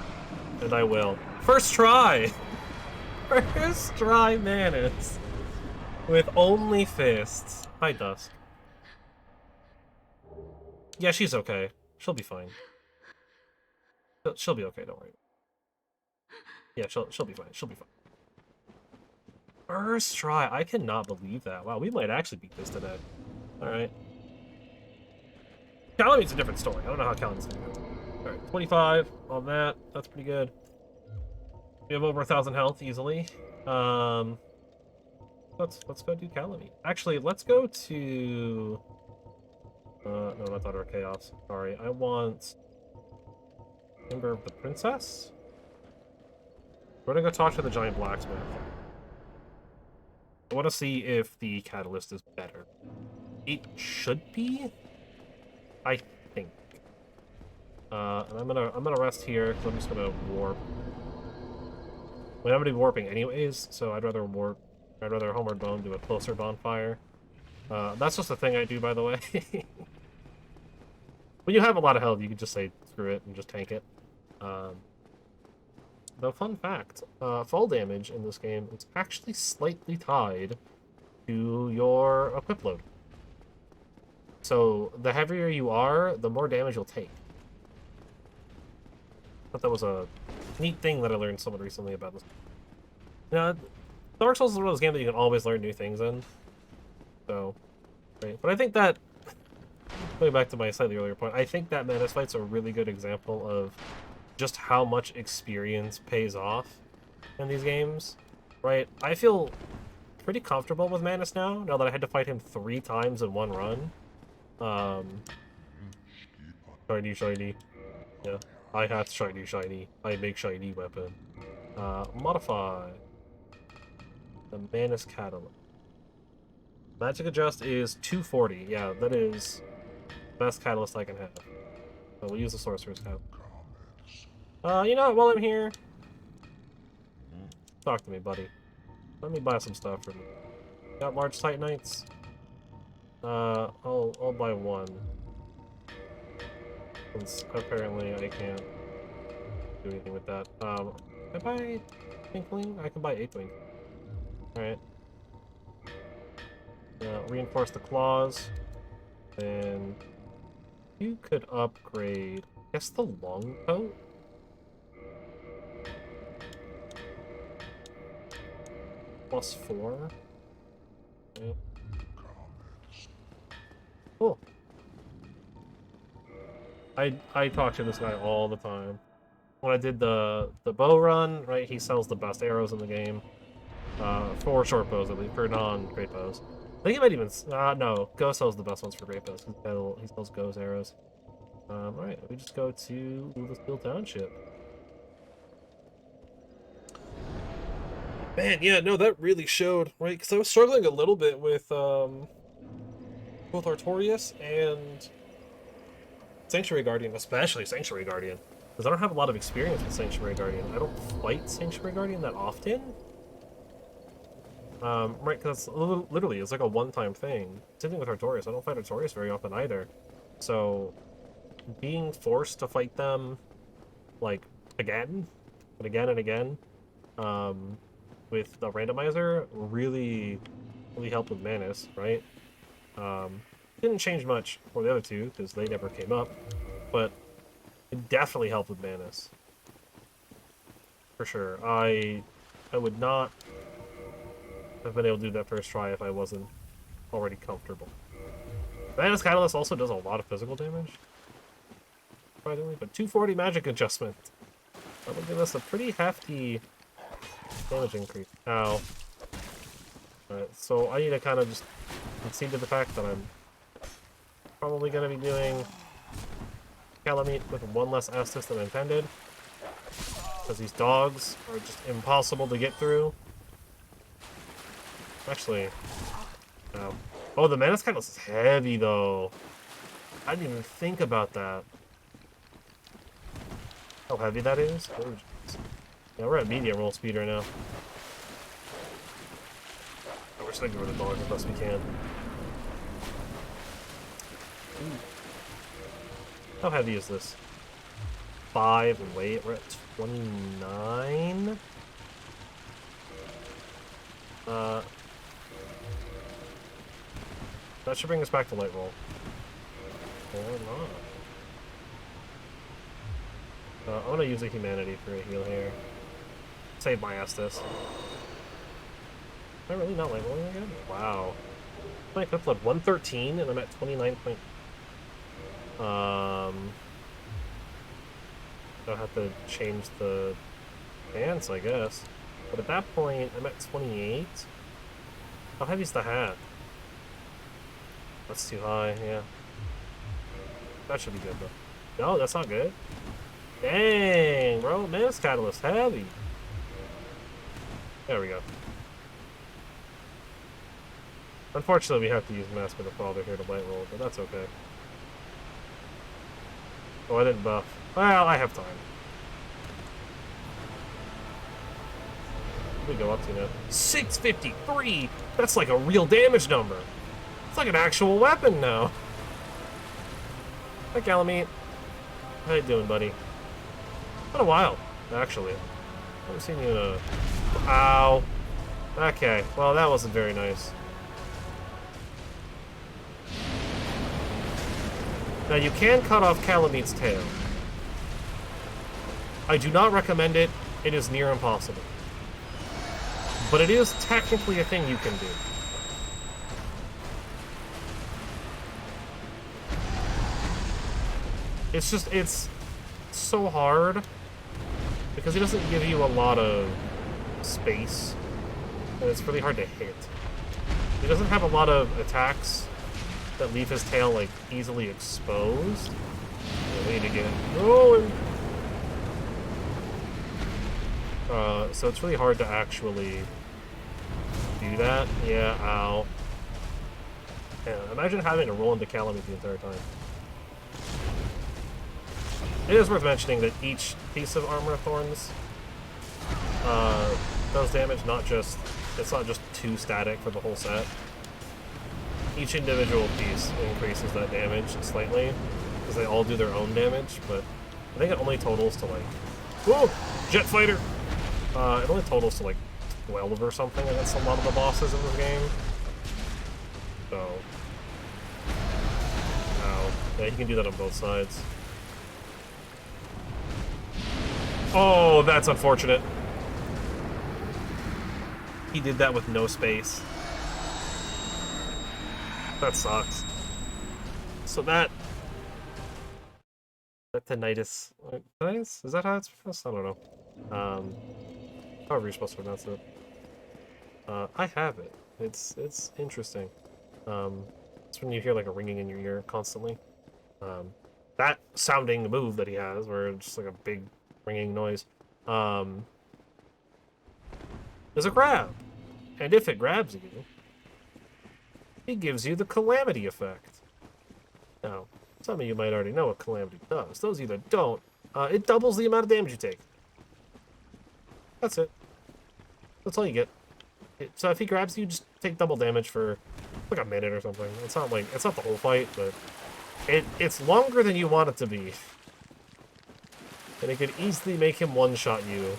and I will. First try! First try Manus! With only fists. Hi, Dusk. Yeah, she's okay. She'll be fine. She'll be okay, don't worry. Yeah, she'll be fine. She'll be fine. First try. I cannot believe that. Wow, we might actually beat this today. Alright. Calamite's a different story. I don't know how Calamite's gonna go. Alright, 25 on that. That's pretty good. We have over 1,000 health easily. Let's go do Calamite. Actually, let's go to... no, not Daughter of Chaos. Sorry, I want... Member of the Princess? We're gonna go talk to the Giant Blacksmith. I want to see if the Catalyst is better. It should be, I think. And I'm gonna rest here because I'm just gonna warp. I mean, I'm gonna be warping anyways, so I'd rather warp. I'd rather Homeward Bone do a closer bonfire. That's just a thing I do, by the way. When you have a lot of health, you can just say screw it and just tank it. Though, fun fact, fall damage in this game is actually slightly tied to your equip load. So, the heavier you are, the more damage you'll take. I thought that was a neat thing that I learned somewhat recently about this. You know, Dark Souls is one of those games that you can always learn new things in. So, right. But I think that, going back to my slightly earlier point, I think that Manus fight's a really good example of just how much experience pays off in these games, right? I feel pretty comfortable with Manus now that I had to fight him 3 times in one run. Shiny. Yeah, I have shiny. I make shiny weapon. Modify. The Manus Catalyst. Magic Adjust is 240. Yeah, that is the best Catalyst I can have. So we'll use the Sorcerer's Cap. You know what, while I'm here, talk to me, buddy. Let me buy some stuff from you. Got large Titanites? I'll buy one. Since apparently I can't do anything with that. Can I buy Twinkling? I can buy 8 Twinkling. Alright. Reinforce the claws. And you could upgrade, I guess, the long coat? +4. Okay. Cool. I talk to this guy all the time. When I did the bow run, right, he sells the best arrows in the game. For short bows, at least, for non-great bows. I think he might even... no, Go sells the best ones for great bows. He sells Go's arrows. Alright, we just go to Steel Township. Man, yeah, no, that really showed, right? Because I was struggling a little bit with both Artorias and Sanctuary Guardian, especially Sanctuary Guardian. Because I don't have a lot of experience with Sanctuary Guardian. I don't fight Sanctuary Guardian that often. Right, because literally, it's like a one-time thing. Same thing with Artorias. I don't fight Artorias very often either. So, being forced to fight them, like, again, and again and again, with the randomizer really helped with Manus, right? Didn't change much for the other two, because they never came up, but it definitely helped with Manus. For sure. I would not have been able to do that first try if I wasn't already comfortable. Manus Catalyst also does a lot of physical damage, surprisingly, but 240 magic adjustment. That would give us a pretty hefty damage increase. Ow. Alright, so I need to kind of just concede to the fact that I'm probably going to be doing Calamite with one less Estus than intended. Because these dogs are just impossible to get through. Actually, ow. Oh, the Manus Catalyst is heavy, though. I didn't even think about that. How heavy that is? Oh, yeah, we're at medium roll speed right now. We're just gonna get rid of the dogs as best we can. Ooh. How heavy is this? 5 and weight. We're at 29. That should bring us back to light roll. Or not. I'm gonna use a humanity for a heal here. Save my Estus. Am I really not light rolling again? Wow. My clip flood 113 and I'm at 29 point. I'll have to change the pants, I guess. But at that point, I'm at 28. How heavy's the hat? That's too high, yeah. That should be good, though. No, that's not good. Dang, bro. Manus Catalyst, heavy. There we go. Unfortunately, we have to use Mask of the Father here to light roll, but that's okay. Oh, I didn't buff. Well, I have time. What do we go up to now? 653! That's like a real damage number. It's like an actual weapon now. Hi, Calamite. How you doing, buddy? Been a while, actually. I haven't seen you in a... Ow. Okay, well, that wasn't very nice. Now, you can cut off Calamite's tail. I do not recommend it. It is near impossible. But it is technically a thing you can do. It's just, it's so hard because he doesn't give you a lot of space, and it's really hard to hit. He doesn't have a lot of attacks that leave his tail, like, easily exposed. We need to get it rolling. So it's really hard to actually do that. Yeah, ow. Yeah, imagine having to roll into Calamite the entire time. It is worth mentioning that each piece of Armor of Thorns does damage, it's not just 2 static for the whole set. Each individual piece increases that damage slightly, because they all do their own damage, but I think it only totals to like... Whoa! Jet Fighter! It only totals to like 12 or something against a lot of the bosses in this game. So... Ow. Yeah, you can do that on both sides. Oh, that's unfortunate. He did that with no space. That sucks. So that tinnitus. Tinnitus? Is that how it's pronounced? I don't know. However you're supposed to pronounce it. I have it. It's interesting. It's when you hear like a ringing in your ear constantly. that sounding move that he has, where it's just like a big ringing noise, is a grab. And if it grabs you, it gives you the Calamity effect. Now, some of you might already know what Calamity does. Those of you that don't, it doubles the amount of damage you take. That's it. That's all you get. So if he grabs you, just take double damage for like a minute or something. It's not the whole fight, but it's longer than you want it to be. And it could easily make him one-shot you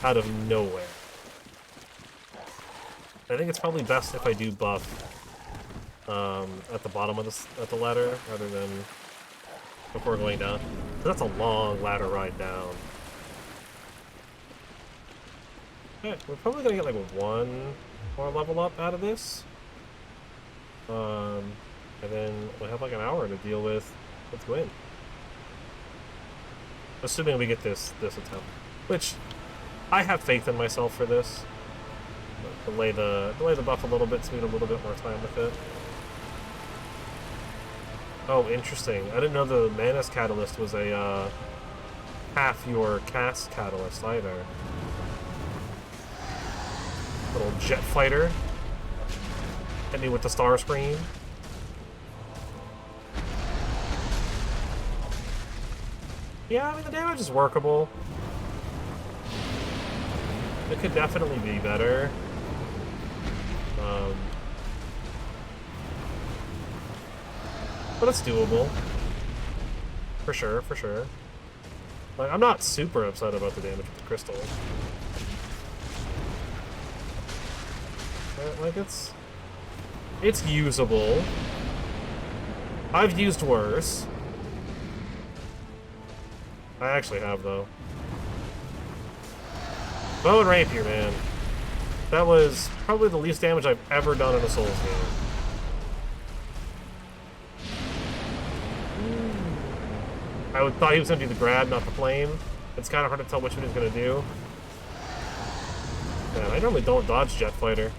out of nowhere. I think it's probably best if I do buff at the bottom of the ladder rather than before going down. That's a long ladder ride down. Okay, we're probably gonna get like one more level up out of this. And then we'll have like an hour to deal with Gwyn. Assuming we get this attempt. Which I have faith in myself for this. Delay the buff a little bit so we get a little bit more time with it. Oh, interesting. I didn't know the Manus Catalyst was a half your cast catalyst either. Little jet fighter. Hit me with the star screen. Yeah, I mean the damage is workable. It could definitely be better. But it's doable. For sure, for sure. Like, I'm not super upset about the damage with the crystal. Like, it's usable. I've used worse. I actually have, though. Bow and Rapier, man. That was probably the least damage I've ever done in a Souls game. I thought he was going to do the grab, not the flame. It's kind of hard to tell which one he's going to do. Man, I normally don't dodge Jet Fighter.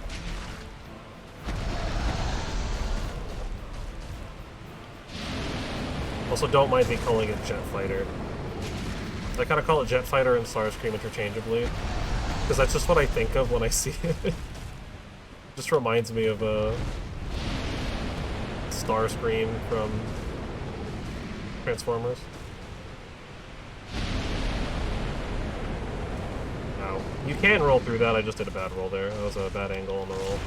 Also, don't mind me calling it Jet Fighter. I kind of call it Jet Fighter and Starscream interchangeably. Because that's just what I think of when I see it. Just reminds me of Starscream from Transformers. Now, you can roll through that, I just did a bad roll there. That was a bad angle on the roll.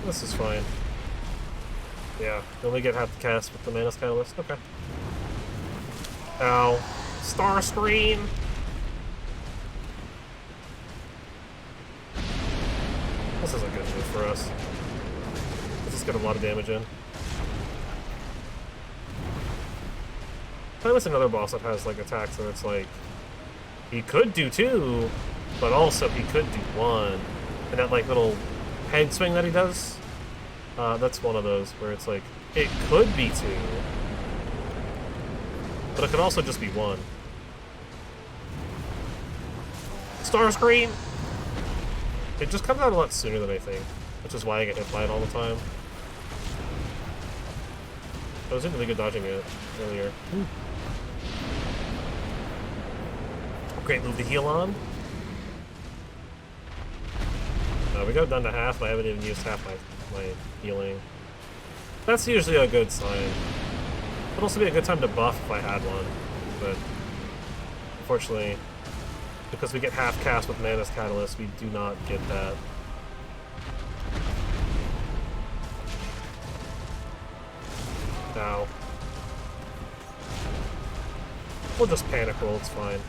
This is fine. Yeah, you only get half the cast with the Manus Catalyst. Okay. Ow. Starscream! This is a good move for us. Let's just get a lot of damage in. There's another boss that has, like, attacks that it's like... He could do 2, but also he could do 1. And that, like, little head swing that he does... that's one of those where it's like, it could be 2, but it could also just be 1. Starscream! It just comes out a lot sooner than I think, which is why I get hit by it all the time. I was really good dodging it earlier. Great move to heal on. We got it down to half, but I haven't even used half my healing. That's usually a good sign. Would also be a good time to buff if I had one, but unfortunately, because we get half cast with Manus Catalyst, we do not get that. Ow. We'll just panic roll, it's fine.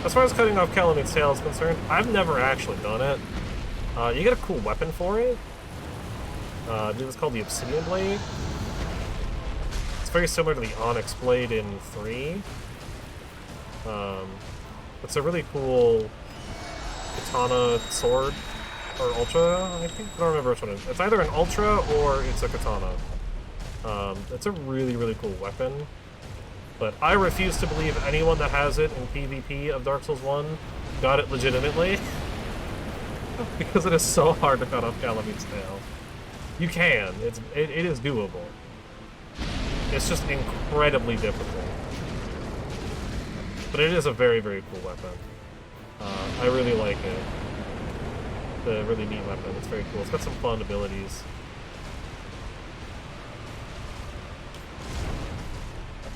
As far as cutting off Calamit's tail is concerned, I've never actually done it. You get a cool weapon for it. I believe it's called the Obsidian Blade. It's very similar to the Onyx Blade in 3. It's a really cool katana sword, or ultra, I think? I don't remember which one it is. It's either an ultra or it's a katana. It's a really, really cool weapon. But I refuse to believe anyone that has it in PvP of Dark Souls 1 got it legitimately. Because it is so hard to cut off Calamine's tail. You can. It is doable. It's just incredibly difficult. But it is a very, very cool weapon. I really like it. It's a really neat weapon. It's very cool. It's got some fun abilities.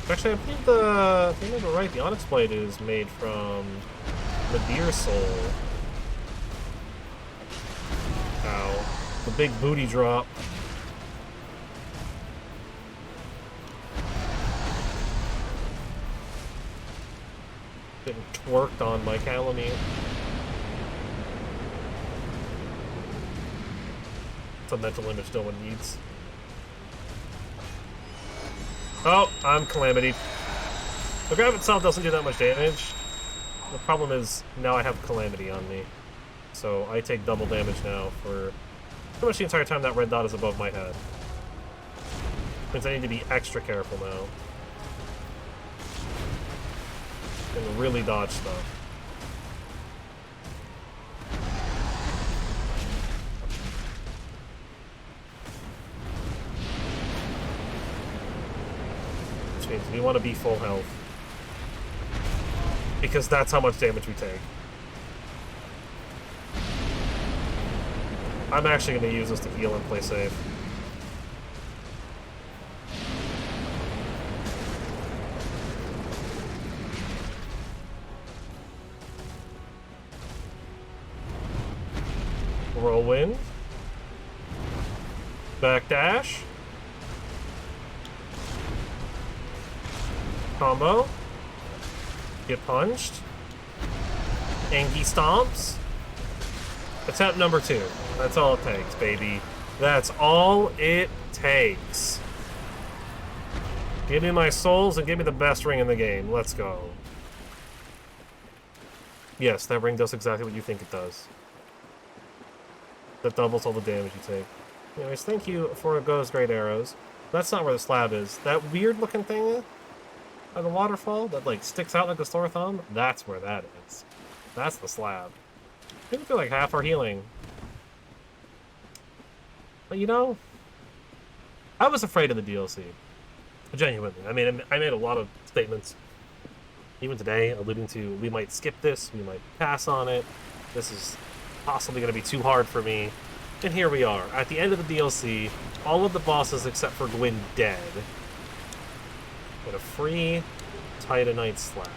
Actually, I believe if I remember right, the Onyx Blade is made from the deer soul. Ow. The big booty drop. Getting twerked on by Calamine. It's a mental image no one needs. Oh, I'm Calamity. The grab itself doesn't do that much damage. The problem is, now I have Calamity on me. So I take double damage now for pretty much the entire time that red dot is above my head. Means I need to be extra careful now. And really dodge stuff. Which means we want to be full health. Because that's how much damage we take. I'm actually going to use this to heal and play safe. Whirlwind. Backdash. Combo. Get punched. Angie stomps. Attempt number 2. That's all it takes, baby. That's all it takes. Give me my souls and give me the best ring in the game. Let's go. Yes, that ring does exactly what you think it does. That doubles all the damage you take. Anyways, thank you for those great arrows. That's not where the slab is. That weird looking thing by the waterfall that like sticks out like a sore thumb, that's where that is. That's the slab. I feel like half our healing. But you know, I was afraid of the DLC. Genuinely. I mean, I made a lot of statements, even today, alluding to we might skip this, we might pass on it, this is possibly going to be too hard for me. And here we are, at the end of the DLC, all of the bosses except for Gwyn dead. With a free Titanite slab.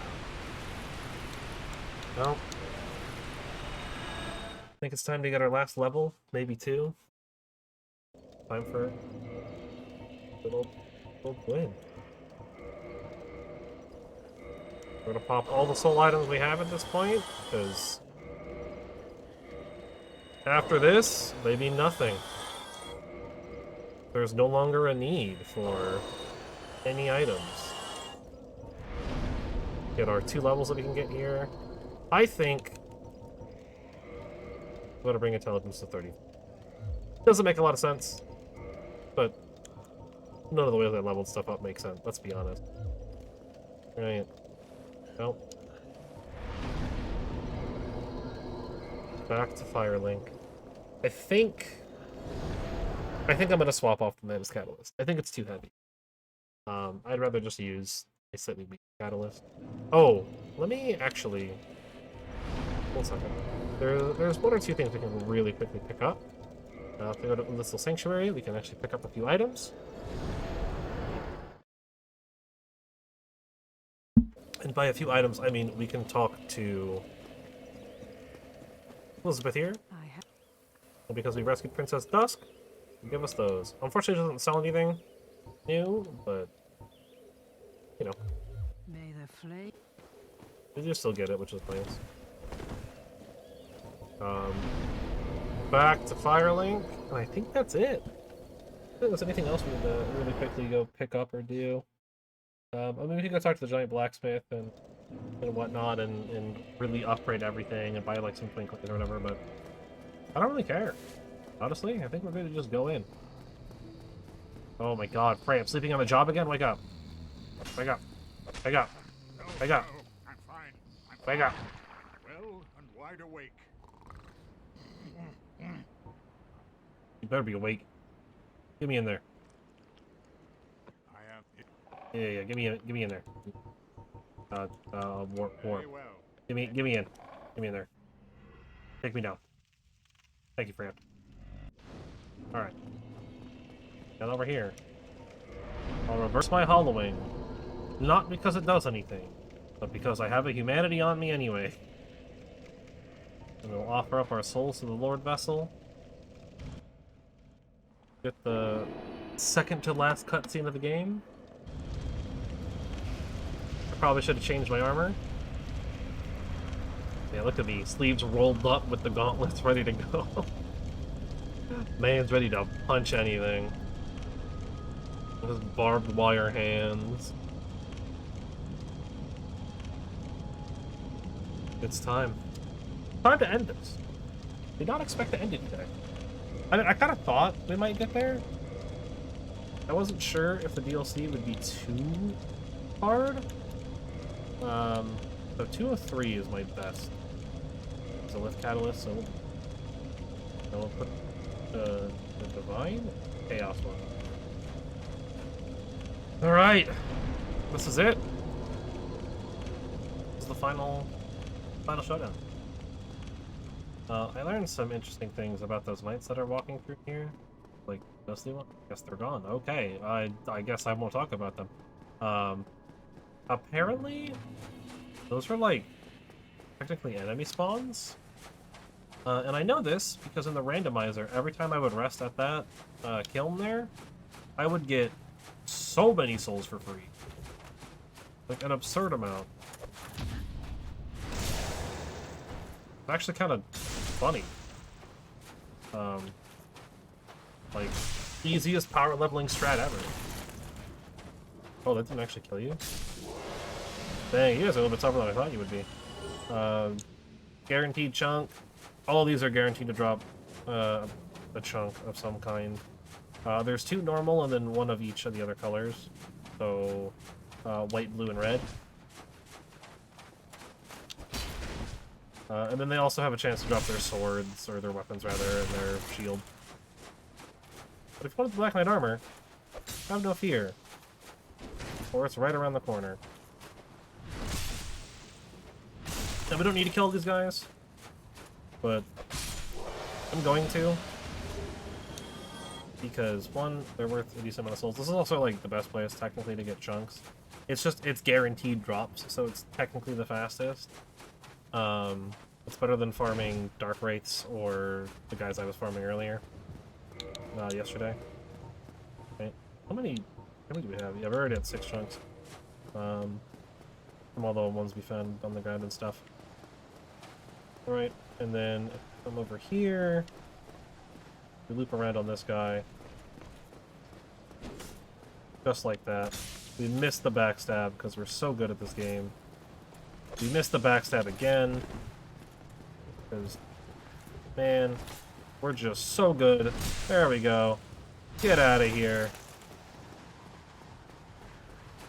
Well, I think it's time to get our last level, maybe 2. Time for little Gwyn. We're gonna pop all the soul items we have at this point, because after this, they mean nothing. There's no longer a need for any items. Get our 2 levels that we can get here. I think I'm gonna bring intelligence to 30. Doesn't make a lot of sense, but none of the ways I leveled stuff up makes sense, let's be honest. Right. Nope. Back to Firelink. I think I'm gonna swap off the Mantis Catalyst. I think it's too heavy. I'd rather just use a slightly weak catalyst. Oh, let me actually... 1 second. There's 1 or 2 things we can really quickly pick up. If we go to Abyssal Sanctuary, we can actually pick up a few items. And by a few items, I mean we can talk to Elizabeth here. And because we rescued Princess Dusk, give us those. Unfortunately, it doesn't sell anything new, but you know. May the flame. You do still get it, which is nice. Back to Firelink, and I think that's it. I don't think there's anything else we need to really quickly go pick up or do. I mean, we can go talk to the giant blacksmith and whatnot, and really upgrade everything and buy like some twinklings or whatever. But I don't really care. Honestly, I think we're going to just go in. Oh my god, Frey, I'm sleeping on the job again? Wake up. Wake up. Wake up. Wake up. I'm fine. Wake up. Well and wide awake. You better be awake. Get me in there. I am Yeah, get me in there. Warp. very well. Give me in. Get me in there. Take me down. Thank you, Fran. Alright. Now over here. I'll reverse my hollowing. Not because it does anything, but because I have a humanity on me anyway. And we'll offer up our souls to the Lord Vessel. Get the second to last cutscene of the game. I probably should have changed my armor. Yeah, look at me. Sleeves rolled up with the gauntlets ready to go. Man's ready to punch anything. With his barbed wire hands. It's time. Time to end this. Did not expect to end it today. I kind of thought we might get there. I wasn't sure if the DLC would be too hard. So 203 is my best. It's a lift catalyst, so we'll put the divine chaos one. All right, this is it. This is the final showdown. I learned some interesting things about those knights that are walking through here. Like, mostly one? I guess they're gone. Okay, I guess I won't talk about them. Apparently, those were, like, technically enemy spawns. And I know this because in the randomizer, every time I would rest at that kiln there, I would get so many souls for free. Like, an absurd amount. It's actually kind of funny. Like, easiest power leveling strat ever. Oh, that didn't actually kill you? Dang, you guys are a little bit tougher than I thought you would be. Guaranteed chunk. All of these are guaranteed to drop a chunk of some kind. There's 2 normal and then 1 of each of the other colors. So, white, blue, and red. And then they also have a chance to drop their swords, or their weapons rather, and their shield. But if you want the Black Knight armor, have no fear. Or it's right around the corner. Now we don't need to kill these guys, but I'm going to. Because, 1, they're worth a decent amount of souls. This is also, like, the best place, technically, to get chunks. It's just, it's guaranteed drops, so it's technically the fastest. It's better than farming Dark Wraiths or the guys I was farming earlier. Yesterday. Okay. How many do we have? Yeah, we're already at 6 chunks. From all the ones we found on the ground and stuff. Alright, and then come over here. We loop around on this guy. Just like that. We missed the backstab because we're so good at this game. We missed the backstab again. Because, man, we're just so good. There we go. Get out of here.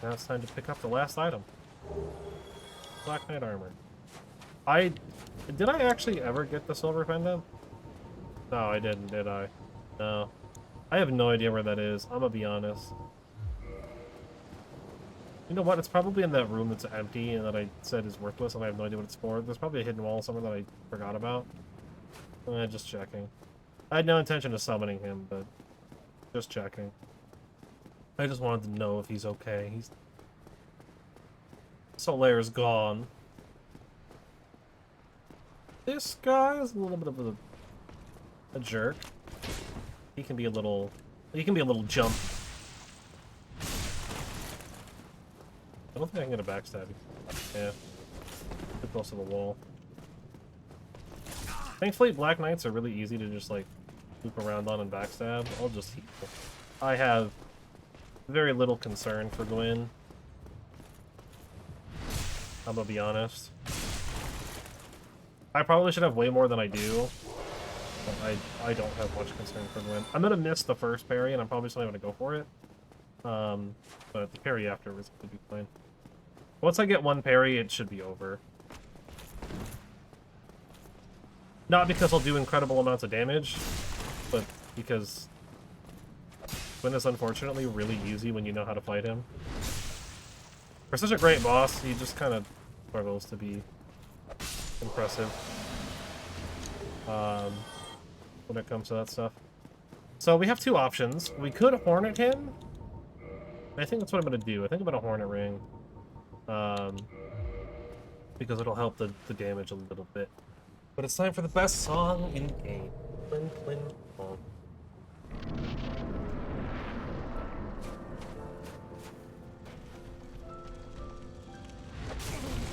Now it's time to pick up the last item. Black Knight armor. Did I actually ever get the silver pendant? No, I didn't, did I? No. I have no idea where that is, I'm gonna be honest. You know what, it's probably in that room that's empty and that I said is worthless and I have no idea what it's for. There's probably a hidden wall somewhere that I forgot about. Just checking. I had no intention of summoning him, but just checking. I just wanted to know if he's okay. Solaire's gone. This guy is a little bit of a jerk. He can be a little jump. I don't think I can get a backstab. Yeah. Too close to the wall. Thankfully, Black Knights are really easy to just, like, loop around on and backstab. I'll just heal. I have very little concern for Gwyn. I'm gonna be honest. I probably should have way more than I do. But I don't have much concern for Gwen. I'm gonna miss the first parry, and I'm probably still gonna go for it. But the parry afterwards could be fine. Once I get one parry, it should be over. Not because I'll do incredible amounts of damage, but because Gwen is unfortunately really easy when you know how to fight him. For such a great boss, he just kind of struggles to be impressive when it comes to that stuff. So we have two options. We could Hornet him. I think that's what I'm going to do. I think I'm going to Hornet Ring. Because it'll help the damage a little bit. But it's time for the best song in game. Plin, plin, plon.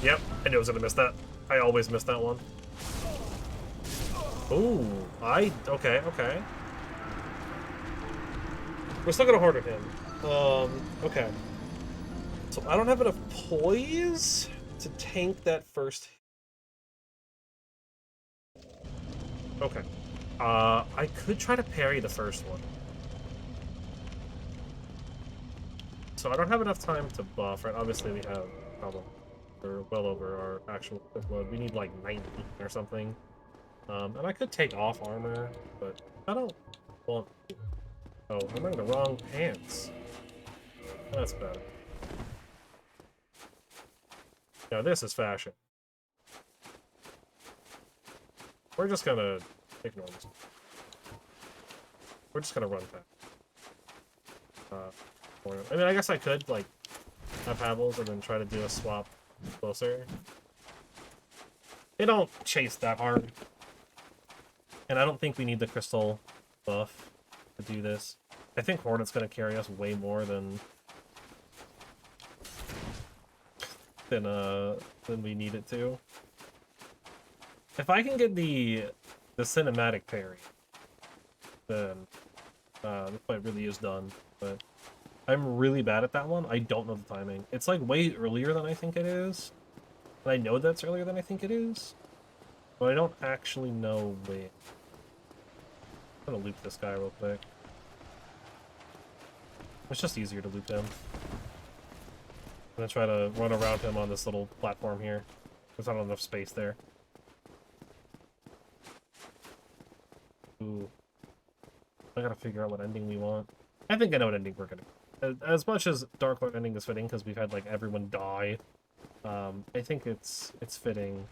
Yep, I knew I was gonna miss that. I always miss that one. Ooh, okay. We're still gonna Hornet him. Okay. So I don't have enough poise to tank that first. Okay. I could try to parry the first one. So I don't have enough time to buff, right? Obviously we have problem. We're well over our actual quick load. We need like 90 or something. And I could take off armor, but I don't want to. Oh, I'm wearing the wrong pants. That's bad. Now this is fashion. We're just gonna ignore this. We're just gonna run past. I mean, I guess I could, like, have Havels and then try to do a swap closer. They don't chase that hard. And I don't think we need the crystal buff to do this. I think Hornet's gonna carry us way more than we need it to. If I can get the cinematic parry, then the fight really is done. But I'm really bad at that one. I don't know the timing. It's like way earlier than I think it is. And I know that's earlier than I think it is. But I don't actually know when. I'm gonna loop this guy real quick. It's just easier to loop him. I'm gonna try to run around him on this little platform here. There's not enough space there. Ooh. I gotta figure out what ending we want. I think I know what ending we're gonna... As much as Dark Lord ending is fitting, because we've had, like, everyone die, I think it's fitting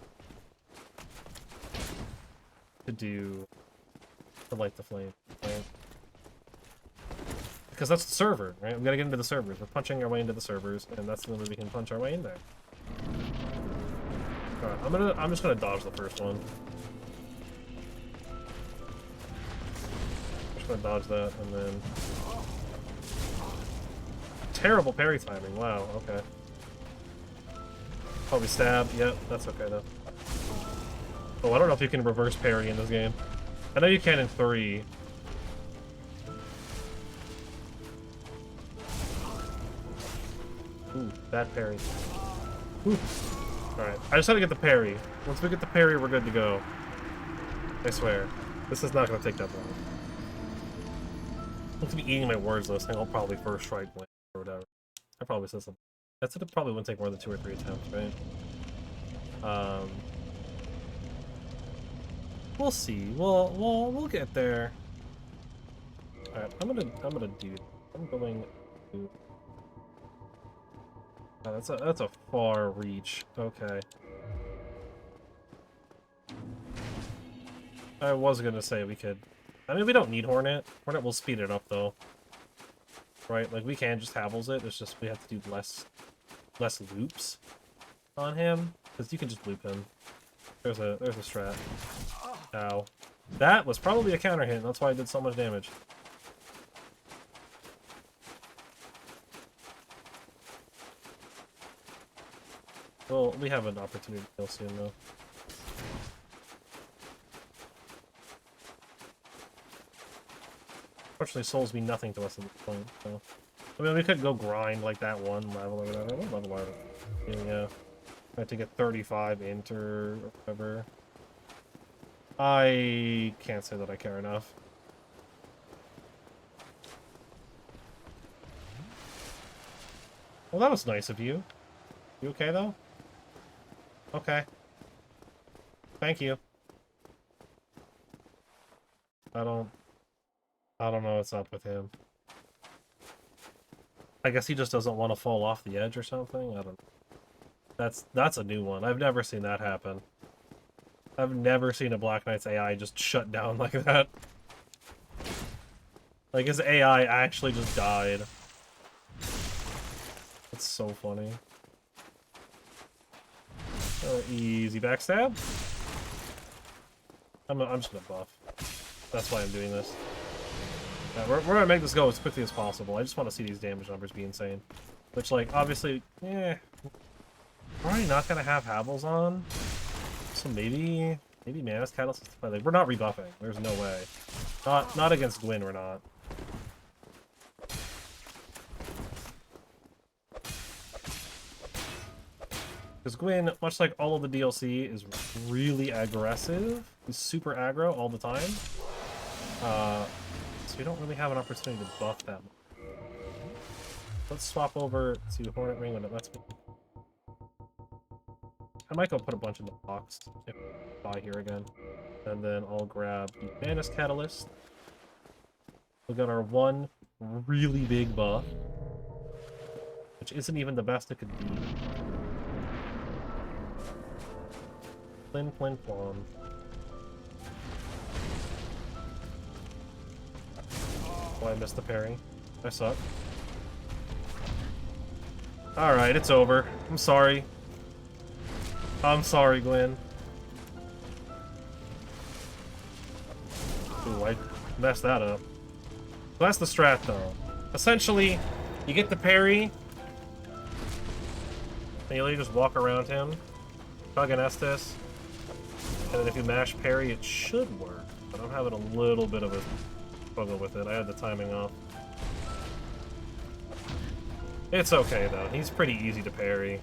to light the flame, right? Because that's the server, right? We gotta get into the servers. We're punching our way into the servers, and that's the only way we can punch our way in there. Alright, I'm just gonna dodge the first one. Gonna dodge that, and then terrible parry timing. Wow. Okay. Probably stab. Yep. That's okay though. Oh, I don't know if you can reverse parry in this game. I know you can in 3. Ooh, bad parry. Ooh. All right. I just had to get the parry. Once we get the parry, we're good to go. I swear. This is not gonna take that long. I'm going to be eating my words though, saying I'll probably first strike win or whatever. I probably said something. I said it probably wouldn't take more than 2 or 3 attempts, right? We'll see. We'll get there. All right, I'm gonna do. I'm going to. Oh, that's a far reach. Okay. I was gonna say we could. I mean, we don't need Hornet. Hornet will speed it up, though. Right? Like, we can just Havels it. It's just we have to do less loops on him. Because you can just loop him. There's a strat. Ow. That was probably a counter hit, and that's why I did so much damage. Well, we have an opportunity to kill soon, though. Unfortunately, souls mean nothing to us at this point, so... I mean, we could go grind, like, that one level or whatever. What level are we? Yeah. I have to get 35 enter or whatever. I can't say that I care enough. Well, that was nice of you. You okay, though? Okay. Thank you. I don't know what's up with him. I guess he just doesn't want to fall off the edge or something. I don't know. That's a new one. I've never seen that happen. I've never seen a Black Knight's AI just shut down like that. Like, his AI actually just died. That's so funny. Easy backstab. I'm just gonna buff. That's why I'm doing this. Yeah, we're gonna make this go as quickly as possible. I just want to see these damage numbers be insane. Which, like, obviously, we're already not gonna have Havels on. So maybe Mana's Catalyst is like, we're not rebuffing. There's no way. Not against Gwyn, we're not. Because Gwyn, much like all of the DLC, is really aggressive. He's super aggro all the time. So we don't really have an opportunity to buff that much. Let's swap over to Hornet Ring when it lets me. I might go put a bunch in the box if I buy here again. And then I'll grab the Mana's Catalyst. We got our one really big buff, which isn't even the best it could be. Flin, flin, flon. Oh, I missed the parry. I suck. Alright, it's over. I'm sorry. I'm sorry, Gwyn. Ooh, I messed that up. That's the strat, though. Essentially, you get the parry, and you literally just walk around him, tug and Estus, and then if you mash parry, it should work. But I'm having a little bit of a struggle with it. I had the timing off. It's okay, though. He's pretty easy to parry.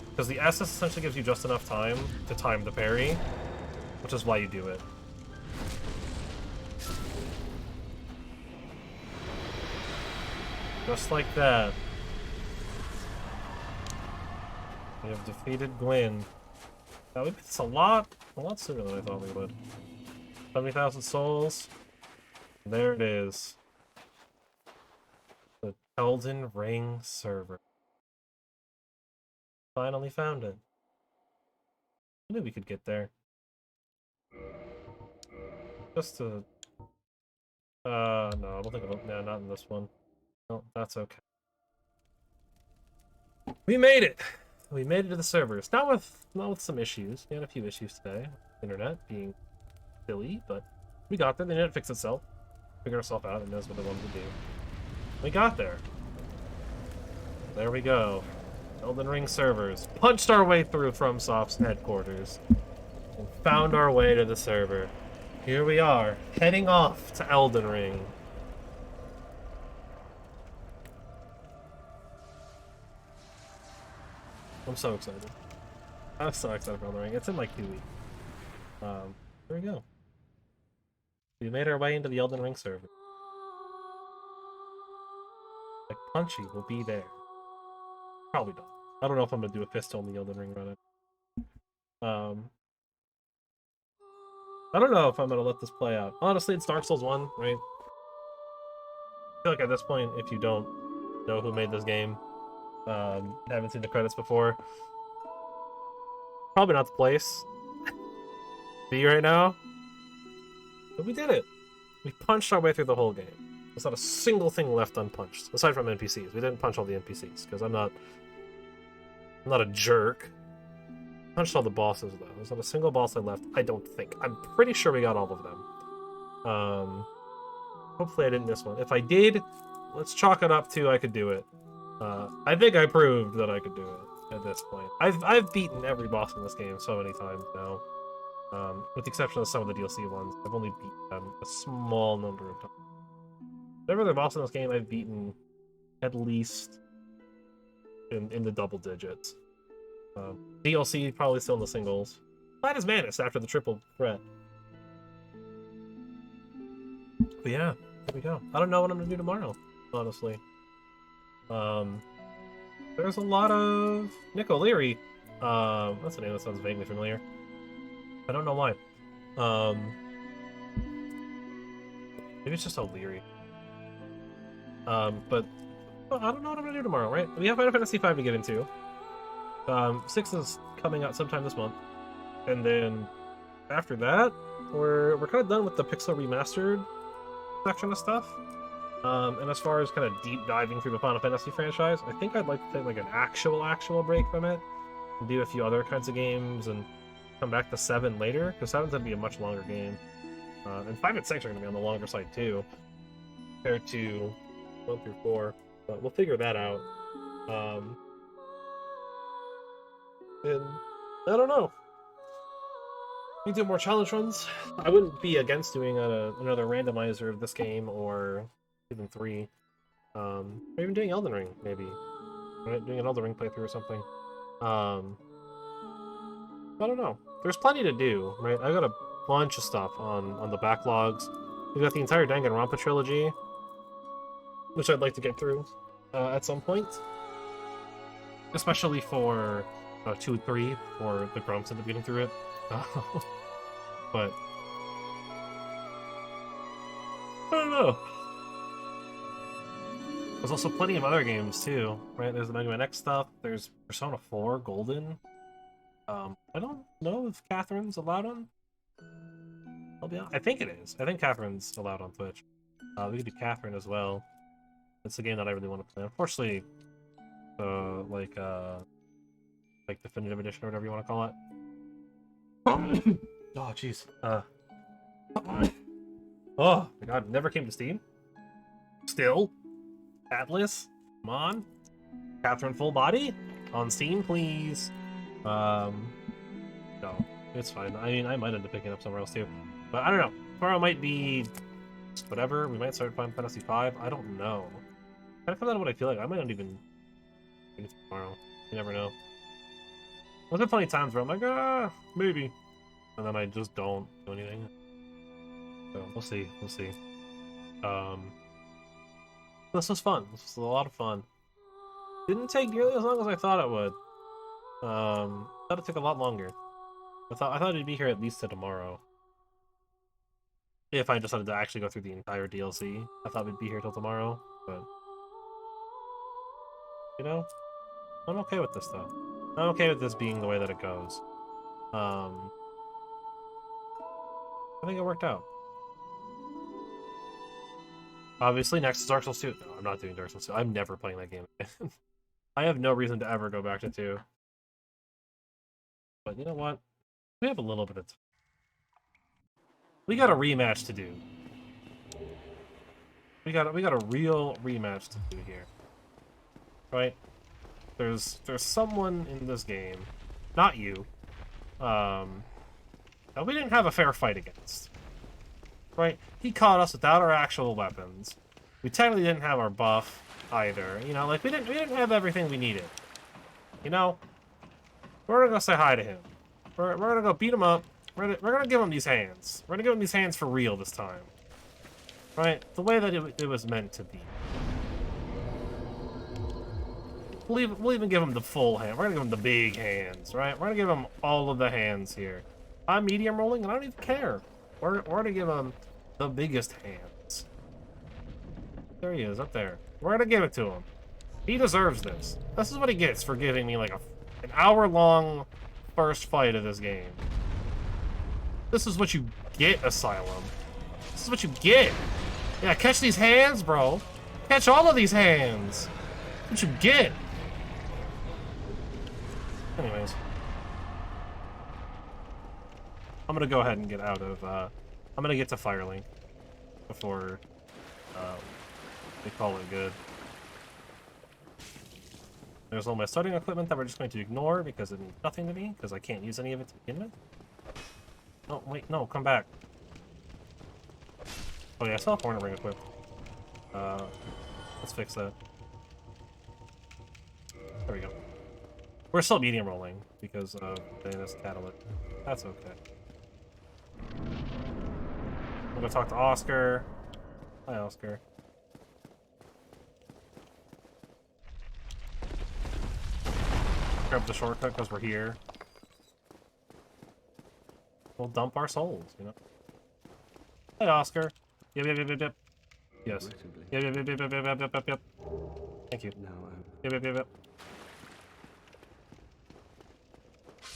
Because the Estus essentially gives you just enough time to time the parry, which is why you do it. Just like that. We have defeated Gwyn. Now, we did this a lot sooner than I thought we would. 70,000 souls. There it is. The Elden Ring server. Finally found it. I knew we could get there. Just to... no, I don't think it'll... No, not in this one. No, that's okay. We made it! We made it to the servers. Not with some issues. We had a few issues today. Internet being silly, but we got there. The internet fixed itself. Figured itself out. It knows what it wanted to do. We got there. There we go. Elden Ring servers. Punched our way through FromSoft's headquarters. And found our way to the server. Here we are, heading off to Elden Ring. I'm so excited. I'm so excited for Elden Ring. It's in like 2 weeks. Here we go. We made our way into the Elden Ring server. Like, Punchy will be there. Probably not. I don't know if I'm gonna do a fist on the Elden Ring run. I don't know if I'm gonna let this play out. Honestly, it's Dark Souls 1, right? I feel like at this point, if you don't know who made this game, haven't seen the credits before, probably not the place to be right now. But we did it. We punched our way through the whole game. There's not a single thing left unpunched, aside from NPCs. We didn't punch all the NPCs, because I'm not a jerk. Punched all the bosses, though. There's not a single boss I left, I don't think. I'm pretty sure we got all of them. Hopefully I didn't miss one. If I did, let's chalk it up to I could do it. I think I proved that I could do it at this point. I've beaten every boss in this game so many times now. With the exception of some of the DLC ones. I've only beaten them a small number of times. Every other boss in this game I've beaten at least in the double digits. DLC probably still in the singles. Flat as Manus after the triple threat. But yeah, there we go. I don't know what I'm gonna do tomorrow, honestly. There's a lot of Nick O'Leary. That's a name that sounds vaguely familiar. I don't know why. Maybe it's just O'Leary. But well, I don't know what I'm gonna do tomorrow, right? We have Final Fantasy V to get into. 6 is coming out sometime this month, and then after that, we're kind of done with the Pixel Remastered section of stuff. And as far as kind of deep diving through the Final Fantasy franchise, I think I'd like to take like an actual break from it and do a few other kinds of games and come back to 7 later, because 7's gonna be a much longer game. And 5 and 6 are gonna be on the longer side too, compared to 1 through 4. But we'll figure that out. And I don't know. We do more challenge runs. I wouldn't be against doing another randomizer of this game or even 3. Or even doing Elden Ring, maybe. Right? Doing an Elden Ring playthrough or something. I don't know. There's plenty to do, right? I got a bunch of stuff on the backlogs. We got the entire Danganronpa trilogy, which I'd like to get through at some point. Especially for 2 and 3, for the Grumps end up getting through it. But I don't know. There's also plenty of other games too, right? There's the Mega Man X stuff. There's Persona 4 Golden. I don't know if Catherine's allowed on. I'll be honest. I think it is. I think Catherine's allowed on Twitch. We could do Catherine as well. It's a game that I really want to play. Unfortunately, like definitive edition or whatever you want to call it. Oh jeez. Oh my god, never came to Steam. Still, Atlas, come on. Catherine Full Body on Steam, please. No, it's fine. I mean, I might end up picking up somewhere else too, but I don't know. Tomorrow might be whatever. We might start Final Fantasy V. I don't know. Kind of comes out of what I feel like. I might not even do it tomorrow. You never know. There's been plenty of times where I'm like, maybe, and then I just don't do anything. So we'll see. We'll see. This was fun. This was a lot of fun. Didn't take nearly as long as I thought it would. Thought it took a lot longer. I thought it'd be here at least to tomorrow. If I decided to actually go through the entire DLC, I thought we'd be here till tomorrow. But you know, I'm okay with this though. I'm okay with this being the way that it goes. I think it worked out. Obviously, next is Dark Souls 2. No, I'm not doing Dark Souls 2. I'm never playing that game again. I have no reason to ever go back to 2. But you know what? We have a little bit of time. We got a rematch to do. We got a real rematch to do here. Right? There's someone in this game, not you, that we didn't have a fair fight against. Right? He caught us without our actual weapons. We technically didn't have our buff either. You know, like we didn't have everything we needed. You know? We're gonna go say hi to him. We're gonna go beat him up. We're gonna give him these hands. We're gonna give him these hands for real this time. Right? The way that it was meant to be. We'll even give him the full hand. We're gonna give him the big hands, right? We're gonna give him all of the hands here. I'm medium rolling, and I don't even care. We're gonna give him the biggest hands. There he is, up there. We're gonna give it to him. He deserves this. This is what he gets for giving me like an hour-long first fight of this game. This is what you get, Asylum. This is what you get. Yeah, catch these hands, bro. Catch all of these hands. That's what you get. Anyways. I'm gonna go ahead and get out of, I'm gonna get to Firelink before, they call it good. There's all my starting equipment that we're just going to ignore because it means nothing to me, because I can't use any of it to begin with. Oh, wait, no, come back. Oh yeah, I still have Hornet Ring equipped. Let's fix that. There we go. We're still medium rolling because of this catalyst. That's okay. I'm gonna talk to Oscar. Hi, Oscar. Grab the shortcut because we're here. We'll dump our souls, you know. Hi, Oscar. Yep, yep, yep, yep, yep. Yes. Yep, yep, yep, yep, yep, yep, yep, yep, yep. Thank you. No, Yep, yep, yep, yep.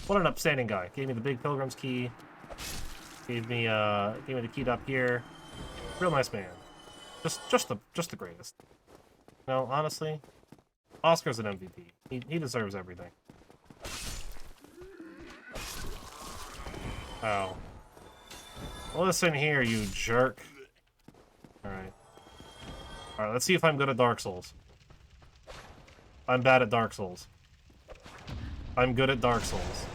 What an upstanding guy. Gave me the big pilgrim's key. Gave me the key up here. Real nice man. Just the greatest. No, honestly, Oscar's an MVP. He deserves everything. Oh. Listen here, you jerk. Alright. Alright, let's see if I'm good at Dark Souls. I'm bad at Dark Souls. I'm good at Dark Souls.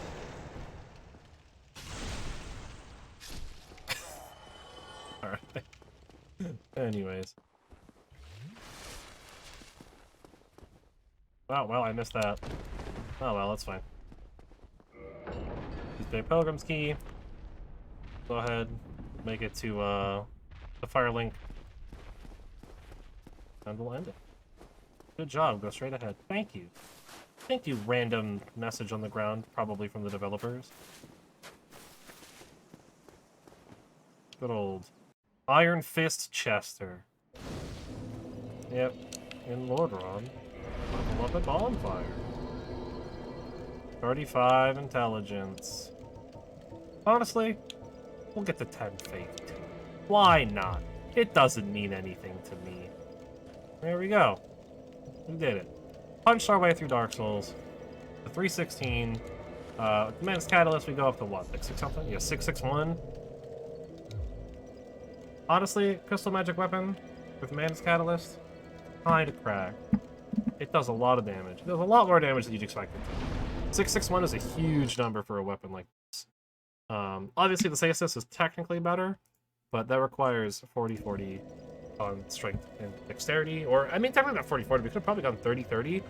Alright. Anyways. Oh, well, I missed that. Oh, well, that's fine. Use Big Pilgrim's Key. Go ahead. Make it to, the Firelink. And we'll end it. Good job. Go straight ahead. Thank you. Thank you, random message on the ground, probably from the developers. Good old Iron Fist Chester. Yep. In Lordron. Level up at Bonfire. 35 intelligence. Honestly, we'll get to 10 faith too. Why not? It doesn't mean anything to me. There we go. We did it. Punched our way through Dark Souls. The 316. Man's Catalyst, we go up to what? Like 6 something? Yeah, 661. Honestly, Crystal Magic Weapon with Man's Catalyst, kinda crack. It does a lot of damage. It does a lot more damage than you'd expect it to. 661 is a huge number for a weapon like this. Obviously, the Stasis is technically better, but that requires 40-40 on strength and dexterity. Or, I mean, technically not 40-40. We could have probably gone 30-30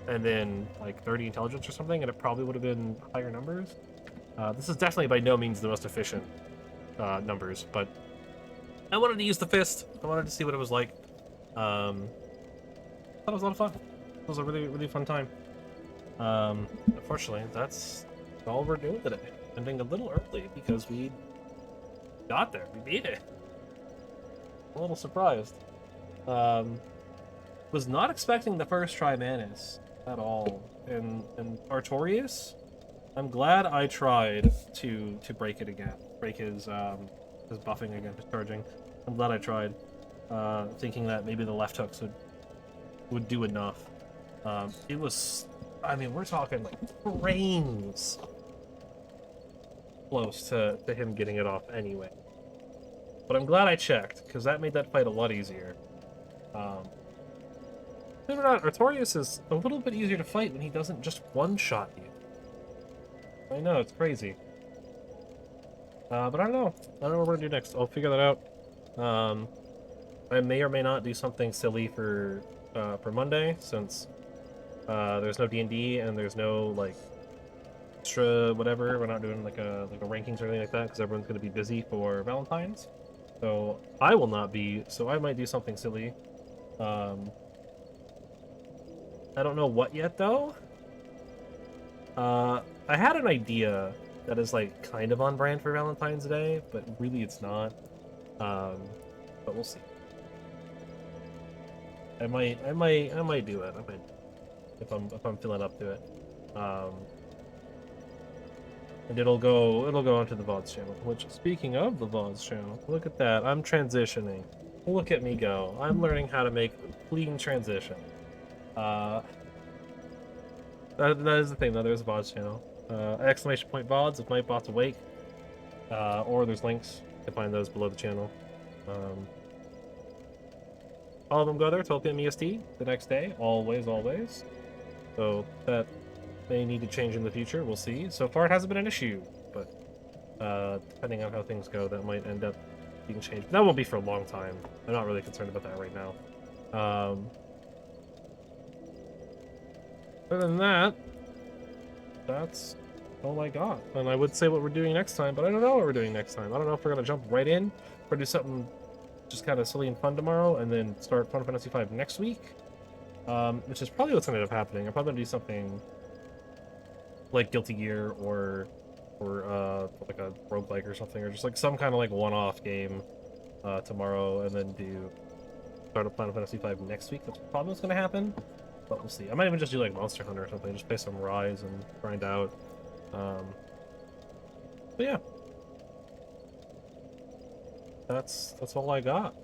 and then like 30 intelligence or something, and it probably would have been higher numbers. This is definitely by no means the most efficient numbers, but I wanted to use the fist. I wanted to see what it was like. I thought it was a lot of fun. It was a really, really fun time. Unfortunately, that's all we're doing today. Ending a little early because we got there. We beat it. A little surprised. Was not expecting the first try Manus at all. And Artorias, I'm glad I tried to break it again. Break his buffing again, his charging. I'm glad I tried. Thinking that maybe the left hooks would do enough. It was, I mean, we're talking like frames close to him getting it off anyway. But I'm glad I checked, because that made that fight a lot easier. Believe it or not, Artorias is a little bit easier to fight when he doesn't just one-shot you. I know, it's crazy. But I don't know. I don't know what we're gonna do next. I'll figure that out. I may or may not do something silly for Monday, since there's no D&D and there's no like extra whatever. We're not doing like a rankings or anything like that because everyone's gonna be busy for Valentine's. So I will not be. So I might do something silly. I don't know what yet though. I had an idea that is like kind of on brand for Valentine's Day, but really it's not. But we'll see. I might do it. I might, if I'm feeling up to it. And it'll go onto the VODs channel. Which, speaking of the VODs channel, look at that. I'm transitioning. Look at me go. I'm learning how to make a clean transition. That is the thing though. There's a VODs channel. Exclamation point VODs if Nightbot's awake. Or there's links. You can find those below the channel. All of them go there, 12 p.m. EST the next day, always. So that may need to change in the future, we'll see. So far it hasn't been an issue, but depending on how things go, that might end up being changed. That won't be for a long time. I'm not really concerned about that right now. Other than that, that's all I got. And I would say what we're doing next time, but I don't know what we're doing next time. I don't know if we're gonna jump right in or do something just kind of silly and fun tomorrow, and then start Final Fantasy V next week. Which is probably what's gonna end up happening. I'm probably gonna do something like Guilty Gear or like a roguelike or something, or just like some kind of like one-off game tomorrow, and then do start up Final Fantasy V next week. That's probably what's gonna happen, but we'll see. I might even just do like Monster Hunter or something, just play some Rise and grind out. But yeah, that's all I got.